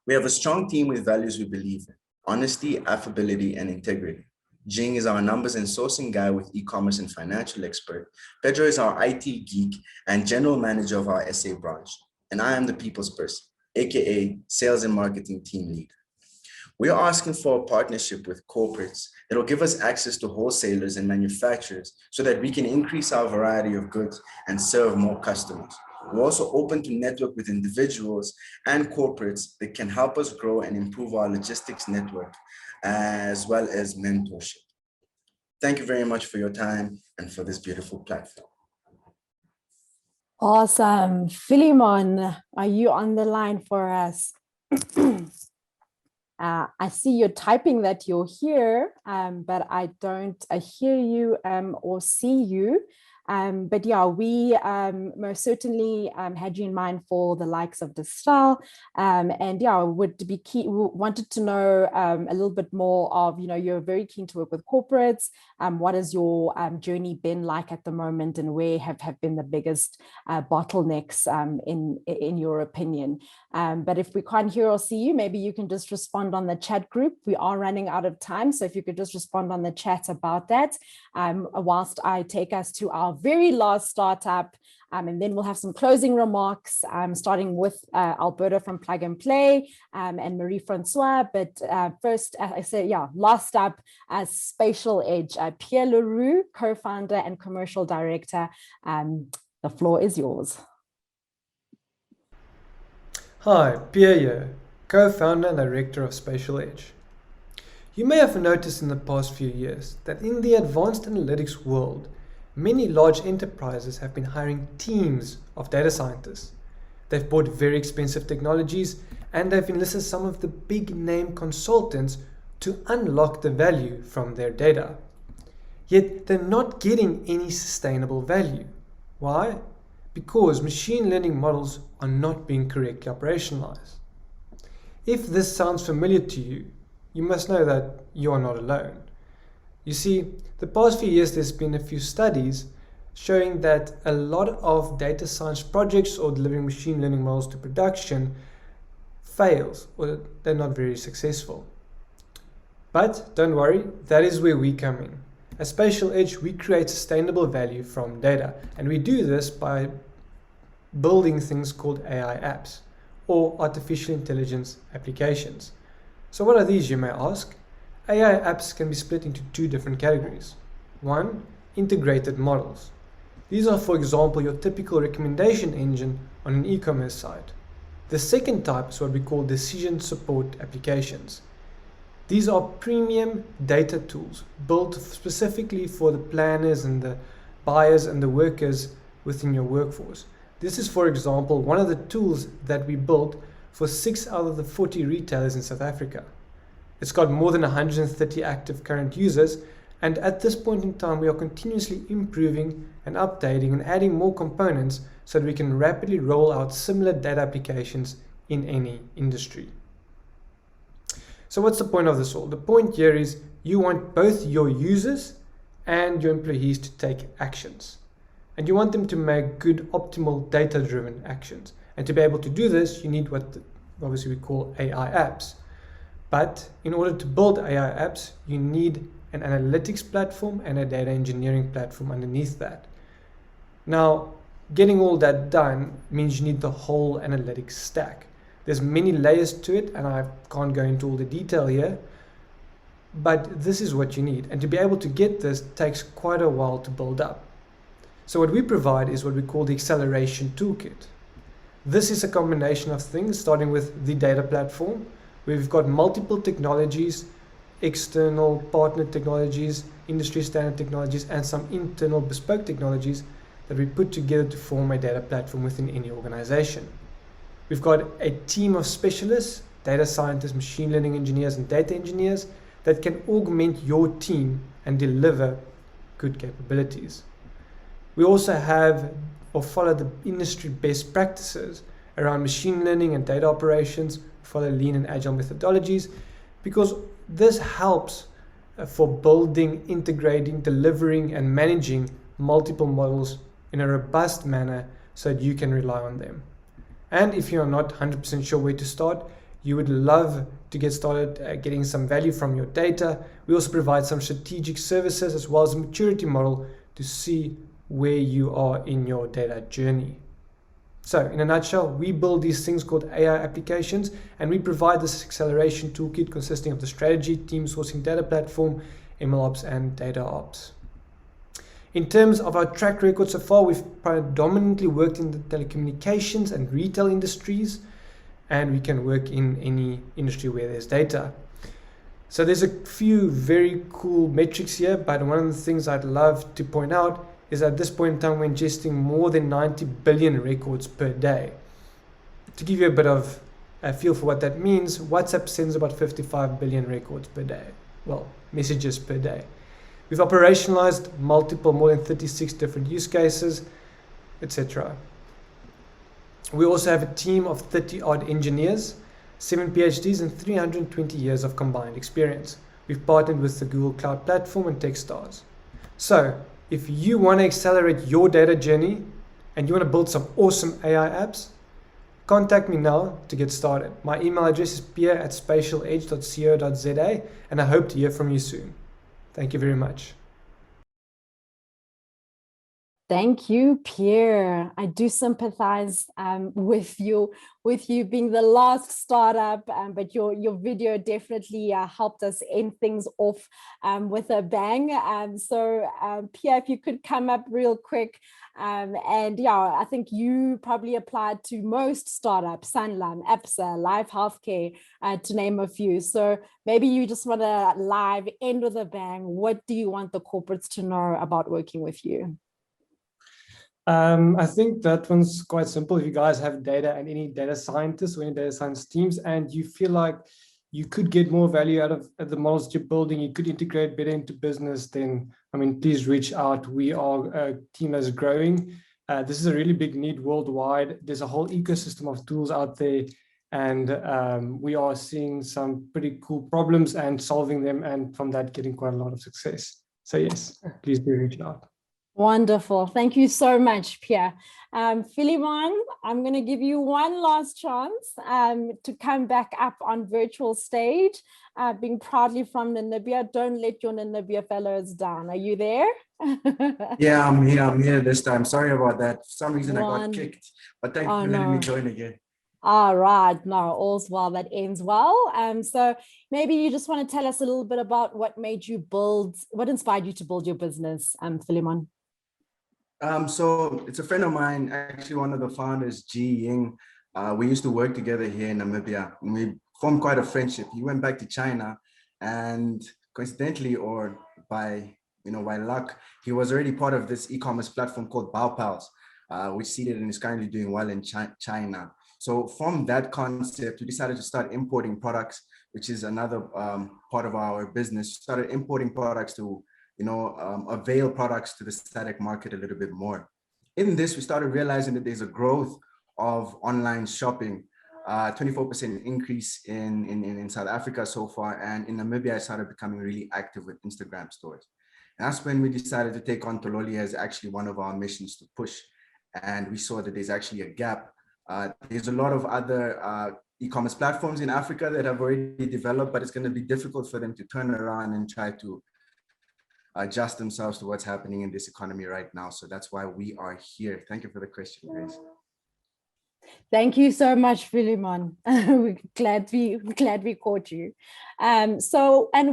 We have a strong team with values we believe in: honesty, affability, and integrity. Jing is our numbers and sourcing guy with e-commerce and financial expert. Pedro is our IT geek and general manager of our SA branch. And I am the people's person, AKA sales and marketing team lead. We are asking for a partnership with corporates that will give us access to wholesalers and manufacturers so that we can increase our variety of goods and serve more customers. We're also open to network with individuals and corporates that can help us grow and improve our logistics network, as well as mentorship. Thank you very much for your time and for this beautiful platform. Awesome. Philemon, are you on the line for us? I see you're typing that you're here, but I don't hear you or see you. But yeah, we most certainly had you in mind for the likes of Distal, and yeah, wanted to know a little bit more of, you're very keen to work with corporates. What has your journey been like at the moment, and where have been the biggest bottlenecks in your opinion? But if we can't hear or see you, maybe you can just respond on the chat group. We are running out of time, so if you could just respond on the chat about that, whilst I take us to our very last startup, and then we'll have some closing remarks, starting with Alberto from Plug and Play and Marie-Francois. But first, I say, last up, Spatialedge, Pierre Leroux, co-founder and commercial director. The floor is yours. Hi, Pierre here, co-founder and director of Spatialedge. You may have noticed in the past few years that in the advanced analytics world, many large enterprises have been hiring teams of data scientists. They've bought very expensive technologies, and they've enlisted some of the big name consultants to unlock the value from their data. Yet they're not getting any sustainable value. Why? Because machine learning models are not being correctly operationalized. If this sounds familiar to you, you must know that you are not alone. You see, the past few years there's been a few studies showing that a lot of data science projects or delivering machine learning models to production fails, or they're not very successful. But don't worry, that is where we come in. At Spatialedge, we create sustainable value from data, and we do this by building things called AI apps, or artificial intelligence applications. So what are these, you may ask? AI apps can be split into 2 different categories. 1, integrated models. These are, for example, your typical recommendation engine on an e-commerce site. The second type is what we call decision support applications. These are premium data tools built specifically for the planners and the buyers and the workers within your workforce. This is, for example, one of the tools that we built for 6 out of the 40 retailers in South Africa. It's got more than 130 active current users, and at this point in time, we are continuously improving and updating and adding more components so that we can rapidly roll out similar data applications in any industry. So what's the point of this all? The point here is you want both your users and your employees to take actions. And you want them to make good, optimal, data-driven actions. And to be able to do this, you need what obviously we call AI apps. But in order to build AI apps, you need an analytics platform and a data engineering platform underneath that. Now, getting all that done means you need the whole analytics stack. There's many layers to it, and I can't go into all the detail here, but this is what you need. And to be able to get this takes quite a while to build up. So what we provide is what we call the acceleration toolkit. This is a combination of things, starting with the data platform. We've got multiple technologies, external partner technologies, industry standard technologies, and some internal bespoke technologies that we put together to form a data platform within any organization. We've got a team of specialists, data scientists, machine learning engineers, and data engineers that can augment your team and deliver good capabilities. We also have or follow the industry best practices around machine learning and data operations, follow lean and agile methodologies, because this helps for building, integrating, delivering, and managing multiple models in a robust manner so that you can rely on them. And if you're not 100% sure where to start, you would love to get started getting some value from your data. We also provide some strategic services as well as a maturity model to see where you are in your data journey. So in a nutshell, we build these things called AI applications, and we provide this acceleration toolkit consisting of the strategy, team sourcing, data platform, MLOps, and data ops. In terms of our track record so far, we've predominantly worked in the telecommunications and retail industries, and we can work in any industry where there's data. So there's a few very cool metrics here, but one of the things I'd love to point out is at this point in time, we're ingesting more than 90 billion records per day. To give you a bit of a feel for what that means, WhatsApp sends about 55 billion records per day. Well, messages per day. We've operationalized more than 36 different use cases, etc. We also have a team of 30-odd engineers, 7 PhDs, and 320 years of combined experience. We've partnered with the Google Cloud Platform and Techstars. So, if you want to accelerate your data journey and you want to build some awesome AI apps, contact me now to get started. My email address is pierre@spatialedge.co.za, and I hope to hear from you soon. Thank you very much. Thank you, Pierre. I do sympathize with you being the last startup, but your video definitely helped us end things off with a bang. So Pierre, if you could come up real quick. And yeah, I think you probably applied to most startups, Sanlam, Absa, Life Healthcare, to name a few. So maybe you just want to live end with a bang. What do you want the corporates to know about working with you? I think that one's quite simple. If you guys have data and any data scientists or any data science teams, and you feel like you could get more value out of the models you're building, you could integrate better into business, then, I mean, please reach out. We are a team that's growing. This is a really big need worldwide. There's a whole ecosystem of tools out there, and we are seeing some pretty cool problems and solving them, and from that, getting quite a lot of success. So yes, please do reach out. Wonderful. Thank you so much, Pierre. Philemon, I'm going to give you one last chance to come back up on virtual stage, being proudly from Namibia. Don't let your Namibia fellows down. Are you there? Yeah, I'm here this time. Sorry about that. For some reason I got kicked, but thank you for letting me join again. All right. No, all's well that ends well. So maybe you just want to tell us a little bit about what inspired you to build your business, Philemon. So it's a friend of mine, actually one of the founders, Ji Ying. we used to work together here in Namibia, and we formed quite a friendship. He went back to China, and coincidentally, or by luck, he was already part of this e-commerce platform called Botlhale, which seeded and is currently doing well in China. So from that concept, we decided to start importing products, which is another part of our business. Started importing products to, avail products to the SADC market a little bit more. In this, we started realizing that there's a growth of online shopping, 24% increase in South Africa so far. And in Namibia, I started becoming really active with Instagram stores. And that's when we decided to take on Tololi as actually one of our missions to push. And we saw that there's actually a gap. There's a lot of other e-commerce platforms in Africa that have already developed, but it's going to be difficult for them to turn around and try to adjust themselves to what's happening in this economy right now. So that's why we are here. Thank you for the question, Grace. Thank you so much, Philemon. We're glad we caught you. And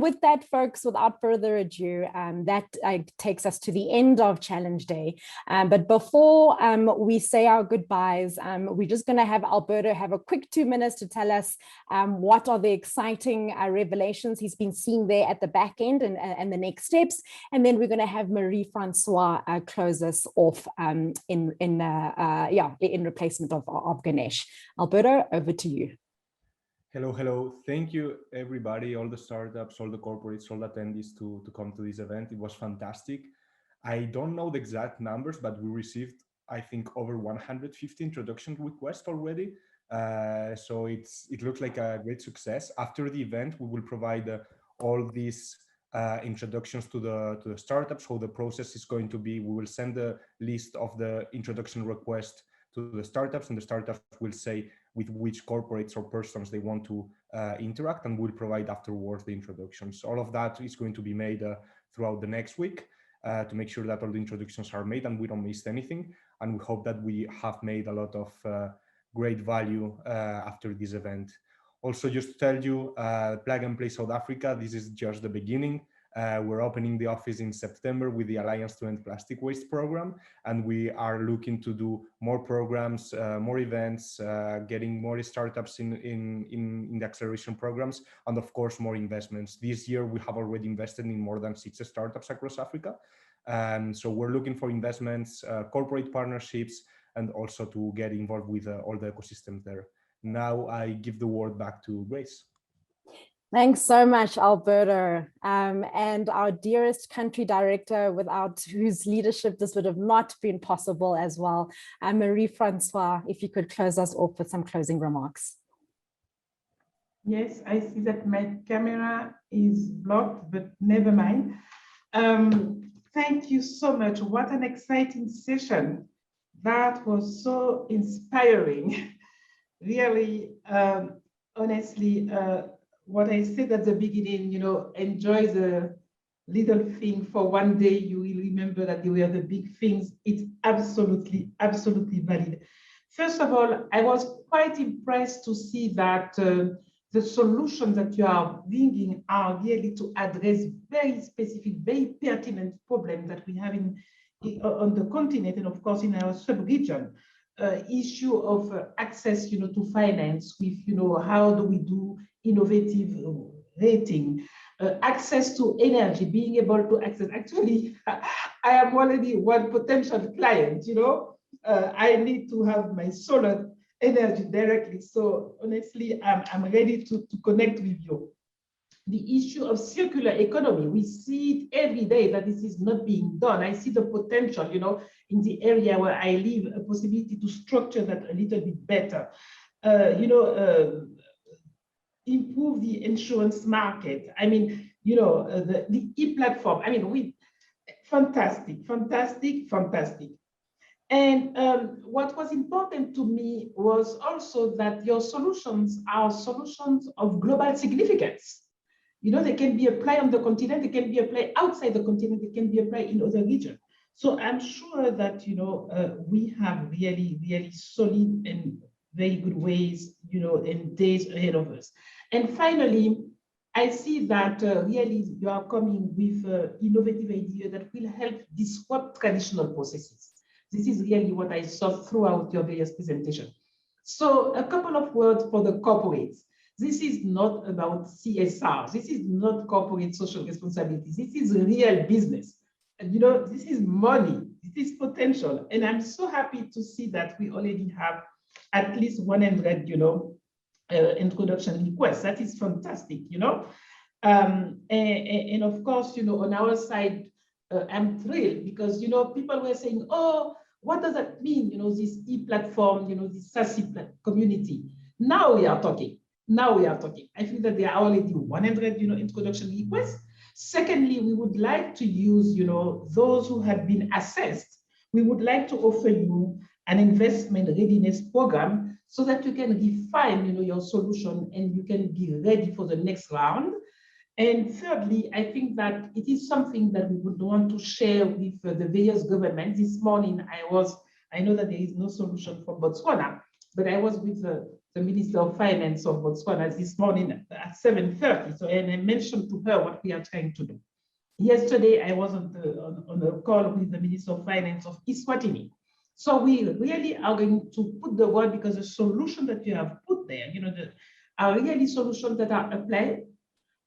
with that, folks, without further ado, that takes us to the end of Challenge Day. But before we say our goodbyes, we're just going to have Alberto have a quick 2 minutes to tell us what are the exciting revelations he's been seeing there at the back end and the next steps. And then we're going to have Marie-Francois close us off in replacement of Ganesh. Alberto, over to you. Hello. Thank you, everybody, all the startups, all the corporates, all the attendees to come to this event. It was fantastic. I don't know the exact numbers, but we received, I think, over 150 introduction requests already. So it looks like a great success. After the event, we will provide all these introductions to the startups. How the process is going to be. We will send the list of the introduction request to the startups, and the startups will say with which corporates or persons they want to interact, and we'll provide afterwards the introductions. All of that is going to be made throughout the next week to make sure that all the introductions are made and we don't miss anything. And we hope that we have made a lot of great value after this event. Also, just to tell you, Plug and Play South Africa, this is just the beginning. We're opening the office in September with the Alliance to End Plastic Waste program, and we are looking to do more programs, more events, getting more startups in the acceleration programs, and of course, more investments. This year, we have already invested in more than 6 startups across Africa. So we're looking for investments, corporate partnerships, and also to get involved with all the ecosystems there. Now I give the word back to Grace. Thanks so much, Alberto. And our dearest country director, without whose leadership this would have not been possible as well, Marie-Francois, if you could close us off with some closing remarks. Yes, I see that my camera is blocked, but never mind. Thank you so much. What an exciting session. That was so inspiring. Really, honestly, what I said at the beginning, enjoy the little thing for one day, you will remember that they were the big things. It's absolutely valid. First of all, I was quite impressed to see that the solutions that you are bringing are really to address very specific, very pertinent problems that we have on the continent and of course in our sub-region. Issue of access, to finance with, how do we do innovative rating, access to energy, being able to access. Actually, I am already one potential client, I need to have my solar energy directly. So honestly, I'm ready to connect with you. The issue of circular economy, we see it every day that this is not being done. I see the potential, in the area where I live, a possibility to structure that a little bit better. Improve the insurance market. I mean, the e-platform. I mean, fantastic. And what was important to me was also that your solutions are solutions of global significance. They can be applied on the continent, they can be applied outside the continent, they can be applied in other regions. So I'm sure that, we have really solid and very good ways, in days ahead of us. And finally, I see that really you are coming with innovative ideas that will help disrupt traditional processes. This is really what I saw throughout your various presentations. So a couple of words for the corporates. This is not about CSR. This is not corporate social responsibility. This is real business. And this is money. This is potential. And I'm so happy to see that we already have at least 100, introduction requests. That is fantastic, and of course, on our side, I'm thrilled because, people were saying, oh, what does that mean? This e-platform, this SASI community. Now we are talking. I think that there are already 100, introduction requests. Secondly, we would like to use, those who have been assessed. We would like to offer you an investment readiness program so that you can refine, your solution and you can be ready for the next round. And thirdly, I think that it is something that we would want to share with the various governments. This morning, I know that there is no solution for Botswana, but I was with the Minister of Finance of Botswana this morning at 7:30. So, and I mentioned to her what we are trying to do. Yesterday, I was on a call with the Minister of Finance of Eswatini. So we really are going to put the word, because the solution that you have put there, are really solutions that are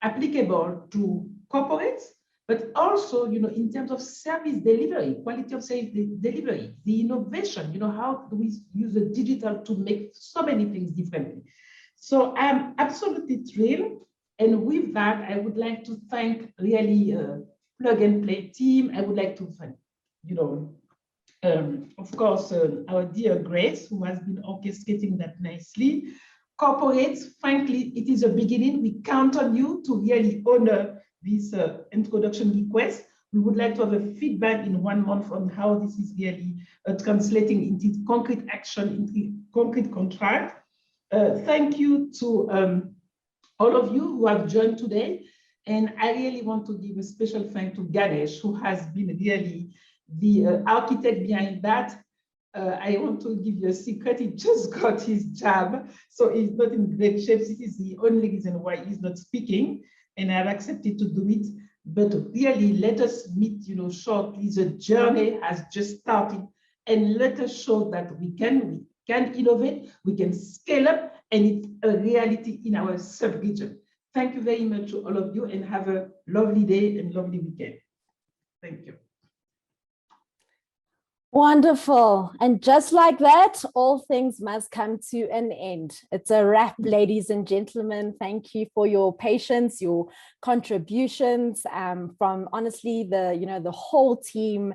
applicable to corporates, but also, in terms of service delivery, quality of service delivery, the innovation, how do we use the digital to make so many things differently. So I'm absolutely thrilled. And with that, I would like to thank really Plug and Play team. I would like to thank, of course, our dear Grace, who has been orchestrating that nicely. Corporates, frankly, it is a beginning. We count on you to really honor this introduction request. We would like to have a feedback in 1 month on how this is really translating into concrete action, into concrete contract. Thank you to all of you who have joined today. And I really want to give a special thanks to Ganesh, who has been really the architect behind that. I want to give you a secret. He just got his job, so he's not in great shape. This is the only reason why he's not speaking, and I've accepted to do it. But really, let us meet, shortly. The journey has just started, and let us show that we can innovate, we can scale up, and it's a reality in our sub-region. Thank you very much to all of you, and have a lovely day and lovely weekend. Thank you. Wonderful. And just like that, all things must come to an end. It's a wrap, ladies and gentlemen. Thank you for your patience, your contributions from honestly the whole team.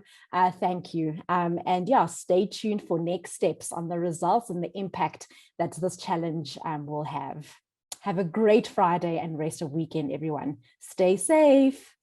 Thank you. And yeah, stay tuned for next steps on the results and the impact that this challenge will have. Have a great Friday and rest of weekend, everyone. Stay safe.